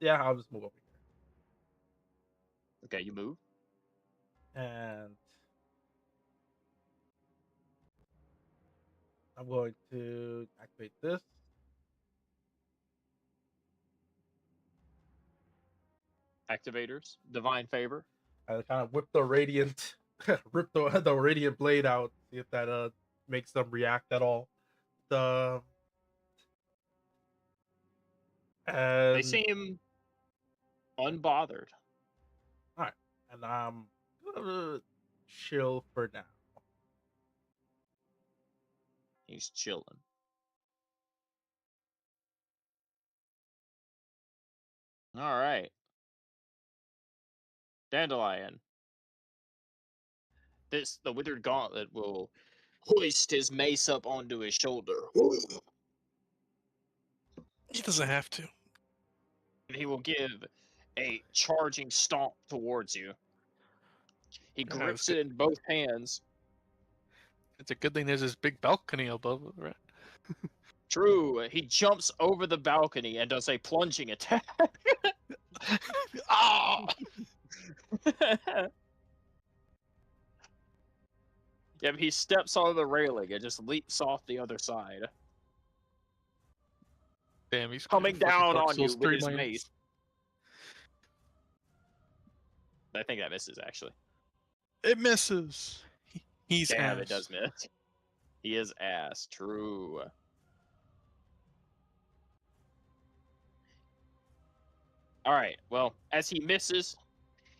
Speaker 6: Yeah, I'll just move over
Speaker 1: Okay, you move.
Speaker 6: here. And I'm going to activate this.
Speaker 1: Activators. Divine favor.
Speaker 6: I kind of whip the radiant, rip the radiant blade out, see if that makes them react at all.
Speaker 1: They
Speaker 6: And
Speaker 1: seem unbothered.
Speaker 6: all right, and I'm gonna chill for now.
Speaker 1: He's chilling. All right. Dandelion. The withered gauntlet will hoist his mace up onto his shoulder.
Speaker 3: He doesn't have to.
Speaker 1: And he will give a charging stomp towards you. He
Speaker 3: Yeah,
Speaker 1: grips
Speaker 3: it's
Speaker 1: it in both hands.
Speaker 3: It's a good thing there's this big balcony above it, right?
Speaker 1: True. He jumps over the balcony and does a plunging attack.
Speaker 3: Ah!
Speaker 1: Yeah, he steps on the railing and just leaps off the other side.
Speaker 3: Damn, he's
Speaker 1: Coming
Speaker 3: fucking
Speaker 1: down
Speaker 3: Dark
Speaker 1: on you
Speaker 3: Souls
Speaker 1: with
Speaker 3: 3
Speaker 1: his
Speaker 3: minus.
Speaker 1: mace. I think that misses, actually.
Speaker 3: It misses. He's
Speaker 1: Damn,
Speaker 3: ass.
Speaker 1: it does miss. He is ass. True. Alright, well, as he misses,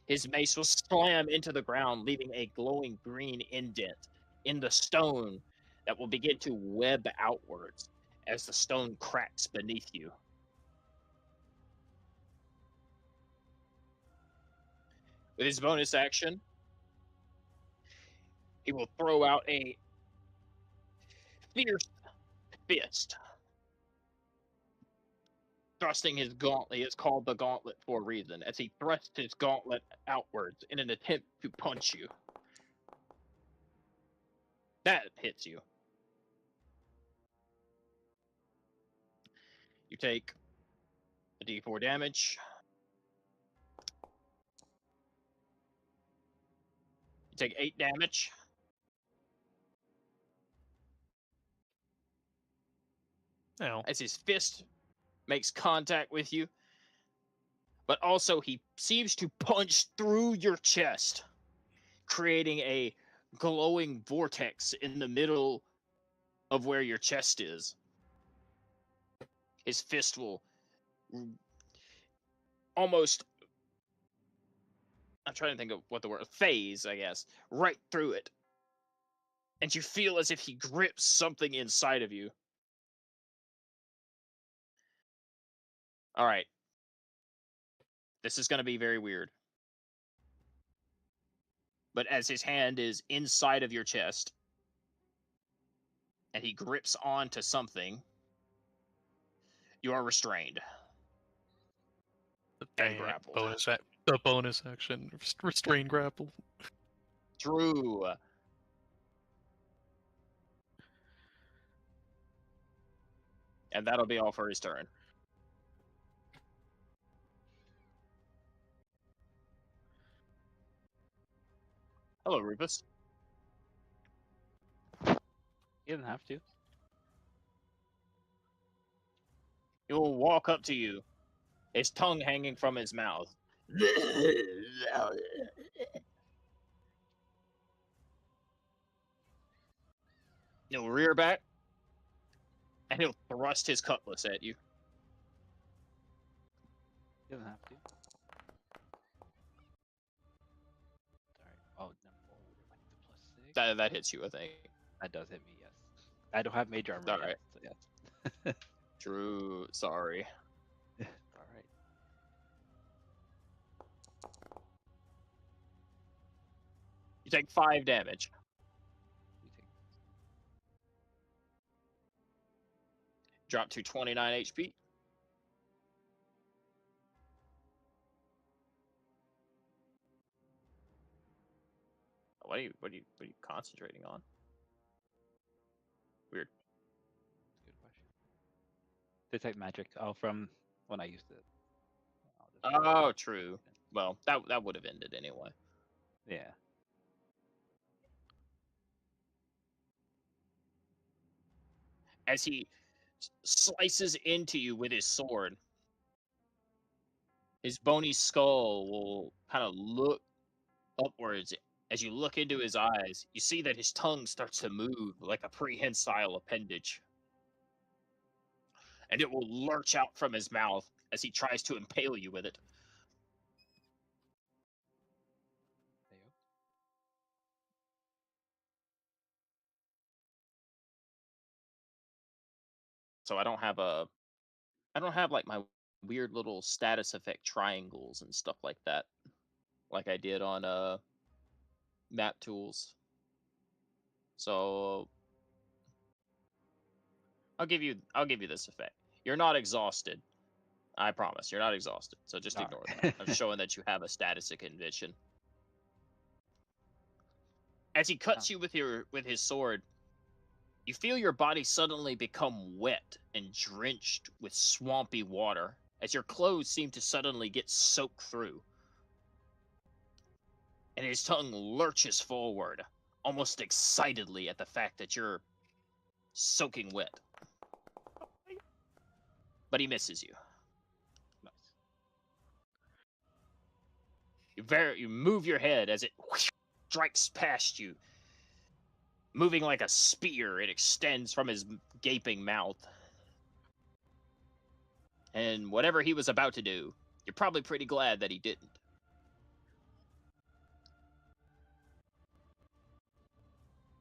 Speaker 1: his mace will slam into the ground, leaving a glowing green indent in the stone that will begin to web outwards as the stone cracks beneath you. With his bonus action, he will throw out a fierce fist, thrusting his gauntlet. It's called the gauntlet for a reason, as he thrusts his gauntlet outwards in an attempt to punch you. That hits you. You take a d4 damage. You take 8 damage.
Speaker 3: Ow.
Speaker 1: As his fist makes contact with you, but also he seems to punch through your chest, creating a glowing vortex in the middle of where your chest is. His fist will almost, I'm trying to think of what the word, phase, I guess, right through it. And you feel as if he grips something inside of you. All right. This is going to be very weird. But as his hand is inside of your chest, and he grips onto something, you are restrained. And
Speaker 3: Dang,
Speaker 1: grappled.
Speaker 3: the bonus action. Restrain grapple.
Speaker 1: True. And that'll be all for his turn. Hello, Rufus.
Speaker 4: He doesn't have to.
Speaker 1: He will walk up to you, his tongue hanging from his mouth. He'll rear back, and he'll thrust his cutlass at you.
Speaker 4: He doesn't have to. Alright. Oh, no. Oh, I need the +6.
Speaker 1: That hits you, I think.
Speaker 4: That does hit me, yes. I don't have mage armor
Speaker 1: All
Speaker 4: yet,
Speaker 1: right.
Speaker 4: so yes.
Speaker 1: True. Sorry.
Speaker 4: Alright.
Speaker 1: You take 5 damage.
Speaker 4: We take
Speaker 1: Drop to 29 HP. What are you concentrating on? Weird.
Speaker 4: Good question. Detect magic. Oh, from when I used it. I'll just-
Speaker 1: Oh, true. Well, that would have ended anyway.
Speaker 4: Yeah.
Speaker 1: As he slices into you with his sword, his bony skull will kind of look upwards. As you look into his eyes, you see that his tongue starts to move like a prehensile appendage. And it will lurch out from his mouth as he tries to impale you with it.
Speaker 4: There you go.
Speaker 1: So I don't have like my weird little status effect triangles and stuff like that, like I did on map tools. So I'll give you this effect. You're not exhausted. I promise. You're not exhausted. So just ignore that. I'm showing that you have a status of condition. As he cuts you with his sword, you feel your body suddenly become wet and drenched with swampy water as your clothes seem to suddenly get soaked through. And his tongue lurches forward, almost excitedly at the fact that you're soaking wet. But he misses you.
Speaker 4: Nice.
Speaker 1: You move your head as it strikes past you. Moving like a spear, it extends from his gaping mouth. And whatever he was about to do, you're probably pretty glad that he didn't.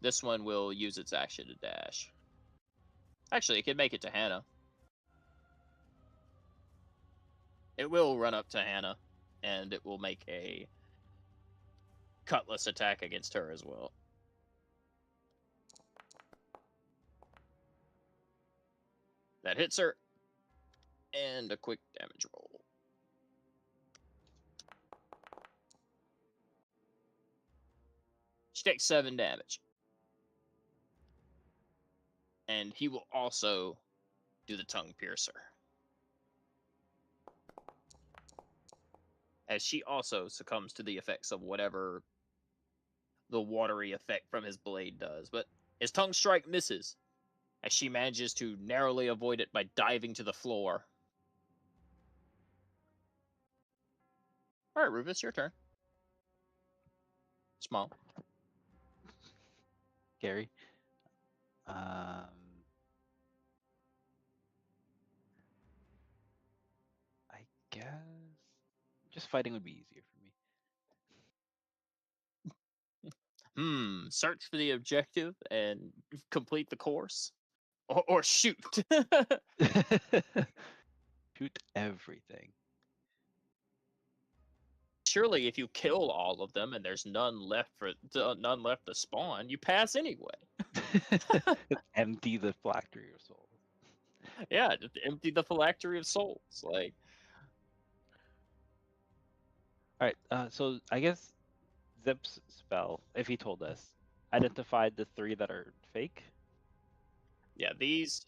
Speaker 1: This one will use its action to dash. Actually, it can make it to Hannah. It will run up to Hannah, and it will make a cutlass attack against her as well. That hits her. And a quick damage roll. She takes 7 damage. And he will also do the tongue piercer. As she also succumbs to the effects of whatever the watery effect from his blade does. But his tongue strike misses, as she manages to narrowly avoid it by diving to the floor. Alright, Rufus, your turn. Small.
Speaker 4: Gary. I guess just fighting would be easier for me.
Speaker 1: Search for the objective and complete the course. Or shoot.
Speaker 4: Shoot everything.
Speaker 1: Surely if you kill all of them and there's none left to spawn, you pass anyway.
Speaker 4: Just empty the phylactery of soul.
Speaker 1: Yeah, just empty the phylactery of souls. Like,
Speaker 4: All right. So I guess Zip's spell, if he told us, identified the 3 that are fake.
Speaker 1: yeah, these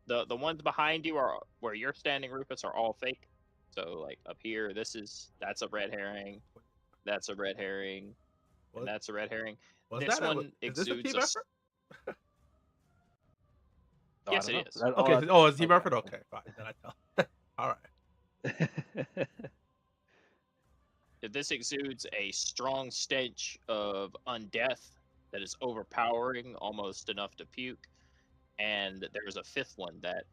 Speaker 1: the ones behind you are where you're standing, Rufus, are all fake. So like up here, that's a red herring, that's a red herring, and that's a red herring.
Speaker 6: Was
Speaker 1: This
Speaker 6: that
Speaker 1: one
Speaker 6: is this a
Speaker 1: exudes
Speaker 6: team effort?
Speaker 4: Oh,
Speaker 1: Yes,
Speaker 4: I
Speaker 1: it
Speaker 4: don't
Speaker 1: is.
Speaker 4: know. That-
Speaker 6: Okay.
Speaker 4: that's-
Speaker 6: Oh, it's team
Speaker 4: okay.
Speaker 6: effort. Okay, fine. Then I tell. All right.
Speaker 1: This exudes a strong stench of undeath that is overpowering, almost enough to puke, and there's a fifth one that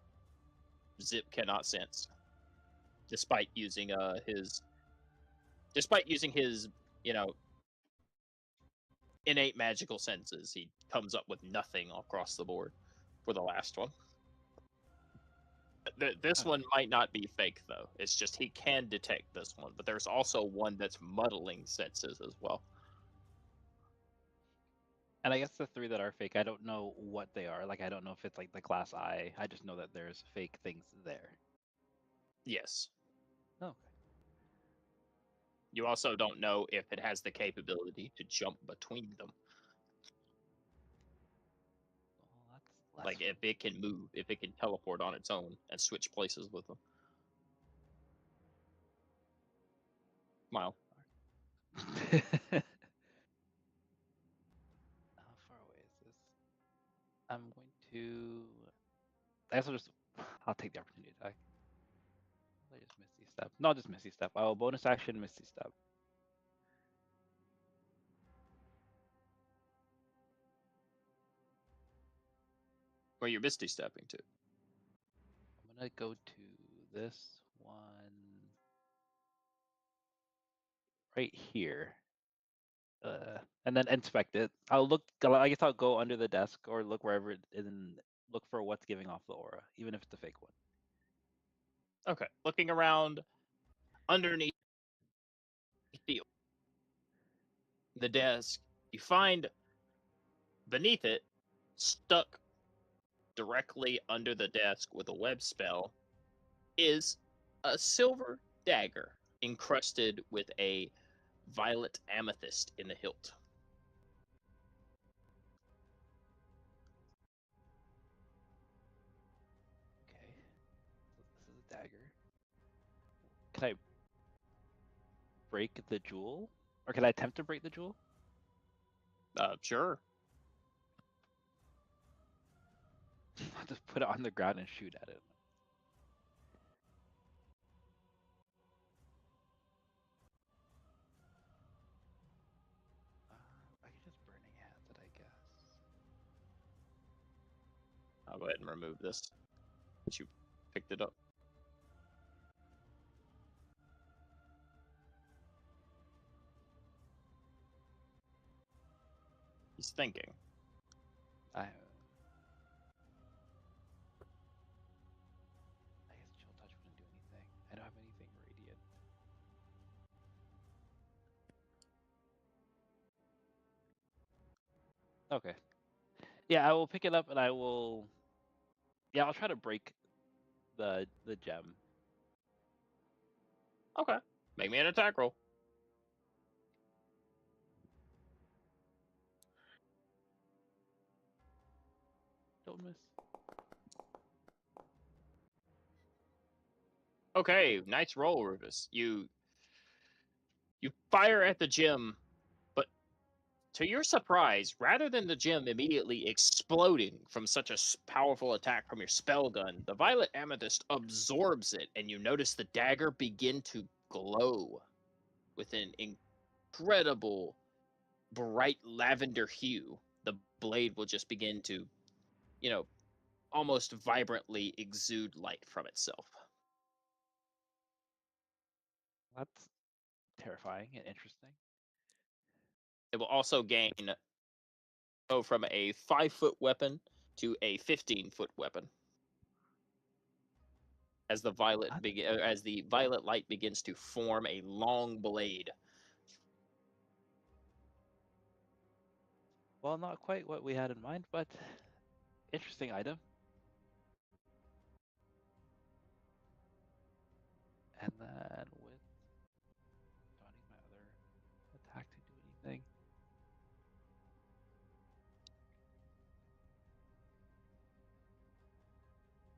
Speaker 1: Zip cannot sense, despite using his innate magical senses. He comes up with nothing across the board for the last one. This one might not be fake, though. It's just he can detect this one, but there's also one that's muddling senses as well.
Speaker 4: And I guess the 3 that are fake, I don't know what they are. Like, I don't know if it's like the class I. I just know that there's fake things there.
Speaker 1: Yes.
Speaker 4: Oh, okay.
Speaker 1: You also don't know if it has the capability to jump between them.
Speaker 4: Well, that's less
Speaker 1: Like, if it can move, if it can teleport on its own and switch places with them. Smile.
Speaker 4: How far away is this? I'm going to. I guess I'll take the opportunity attack. I just Misty Step. No, just Misty Step. I will bonus action Misty Step.
Speaker 1: Where you're Misty stepping to.
Speaker 4: I'm gonna go to this one right here. And then inspect it. I'll look. I guess I'll go under the desk or look wherever it is and look for what's giving off the aura, even if it's a fake one.
Speaker 1: Okay. Looking around underneath the desk, you find beneath it, stuck directly under the desk with a web spell, is a silver dagger encrusted with a violet amethyst in the hilt.
Speaker 4: Okay. So this is a dagger. Can I break the jewel? Or can I attempt to break the jewel?
Speaker 1: Sure.
Speaker 4: I'll just put it on the ground and shoot at it. I could just burning hands it, I guess.
Speaker 1: I'll go ahead and remove this. Since you picked it up. He's thinking.
Speaker 4: I guess chill touch wouldn't do anything. I don't have anything radiant. Okay. Yeah, I will pick it up and I will. Yeah, I'll try to break the gem.
Speaker 1: Okay. Make me an attack roll.
Speaker 4: Don't miss.
Speaker 1: Okay, nice roll, Rufus. You fire at the gem, but to your surprise, rather than the gem immediately exploding from such a powerful attack from your spell gun, the violet amethyst absorbs it, and you notice the dagger begin to glow with an incredible bright lavender hue. The blade will just begin to, almost vibrantly exude light from itself.
Speaker 4: That's terrifying and interesting.
Speaker 1: It will also go from a 5-foot weapon to a 15-foot weapon as the violet light begins to form a long blade.
Speaker 4: Well, not quite what we had in mind, but interesting item. And then with do I need my other attack to do anything?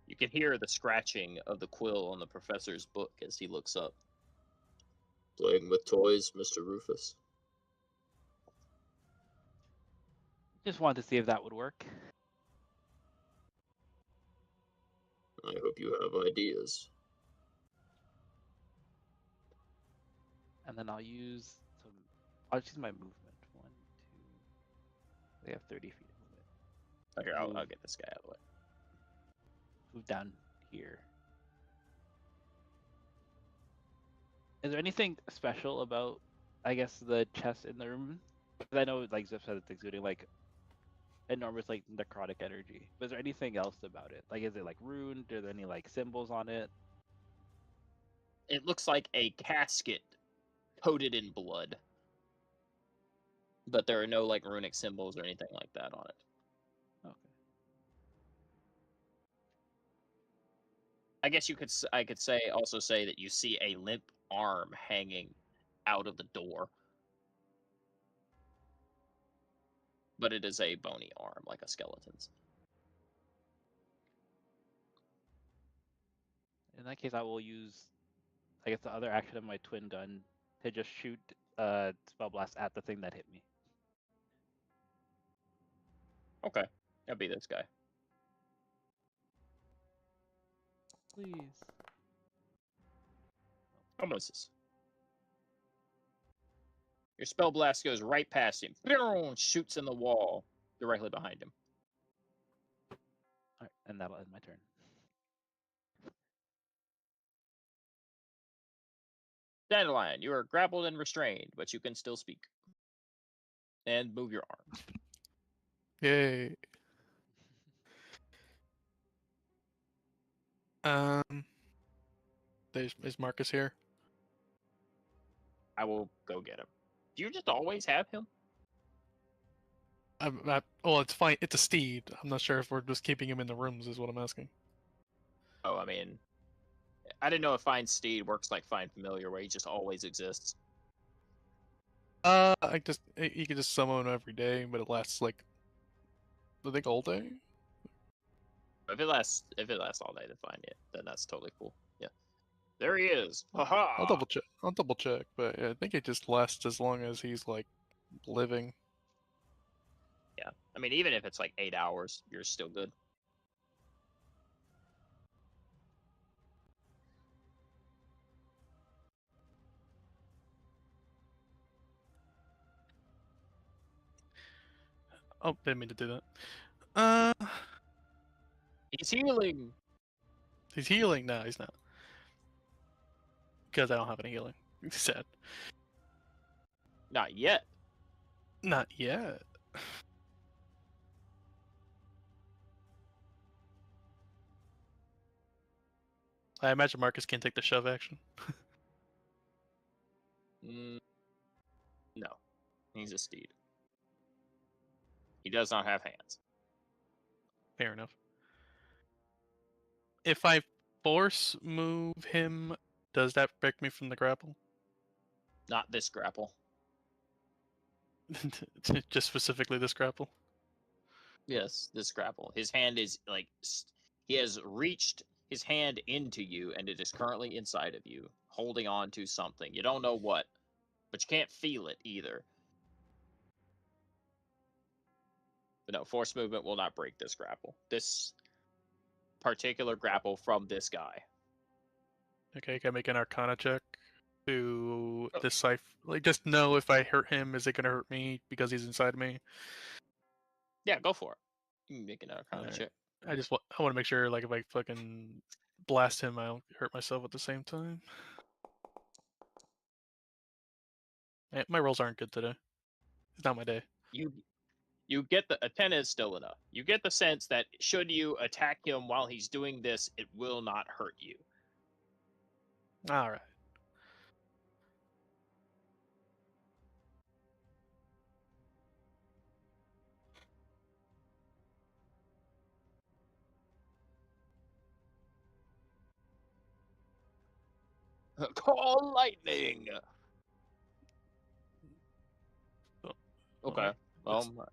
Speaker 1: You can hear the scratching of the quill on the professor's book as he looks up. Playing with toys, Mr. Rufus?
Speaker 4: Just wanted to see if that would work.
Speaker 1: I hope you have ideas.
Speaker 4: And then I'll use my movement. 1, 2, They have 30 feet of movement.
Speaker 1: Okay, I'll get this guy out of the way.
Speaker 4: Move down here. Is there anything special about, I guess, the chest in the room? Because I know, like Zip said, it's exuding like enormous like necrotic energy. But is there anything else about it? Like, is it like runed? Are there any like symbols on it?
Speaker 1: It looks like a casket coated in blood, but there are no like runic symbols or anything like that on it.
Speaker 4: Okay.
Speaker 1: I guess I could also say that you see a limp arm hanging out of the door, but it is a bony arm, like a skeleton's.
Speaker 4: In that case, I will use, I guess, the other action of my twin gun to just shoot spell blast at the thing that hit me.
Speaker 1: Okay, that'd be this guy.
Speaker 4: Please.
Speaker 1: Oh, misses. Your spell blast goes right past him. Shoots in the wall directly behind him.
Speaker 4: All right, and that'll end my turn.
Speaker 1: Dandelion, you are grappled and restrained, but you can still speak. And move your arm.
Speaker 3: Yay. Is Marcus here?
Speaker 1: I will go get him. Do you just always have him?
Speaker 3: Well, it's fine. It's a steed. I'm not sure if we're just keeping him in the rooms, is what I'm asking.
Speaker 1: Oh, I mean, I didn't know if Find Steed works like Find Familiar, where he just always exists.
Speaker 3: You can just summon him every day, but it lasts like I think all day.
Speaker 1: If it lasts all day, then that's totally cool. Yeah, there he is. Haha.
Speaker 3: I'll double check. But yeah, I think it just lasts as long as he's like living.
Speaker 1: Yeah, I mean, even if it's like 8 hours, you're still good.
Speaker 3: Oh, didn't mean to do that.
Speaker 1: He's healing.
Speaker 3: He's healing. No, he's not. Because I don't have any healing. Sad.
Speaker 1: Not yet.
Speaker 3: Not yet. I imagine Marcus can't take the shove action.
Speaker 1: No, he's a steed. He does not have hands.
Speaker 3: Fair enough. If I force move him, does that break me from the grapple?
Speaker 1: Not this grapple.
Speaker 3: Just specifically this grapple?
Speaker 1: Yes, this grapple. His hand is like he has reached his hand into you, and it is currently inside of you, holding on to something. You don't know what, but you can't feel it either. But no, force movement will not break this grapple. This particular grapple from this guy.
Speaker 3: Okay, can I make an Arcana check to decipher? Like, just know if I hurt him, is it gonna hurt me because he's inside me?
Speaker 1: Yeah, go for it. You can make an Arcana
Speaker 3: Alright.
Speaker 1: check.
Speaker 3: I want to make sure, like, if I fucking blast him, I don't hurt myself at the same time. My rolls aren't good today. It's not my day.
Speaker 1: You get a 10 is still enough. You get the sense that should you attack him while he's doing this, it will not hurt you.
Speaker 3: All right.
Speaker 1: Call lightning. Okay.
Speaker 3: Well,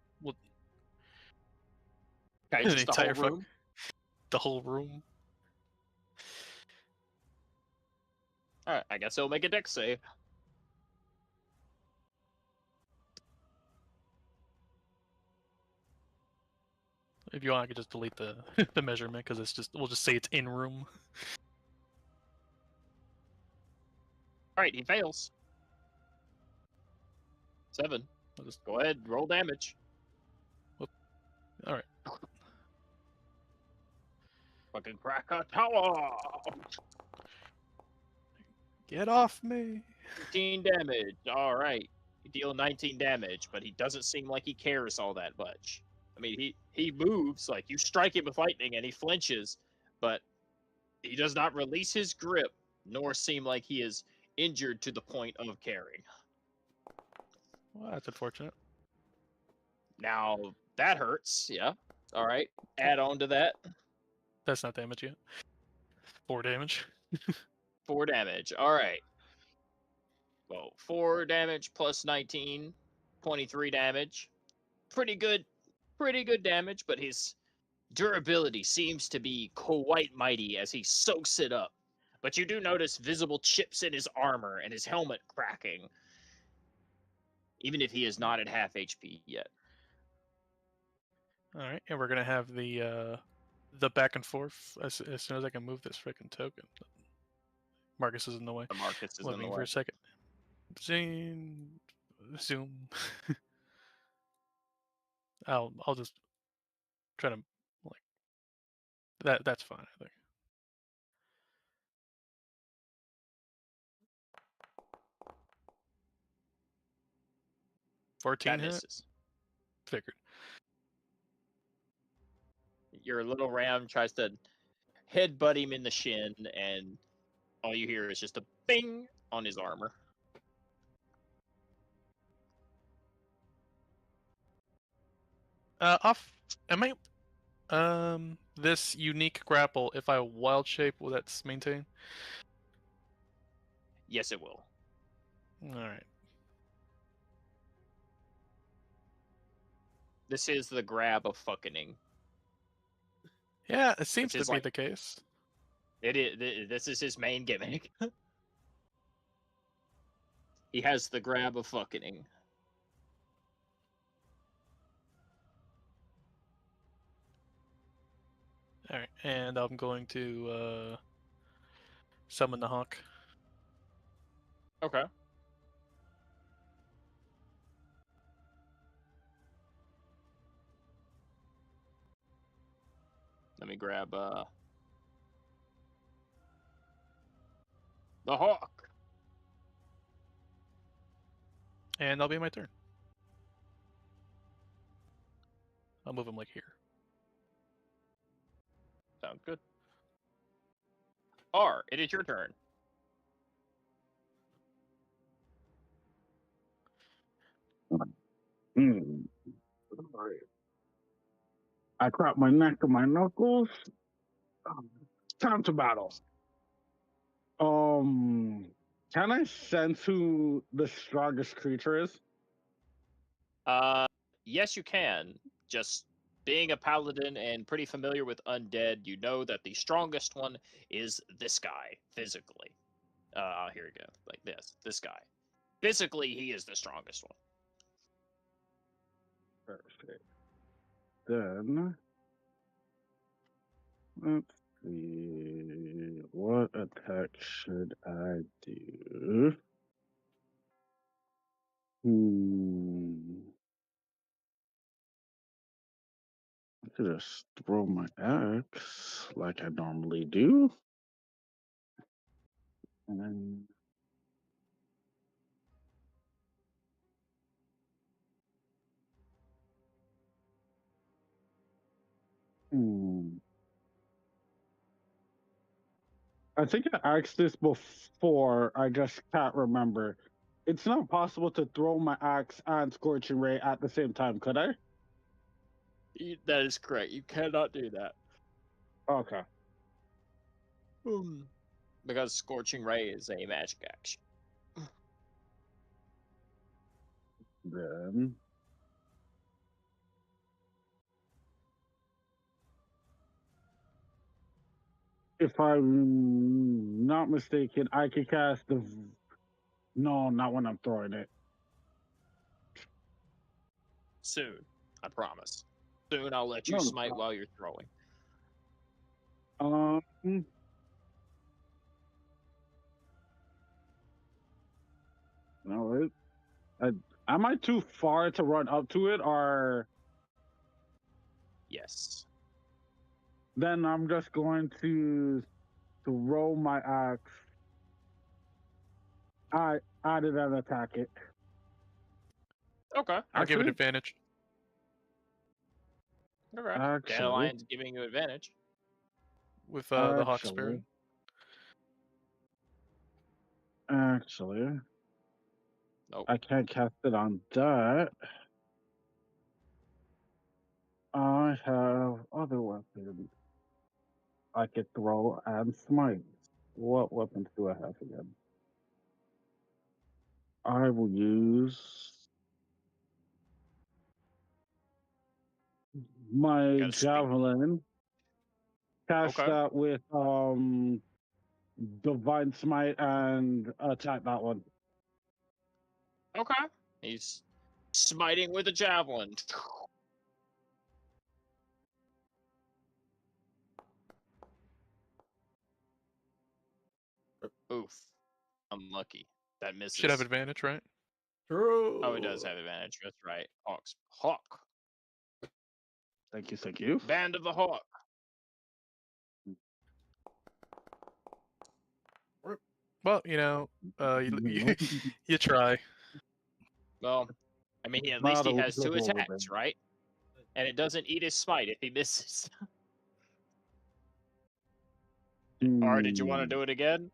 Speaker 1: okay,
Speaker 3: the
Speaker 1: just the
Speaker 3: entire
Speaker 1: whole room.
Speaker 3: The whole room.
Speaker 1: All right, I guess he'll make a dex save.
Speaker 3: If you want, I could just delete the the measurement because we'll just say it's in room.
Speaker 1: All right, he fails. 7.
Speaker 3: I'll just
Speaker 1: Go ahead, roll damage.
Speaker 3: All right.
Speaker 1: Fucking Krakatoa!
Speaker 3: Get off me.
Speaker 1: 19 damage. All right. You deal 19 damage, but he doesn't seem like he cares all that much. I mean, he moves, like you strike him with lightning and he flinches, but he does not release his grip, nor seem like he is injured to the point of caring.
Speaker 3: Well, that's unfortunate.
Speaker 1: Now, that hurts, yeah. All right. Add on to that,
Speaker 3: That's not damage yet. 4 damage.
Speaker 1: 4 damage. All right. Well, 4 damage plus 19, 23 damage. Pretty good damage, but his durability seems to be quite mighty as he soaks it up. But you do notice visible chips in his armor and his helmet cracking, even if he is not at half HP yet.
Speaker 3: All right, and we're gonna have the back and forth as soon as I can move this freaking token. Marcus is in the way.
Speaker 1: The Marcus is
Speaker 3: Let
Speaker 1: in
Speaker 3: me
Speaker 1: the
Speaker 3: for
Speaker 1: way.
Speaker 3: a second. Zoom. I'll just try to like that. That's fine. I think.
Speaker 1: That
Speaker 3: 14 hit.
Speaker 1: misses.
Speaker 3: Figured.
Speaker 1: Your little ram tries to headbutt him in the shin, and all you hear is just a bing on his armor.
Speaker 3: Off. Am I? This unique grapple. If I wild shape, will that maintain?
Speaker 1: Yes, it will.
Speaker 3: All right.
Speaker 1: This is the grab of fucking.
Speaker 3: Yeah, it seems
Speaker 1: Which
Speaker 3: to
Speaker 1: is
Speaker 3: be
Speaker 1: like-
Speaker 3: the case.
Speaker 1: It is. This is his main gimmick. He has the grab of fucking.
Speaker 3: All right, and I'm going to summon the hawk.
Speaker 1: Okay. Let me grab the hawk.
Speaker 3: And that'll be my turn. I'll move him like here.
Speaker 1: Sounds good. R, it is your turn.
Speaker 2: Alright. I crack my neck to my knuckles. Time to battle. Can I sense who the strongest creature is?
Speaker 1: Yes, you can. Just being a paladin and pretty familiar with undead, you know that the strongest one is this guy physically. Here we go. Like this guy. Physically, he is the strongest one.
Speaker 2: Perfect. Then let's see. What attack should I do? I could just throw my axe like I normally do. And then I think I asked this before. I just can't remember. It's not possible to throw my axe and scorching ray at the same time, could I?
Speaker 1: That is correct. You cannot do that.
Speaker 2: Okay.
Speaker 1: Because Scorching Ray is a magic action.
Speaker 2: Then if I'm not mistaken, I could cast the. No, not when I'm throwing it.
Speaker 1: Soon, I promise. Soon I'll let you
Speaker 2: No,
Speaker 1: smite while you're throwing.
Speaker 2: No, am I too far to run up to it, or
Speaker 1: Yes.
Speaker 2: Then I'm just going to throw my axe at it and attack it.
Speaker 1: Okay.
Speaker 3: I'll give it
Speaker 2: Actually,
Speaker 3: advantage.
Speaker 1: Okay.
Speaker 2: actually,
Speaker 1: Dandelion's giving you advantage.
Speaker 3: With the Hawk Spirit.
Speaker 2: Actually,
Speaker 1: Nope.
Speaker 2: I can't cast it on that. I have other weapons I could throw and smite. What weapons do I have again? I will use my
Speaker 1: Gotta speak.
Speaker 2: javelin. Cast
Speaker 1: Okay.
Speaker 2: that with divine smite and attack that one.
Speaker 1: Okay. He's smiting with a javelin. Oof. Unlucky. That misses.
Speaker 3: Should have advantage, right?
Speaker 6: True.
Speaker 1: Oh, it does have advantage. That's right. Hawk.
Speaker 2: Thank you, thank you.
Speaker 1: Band of the Hawk.
Speaker 3: Well, you try.
Speaker 1: Well, I mean, at
Speaker 2: Not
Speaker 1: least he
Speaker 2: a
Speaker 1: has 2
Speaker 2: little
Speaker 1: attacks,
Speaker 2: bit.
Speaker 1: right? And it doesn't eat his smite if he misses. Or did you want to do it again?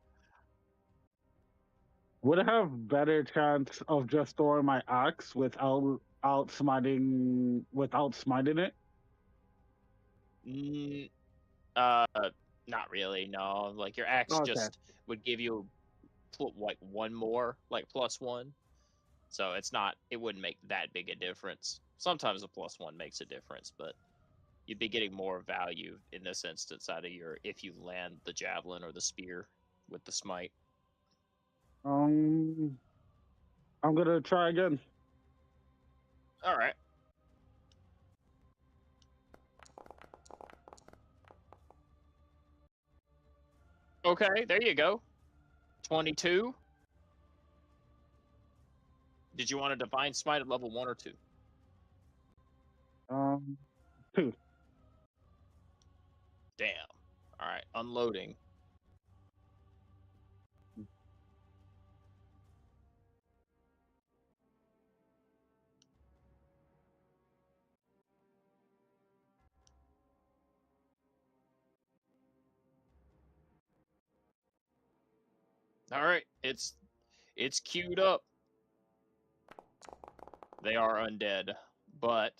Speaker 2: Would I have better chance of just throwing my axe without smiting it?
Speaker 1: Mm, not really. No, like your axe
Speaker 2: Okay.
Speaker 1: just would give you like one more, like +1. So it's not. It wouldn't make that big a difference. Sometimes a +1 makes a difference, but you'd be getting more value in this instance out of if you land the javelin or the spear with the smite.
Speaker 2: I'm gonna try again.
Speaker 1: All right. Okay, there you go. 22. Did you want a divine smite at level 1 or 2?
Speaker 2: 2.
Speaker 1: Damn. All right, unloading. All right, it's queued up. They are undead, but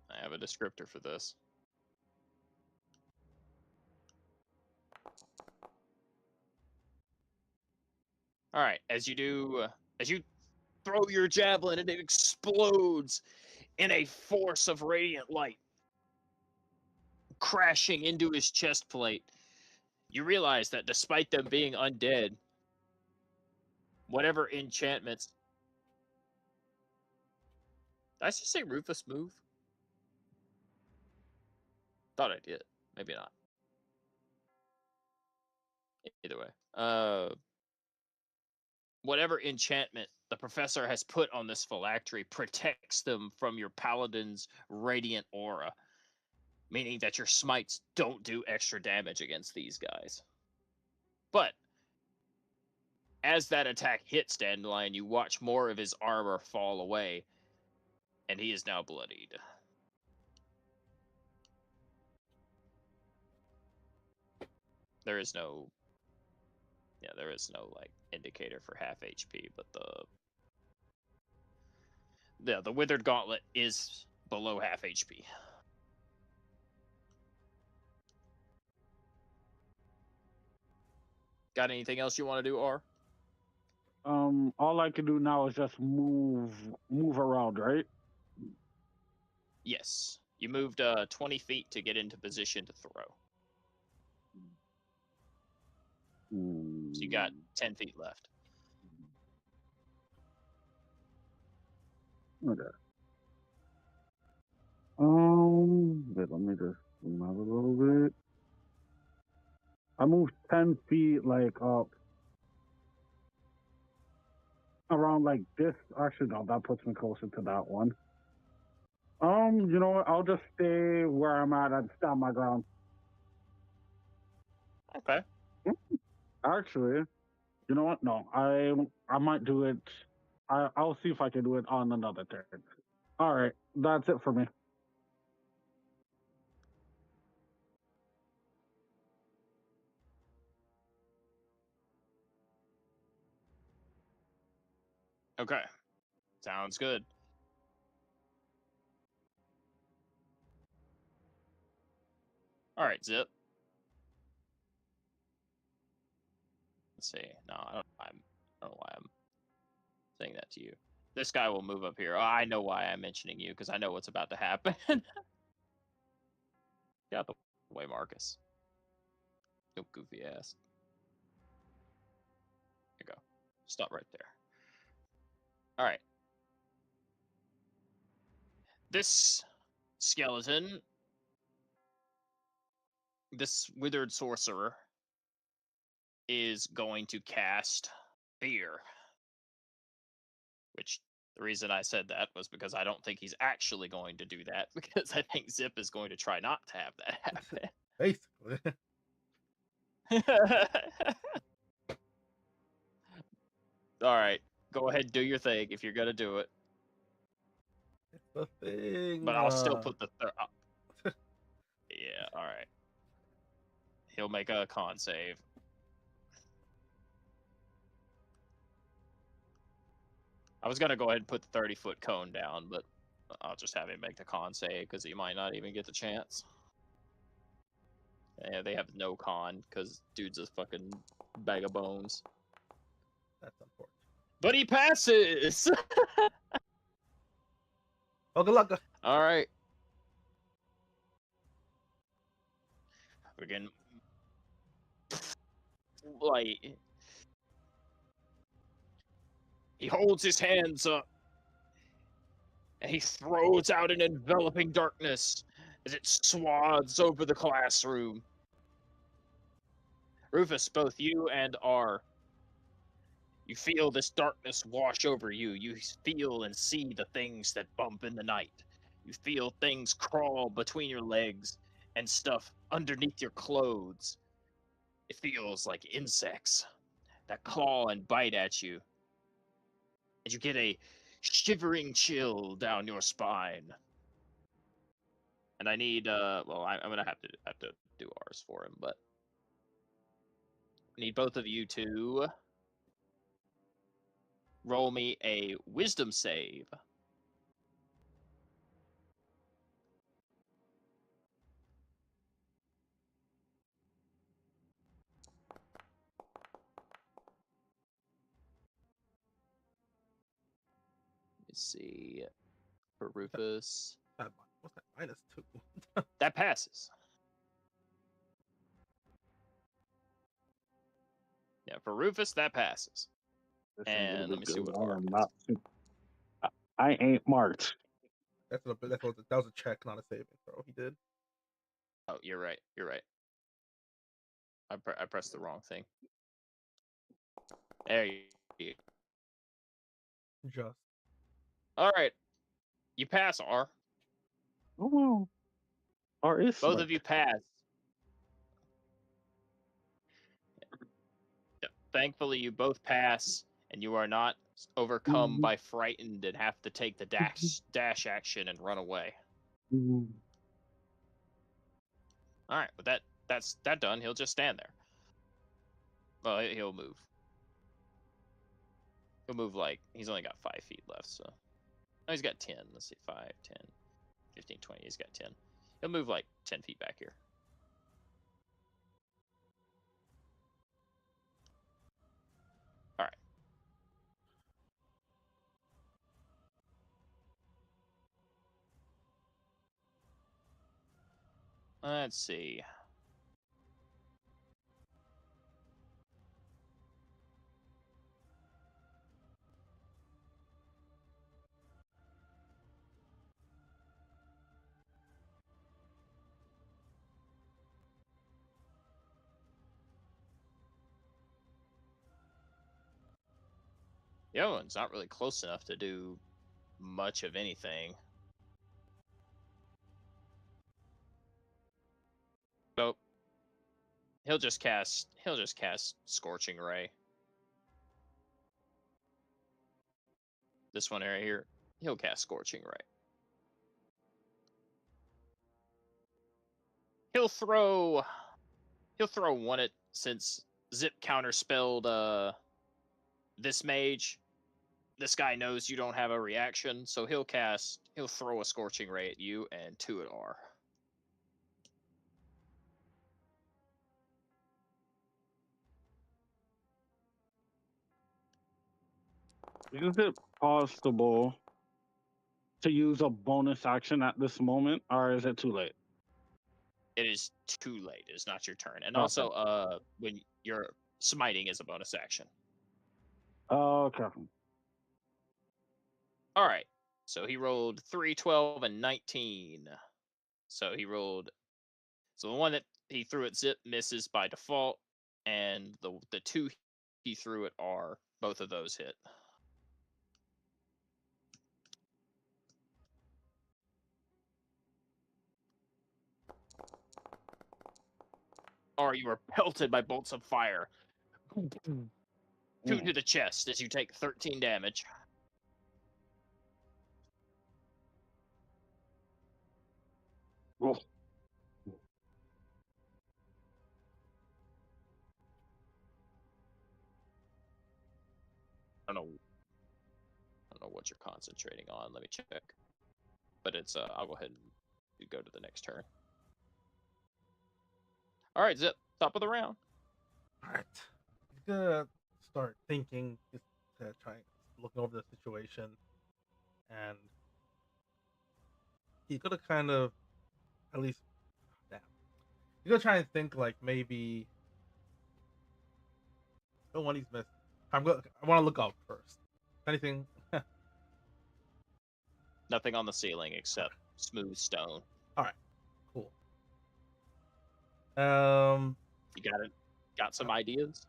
Speaker 1: I have a descriptor for this. All right, as you throw your javelin and it explodes in a force of radiant light, crashing into his chest plate. You realize that despite them being undead, whatever enchantments. Did I just say Rufus move? Thought I did. Maybe not. Either way. Whatever enchantment the professor has put on this phylactery protects them from your paladin's radiant aura, meaning that your smites don't do extra damage against these guys. But as that attack hits Dandelion, you watch more of his armor fall away, and he is now bloodied. There is no like indicator for half HP, but the withered gauntlet is below half HP. Got anything else you want to do, R?
Speaker 2: All I can do now is just move around, right?
Speaker 1: Yes. You moved 20 feet to get into position to throw. So you got 10 feet left.
Speaker 2: Okay. Wait, let me just move a little bit. I moved 10 feet, like up around like this. Actually, no, that puts me closer to that one. You know what? I'll just stay where I'm at and stand my ground.
Speaker 1: Okay.
Speaker 2: Actually, you know what? No, I might do it. I'll see if I can do it on another turn. All right, that's it for me.
Speaker 1: Okay. Sounds good. All right, Zip. Let's see. No, I don't know why I'm saying that to you. This guy will move up here. Oh, I know why I'm mentioning you, because I know what's about to happen. Get out the way, Marcus. You goofy ass. There you go. Stop right there. All right. This skeleton, this withered sorcerer, is going to cast Fear. Which, the reason I said that was because I don't think he's actually going to do that, because I think Zip is going to try not to have that happen.
Speaker 6: Basically.
Speaker 1: All right, go ahead, do your thing if you're gonna do it.
Speaker 6: It's the thing.
Speaker 1: But I'll still put the yeah. All right. He'll make a con save. I was gonna go ahead and put the 30-foot cone down, but I'll just have him make the con save because he might not even get the chance. Yeah, they have no con because dude's a fucking bag of bones.
Speaker 6: That's unfortunate.
Speaker 1: But he passes.
Speaker 6: Oh, good luck.
Speaker 1: All right. Again, like he holds his hands up and he throws out an enveloping darkness as it swaths over the classroom. Rufus, both you and R, you feel this darkness wash over you. You feel and see the things that bump in the night. You feel things crawl between your legs and stuff underneath your clothes. It feels like insects that claw and bite at you. And you get a shivering chill down your spine. And I need well, I'm gonna have to do ours for him, but I need both of you to roll me a wisdom save. Let's see. For Rufus.
Speaker 6: What's that? -2.
Speaker 1: That passes. Yeah, for Rufus, that passes.
Speaker 2: This ain't gonna
Speaker 1: And
Speaker 2: be
Speaker 1: let me see
Speaker 2: good.
Speaker 1: what
Speaker 2: I
Speaker 1: R
Speaker 2: am
Speaker 1: gets.
Speaker 2: not. I ain't marked.
Speaker 6: That was a check, not a saving throw. He did.
Speaker 1: Oh, you're right. You're right. I pressed the wrong thing. There you go.
Speaker 6: Just.
Speaker 1: All right. You pass, R.
Speaker 2: Oh, or is
Speaker 1: Both
Speaker 2: smart.
Speaker 1: of you pass. Yeah. Thankfully, you both pass, and you are not overcome by frightened and have to take the dash action and run away. All right, but that's that done. He'll just stand there. Well, he'll move. He'll move like he's only got 5 feet left, so no, he's got 10. Let's see, 5, 10, 15, 20. He's got 10. He'll move like 10 feet back here. All right. Let's see. The other one's not really close enough to do much of anything. He'll just cast Scorching Ray. This one right here. He'll cast Scorching Ray. He'll throw one at, since Zip counterspelled this mage. This guy knows you don't have a reaction, so he'll throw a Scorching Ray at you and 2 at R.
Speaker 2: Is it possible to use a bonus action at this moment, or is it too late?
Speaker 1: It is too late. It's not your turn. And
Speaker 2: Okay.
Speaker 1: also, when you're smiting is a bonus action.
Speaker 2: Okay.
Speaker 1: All right. So he rolled 3, 12, and 19. So he rolled. So the one that he threw at Zip misses by default, and the 2 he threw at R, both of those hit. R, you are pelted by bolts of fire. 2 to the chest as you take 13 damage.
Speaker 2: Oh.
Speaker 1: I don't know what you're concentrating on. Let me check. But it's I'll go ahead and go to the next turn. All right, Zip, top of the round.
Speaker 6: All right. He's gonna start thinking, just trying, looking over the situation, and he's gonna kind of, at least, damn. He's gonna try and think like maybe the one he's missed. I want to look up first. Anything?
Speaker 1: Nothing on the ceiling except smooth stone.
Speaker 6: All right. Cool.
Speaker 1: You got some ideas?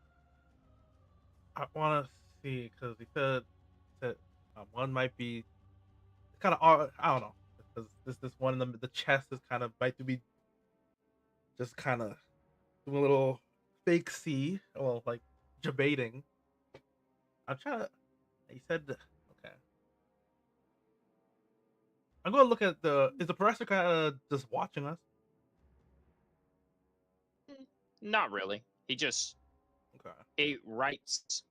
Speaker 6: I want to see because he said one might be kind of, I don't know, because this one in the chest is kind of might be just kind of doing a little fake C, well, like debating. I'm trying to. He said, okay. I'm going to look at is the professor kind of just watching us?
Speaker 1: Not really. He just
Speaker 6: Okay.
Speaker 1: he writes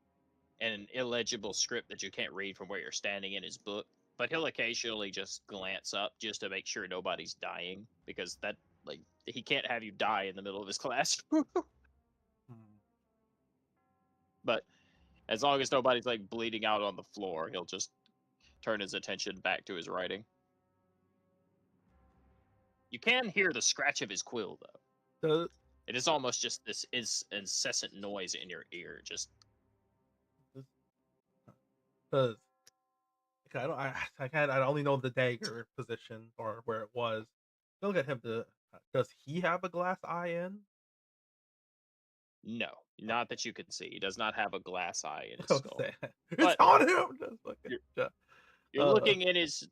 Speaker 1: an illegible script that you can't read from where you're standing in his book, but he'll occasionally just glance up just to make sure nobody's dying, because that, like, he can't have you die in the middle of his class. But as long as nobody's like bleeding out on the floor, he'll just turn his attention back to his writing. You can hear the scratch of his quill, though. It is almost just this incessant noise in your ear. Just
Speaker 6: Because I only know the dagger position or where it was. Look at him. Does he have a glass eye in?
Speaker 1: no, not that you can see. He does not have a glass eye in his
Speaker 6: Don't
Speaker 1: skull.
Speaker 6: say it. It's
Speaker 1: But
Speaker 6: on him. Just look at
Speaker 1: you're looking in his.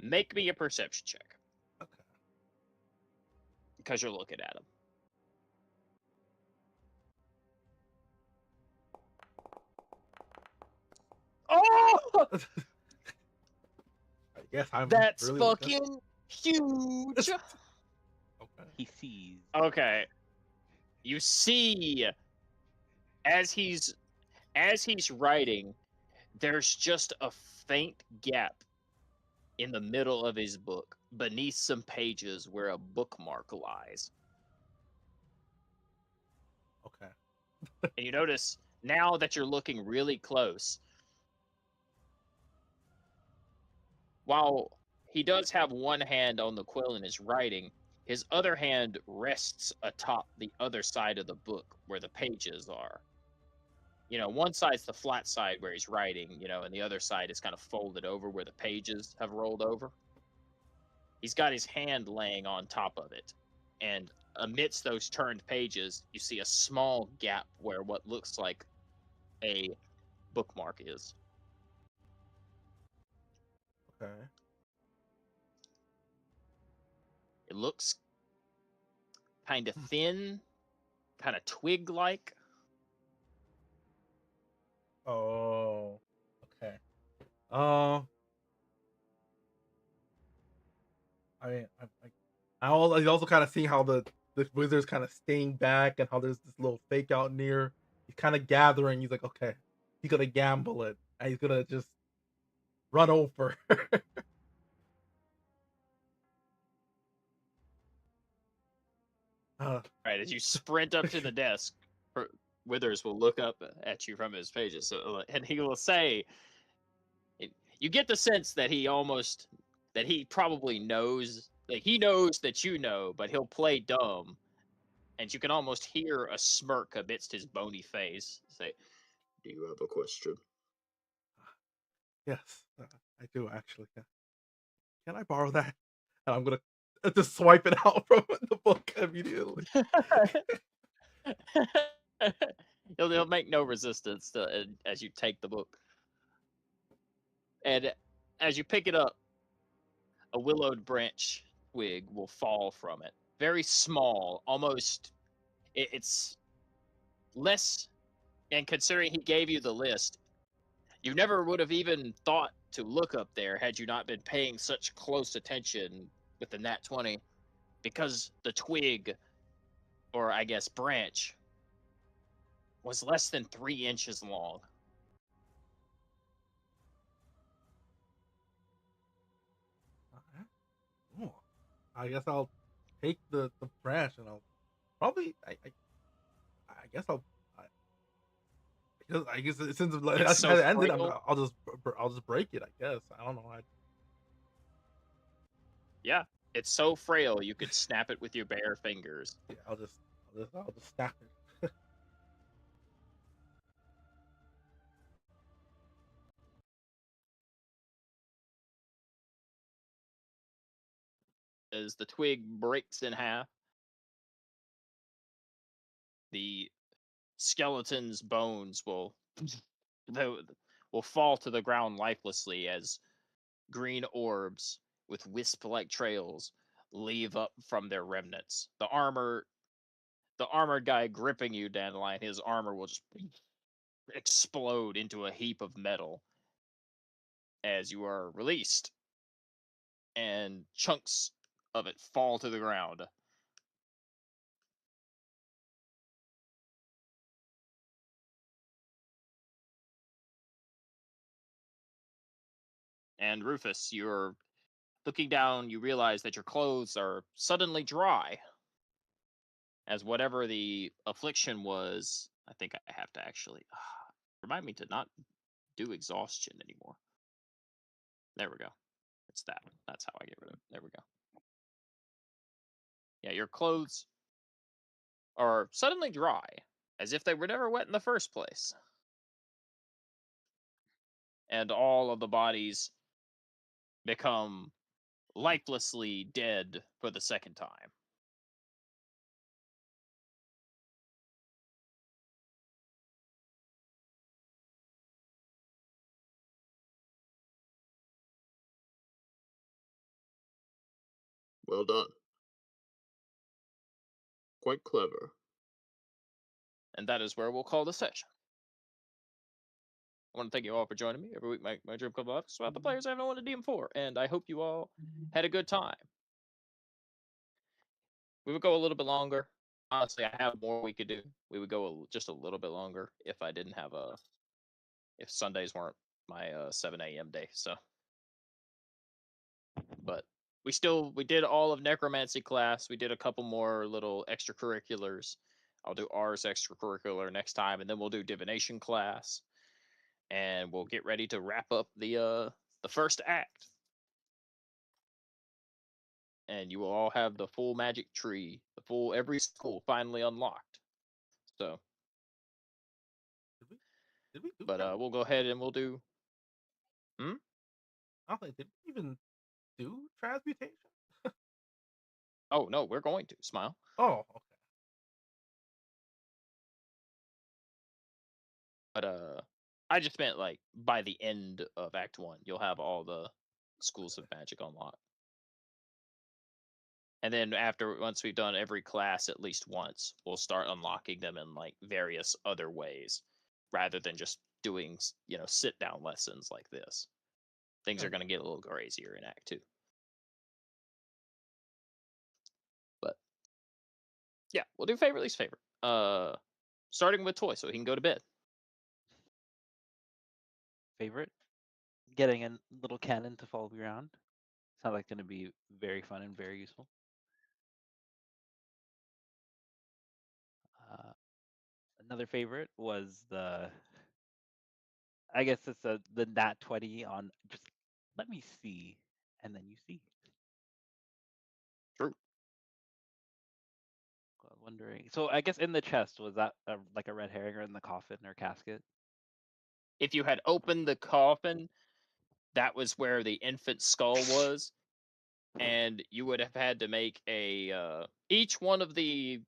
Speaker 1: Make me a perception check.
Speaker 6: Okay.
Speaker 1: Because you're looking at him. Oh!
Speaker 6: I guess I'm.
Speaker 1: That's
Speaker 6: really
Speaker 1: fucking huge.
Speaker 6: Okay.
Speaker 4: He sees.
Speaker 1: Okay. You see, as he's writing, there's just a faint gap in the middle of his book, beneath some pages where a bookmark lies.
Speaker 6: Okay.
Speaker 1: And you notice, now that you're looking really close, while he does have one hand on the quill in his writing, his other hand rests atop the other side of the book where the pages are. You know, one side's the flat side where he's writing, you know, and the other side is kind of folded over where the pages have rolled over. He's got his hand laying on top of it. And amidst those turned pages, you see a small gap where what looks like a bookmark is.
Speaker 6: Okay.
Speaker 1: It looks kind of thin kind of twig-like.
Speaker 6: Oh, okay. I mean, he's also kind of seeing how the wizard's kind of staying back and how there's this little fake out near. He's kind of gathering. He's like, okay, he's gonna gamble it, and he's gonna just run over.
Speaker 1: Right, as you sprint up to the desk, Withers will look up at you from his pages, and he will say, "You get the sense that he probably knows, like he knows that you know, but he'll play dumb." And you can almost hear a smirk amidst his bony face. Say,
Speaker 5: Do you have a question?
Speaker 6: Yes, I do actually. Yeah. Can I borrow that? And I'm gonna just swipe it out from the book immediately.
Speaker 1: he'll make no resistance as you take the book. And as you pick it up, a willowed branch twig will fall from it. Very small, almost. It's less. And considering he gave you the list, you never would have even thought to look up there had you not been paying such close attention with the nat 20, because the twig, or I guess branch, was less than 3 inches long.
Speaker 6: Oh, I guess I'll take the branch and I'll probably I guess because I guess since
Speaker 1: It's
Speaker 6: that's
Speaker 1: so
Speaker 6: how it ended,
Speaker 1: frail.
Speaker 6: I'll just break it. I guess I don't know.
Speaker 1: Yeah, it's so frail you could snap it with your bare fingers.
Speaker 6: Yeah, I'll just snap it.
Speaker 1: As the twig breaks in half, the skeleton's bones will fall to the ground lifelessly as green orbs with wisp-like trails leave up from their remnants. The armored guy gripping you, Dandelion, his armor will just explode into a heap of metal as you are released, and chunks of it fall to the ground. And Rufus, you're looking down, you realize that your clothes are suddenly dry, as whatever the affliction was. I think I have to actually remind me to not do exhaustion anymore. There we go. It's that. That's how I get rid of it. There we go. Yeah, your clothes are suddenly dry, as if they were never wet in the first place. And all of the bodies become lifelessly dead for the second time.
Speaker 5: Well done. Quite clever.
Speaker 1: And that is where we'll call the session. I want to thank you all for joining me. Every week, my Dream Club Live is about the players I haven't wanted DM4, and I hope you all had a good time. We would go a little bit longer. Honestly, I have more we could do. We would go just a little bit longer if I didn't have if Sundays weren't my 7 a.m. day. So, but we did all of necromancy class. We did a couple more little extracurriculars. I'll do ours extracurricular next time, and then we'll do divination class, and we'll get ready to wrap up the first act. And you will all have the full magic tree, every school finally unlocked. So,
Speaker 6: Did we do?
Speaker 1: but we'll go ahead and we'll do.
Speaker 6: I don't think did we even do transmutation?
Speaker 1: Oh no, we're going to smile.
Speaker 6: Oh, okay.
Speaker 1: But I just meant like by the end of Act 1, you'll have all the schools of magic unlocked. And then once we've done every class at least once, we'll start unlocking them in like various other ways, rather than just doing sit down lessons like this. Things are going to get a little crazier in Act 2. But yeah, we'll do favorite least favorite. Starting with Toy, so he can go to bed.
Speaker 4: Favorite? Getting a little cannon to follow me around. Sounds like going to be very fun and very useful. Another favorite was I guess it's the nat 20 on just let me see, and then you see.
Speaker 1: True.
Speaker 4: I was wondering. So I guess in the chest, was that like a red herring, or in the coffin or casket?
Speaker 1: If you had opened the coffin, that was where the infant skull was, and you would have had to make a each one of the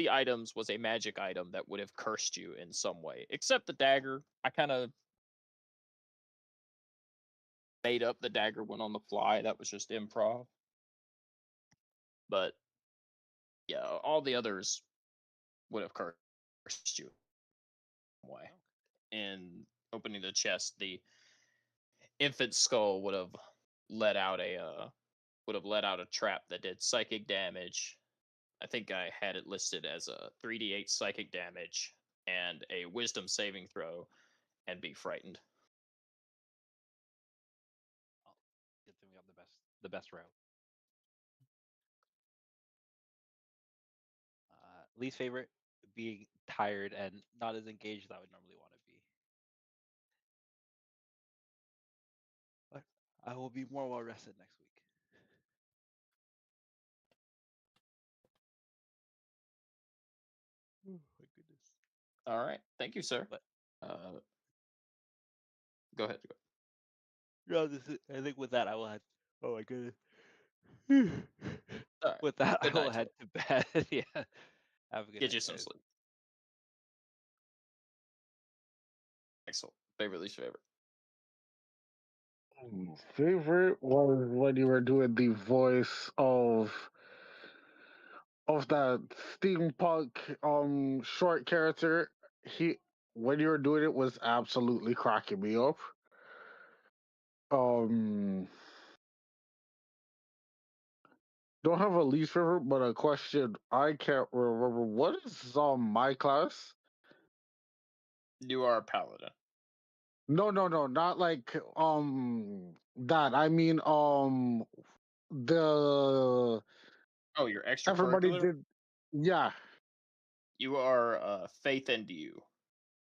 Speaker 1: items was a magic item that would have cursed you in some way, except the dagger. I kind of made up the dagger one on the fly. That was just improv. But yeah, all the others would have cursed you in some way. And opening the chest, the infant skull would have let out a trap that did psychic damage. I think I had it listed as a 3d8 psychic damage and a wisdom saving throw, and be frightened.
Speaker 4: Oh, good thing we got the best route. Least favorite, being tired and not as engaged as I would normally want to be. But I will be more well rested next week. Oh my goodness.
Speaker 1: All right, thank you, sir.
Speaker 4: But
Speaker 1: Go ahead.
Speaker 4: no, I think with that I will head. Oh my goodness.
Speaker 1: All right.
Speaker 4: With that,
Speaker 1: Good
Speaker 4: I will
Speaker 1: night,
Speaker 4: head to bed. Yeah. Have a good
Speaker 1: Get
Speaker 4: night,
Speaker 1: you some
Speaker 4: guys.
Speaker 1: sleep. Excellent. Favorite, least favorite.
Speaker 2: Favorite was when you were doing the voice of that steampunk short character. He When you were doing it was absolutely cracking me up. Um don't have a least favorite, but a question I can't remember. What is my class?
Speaker 1: You are a paladin.
Speaker 2: No, not like that. I mean the
Speaker 1: Oh, you're
Speaker 2: everybody
Speaker 1: extracurricular?
Speaker 2: did, yeah.
Speaker 1: You are faith into you,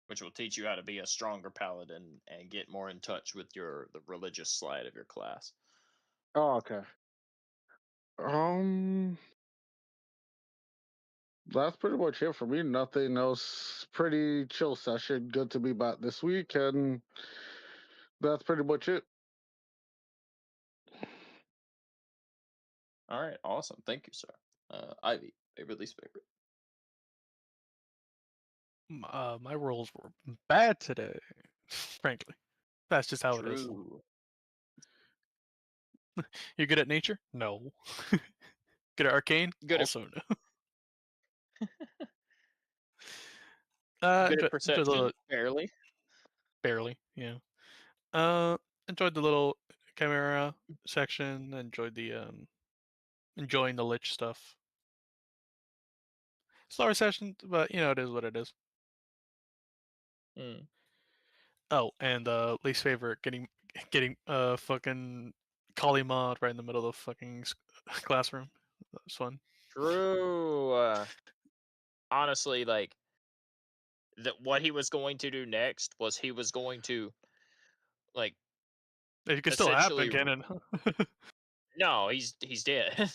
Speaker 1: which will teach you how to be a stronger paladin and get more in touch with the religious side of your class.
Speaker 2: Oh, okay. That's pretty much it for me. Nothing else. Pretty chill session. Good to be back this week, and that's pretty much it.
Speaker 1: All right, awesome. Thank you, sir. Ivy, favorite, least favorite.
Speaker 3: My rolls were bad today, frankly. That's just how it is.
Speaker 1: True.
Speaker 3: You're good at nature? No. Good at arcane?
Speaker 1: Good at,
Speaker 3: Also no.
Speaker 1: good at
Speaker 3: Enjoy the
Speaker 1: perception,
Speaker 3: little,
Speaker 1: barely.
Speaker 3: barely, yeah. Enjoyed the little chimera section. Enjoyed the enjoying the lich stuff. Slower session, but it is what it is.
Speaker 1: Mm.
Speaker 3: Oh, and least favorite, getting fucking Kali mod right in the middle of the fucking classroom. That was fun.
Speaker 1: True. Honestly, like what he was going to do next was he was going to like
Speaker 3: It could still happen,
Speaker 1: essentially.
Speaker 3: can it?
Speaker 1: No, he's dead.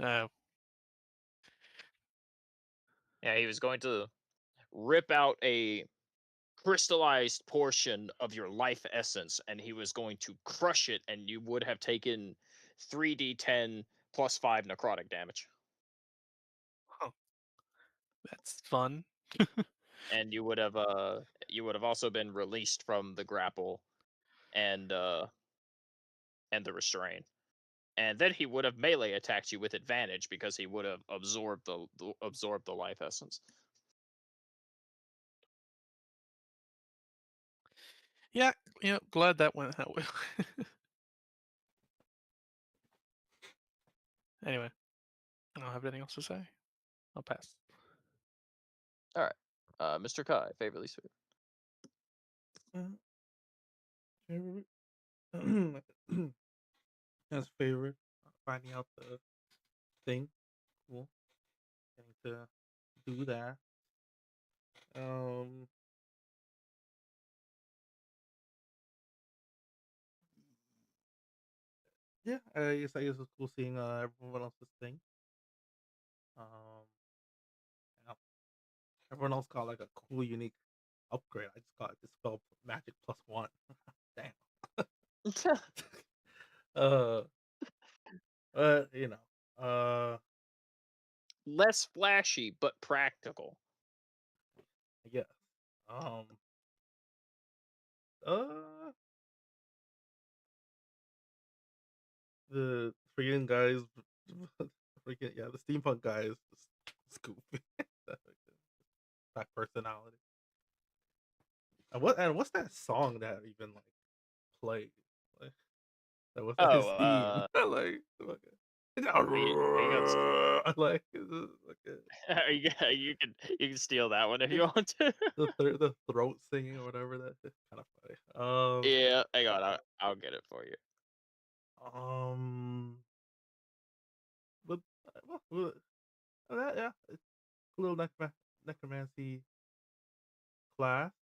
Speaker 3: uh,
Speaker 1: Yeah, he was going to rip out a crystallized portion of your life essence, and he was going to crush it, and you would have taken 3d10 plus 5 necrotic damage.
Speaker 3: that's fun.
Speaker 1: And you would have also been released from the grapple and the restraint. and then he would have melee attacked you with advantage because he would have absorbed the life essence.
Speaker 3: Yeah, glad that went that way. Anyway, I don't have anything else to say. I'll pass.
Speaker 1: All right, Mr. Kai, favorite least favorite.
Speaker 6: Favorite. As favorite, finding out the thing. Cool. Getting to do that. Um. Yeah, I guess it's cool seeing everyone else's thing. Yeah, everyone else got like a cool, unique upgrade. I just got dispel magic +1. Damn. uh, you know,
Speaker 1: Less flashy but practical.
Speaker 6: I guess. Um, uh, the freaking guys, freaking yeah, the steampunk guys, just goofy. That personality. What's that song that even like played? Like, that was like his
Speaker 1: Oh,
Speaker 6: theme. Like, okay.
Speaker 1: you got
Speaker 6: Like, okay.
Speaker 1: you can steal that one if you want to.
Speaker 6: The throat singing or whatever. That's kind of funny.
Speaker 1: Yeah, hang on, I'll get it for you.
Speaker 6: But yeah, it's a little necromancy class.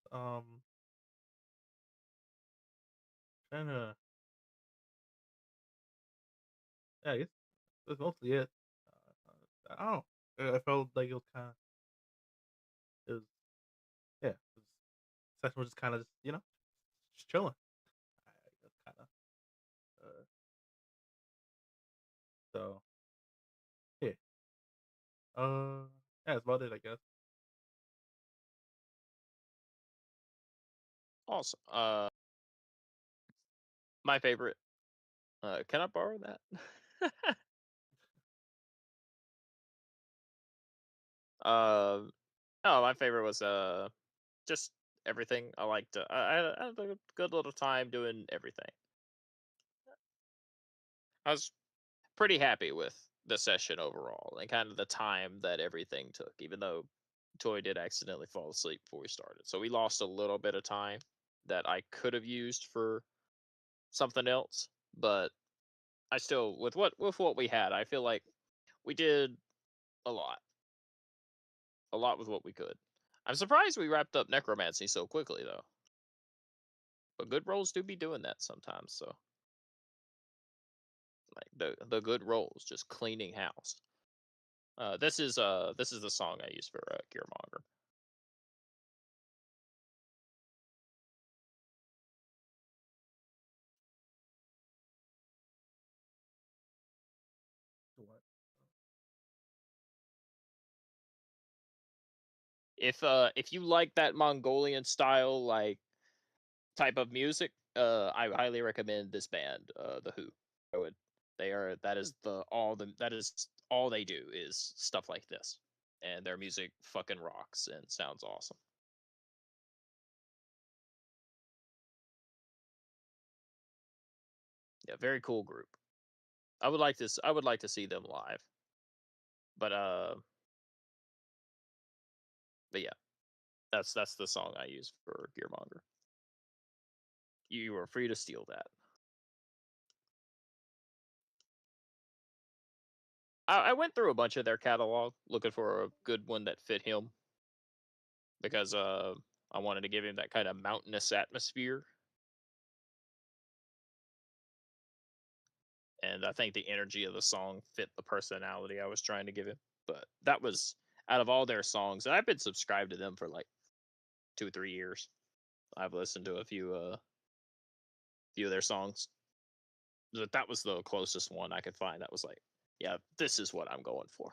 Speaker 6: Trying to yeah, I guess that's mostly it. I don't know. I felt like it was kind of it was yeah. Session was just kind of just chilling. I guess kind of so yeah. Yeah, that's about it, I guess.
Speaker 1: Awesome. My favorite. Can I borrow that? No, my favorite was just everything. I liked. I had a good little time doing everything. I was pretty happy with the session overall and kind of the time that everything took. Even though Toy did accidentally fall asleep before we started, so we lost a little bit of time that I could have used for something else. But I still, with what we had, I feel like we did a lot, a lot with what we could. I'm surprised we wrapped up necromancy so quickly, though. But good rolls do be doing that sometimes. So, like the good rolls, just cleaning house. This is the song I use for Gearmonger.
Speaker 6: What?
Speaker 1: If you like that Mongolian style like type of music, I highly recommend this band, the Who. I would. They are that is all they do is stuff like this, and their music fucking rocks and sounds awesome. Yeah, very cool group. I would like to see them live, but yeah, that's the song I use for Gearmonger. You are free to steal that. I went through a bunch of their catalog looking for a good one that fit him because I wanted to give him that kind of mountainous atmosphere, and I think the energy of the song fit the personality I was trying to give him. But that was out of all their songs, and I've been subscribed to them for like 2 3 years. I've listened to a few of their songs, but that was the closest one I could find. That was like, yeah, this is what I'm going for.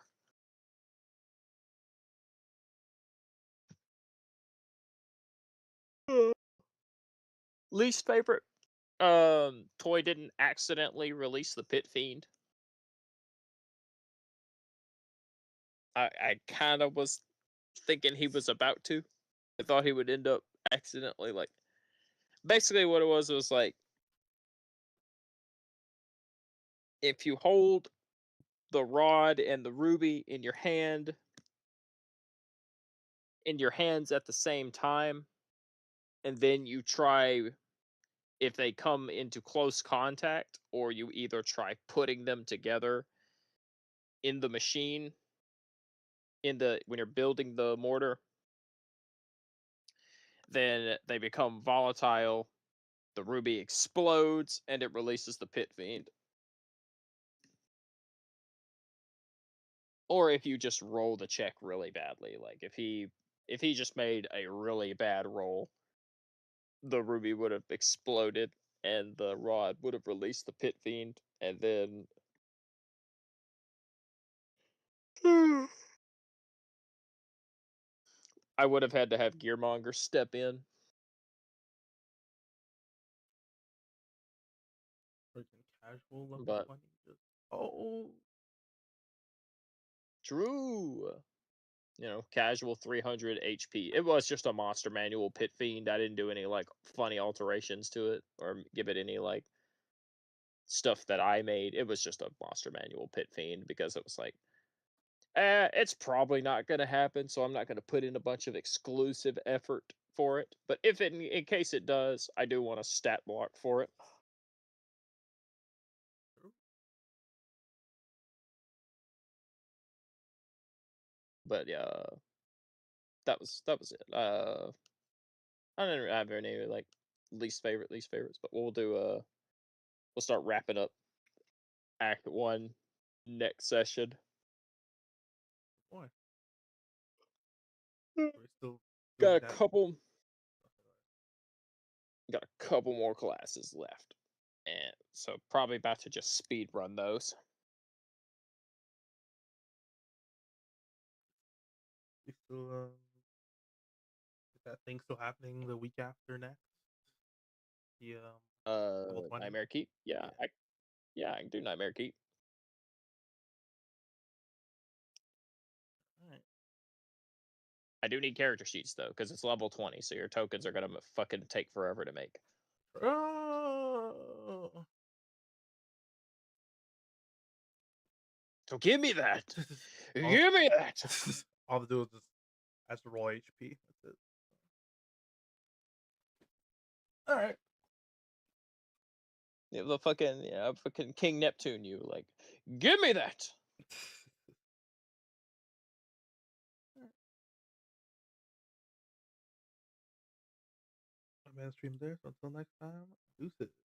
Speaker 1: Least favorite. Toy didn't accidentally release the Pit Fiend I kind of was thinking he was about to. I thought he would end up accidentally like. Basically, what it was like if you hold the rod and the ruby in your hands at the same time, and then you try if they come into close contact, or you either try putting them together in the machine when you're building the mortar, then they become volatile. The ruby explodes and it releases the pit fiend. Or if you just roll the check really badly, like if he just made a really bad roll, the ruby would have exploded and the rod would have released the pit fiend, and then I would have had to have Gearmonger step in.
Speaker 6: Freaking casual level
Speaker 1: But
Speaker 6: 20. Oh,
Speaker 1: true. Casual 300 HP. It was just a monster manual pit fiend. I didn't do any like funny alterations to it or give it any like stuff that I made. It was just a monster manual pit fiend because it was like, it's probably not going to happen, so I'm not going to put in a bunch of exclusive effort for it. But if in case it does, I do want a stat block for it. But yeah, that was it. I don't have any like least favorites, but we'll start wrapping up Act 1 next session.
Speaker 6: boy.
Speaker 1: Hmm.
Speaker 6: We're still
Speaker 1: Got
Speaker 6: doing
Speaker 1: a
Speaker 6: that.
Speaker 1: couple got a couple more classes left. And so probably about to just speed run those.
Speaker 6: We still is that thing still happening the week after next? The level 20?
Speaker 1: Nightmare Keep? Yeah, I can do Nightmare Keep.
Speaker 6: Alright.
Speaker 1: I do need character sheets though, because it's level 20, so your tokens are gonna fucking take forever to make.
Speaker 6: Oh.
Speaker 1: So give me that.
Speaker 6: All-
Speaker 1: Give me that.
Speaker 6: All to do is just has to roll HP. That's it. Alright.
Speaker 1: Yeah, the fucking fucking King Neptune. You like, give me that.
Speaker 6: I'm gonna stream there. So until next time, deuces.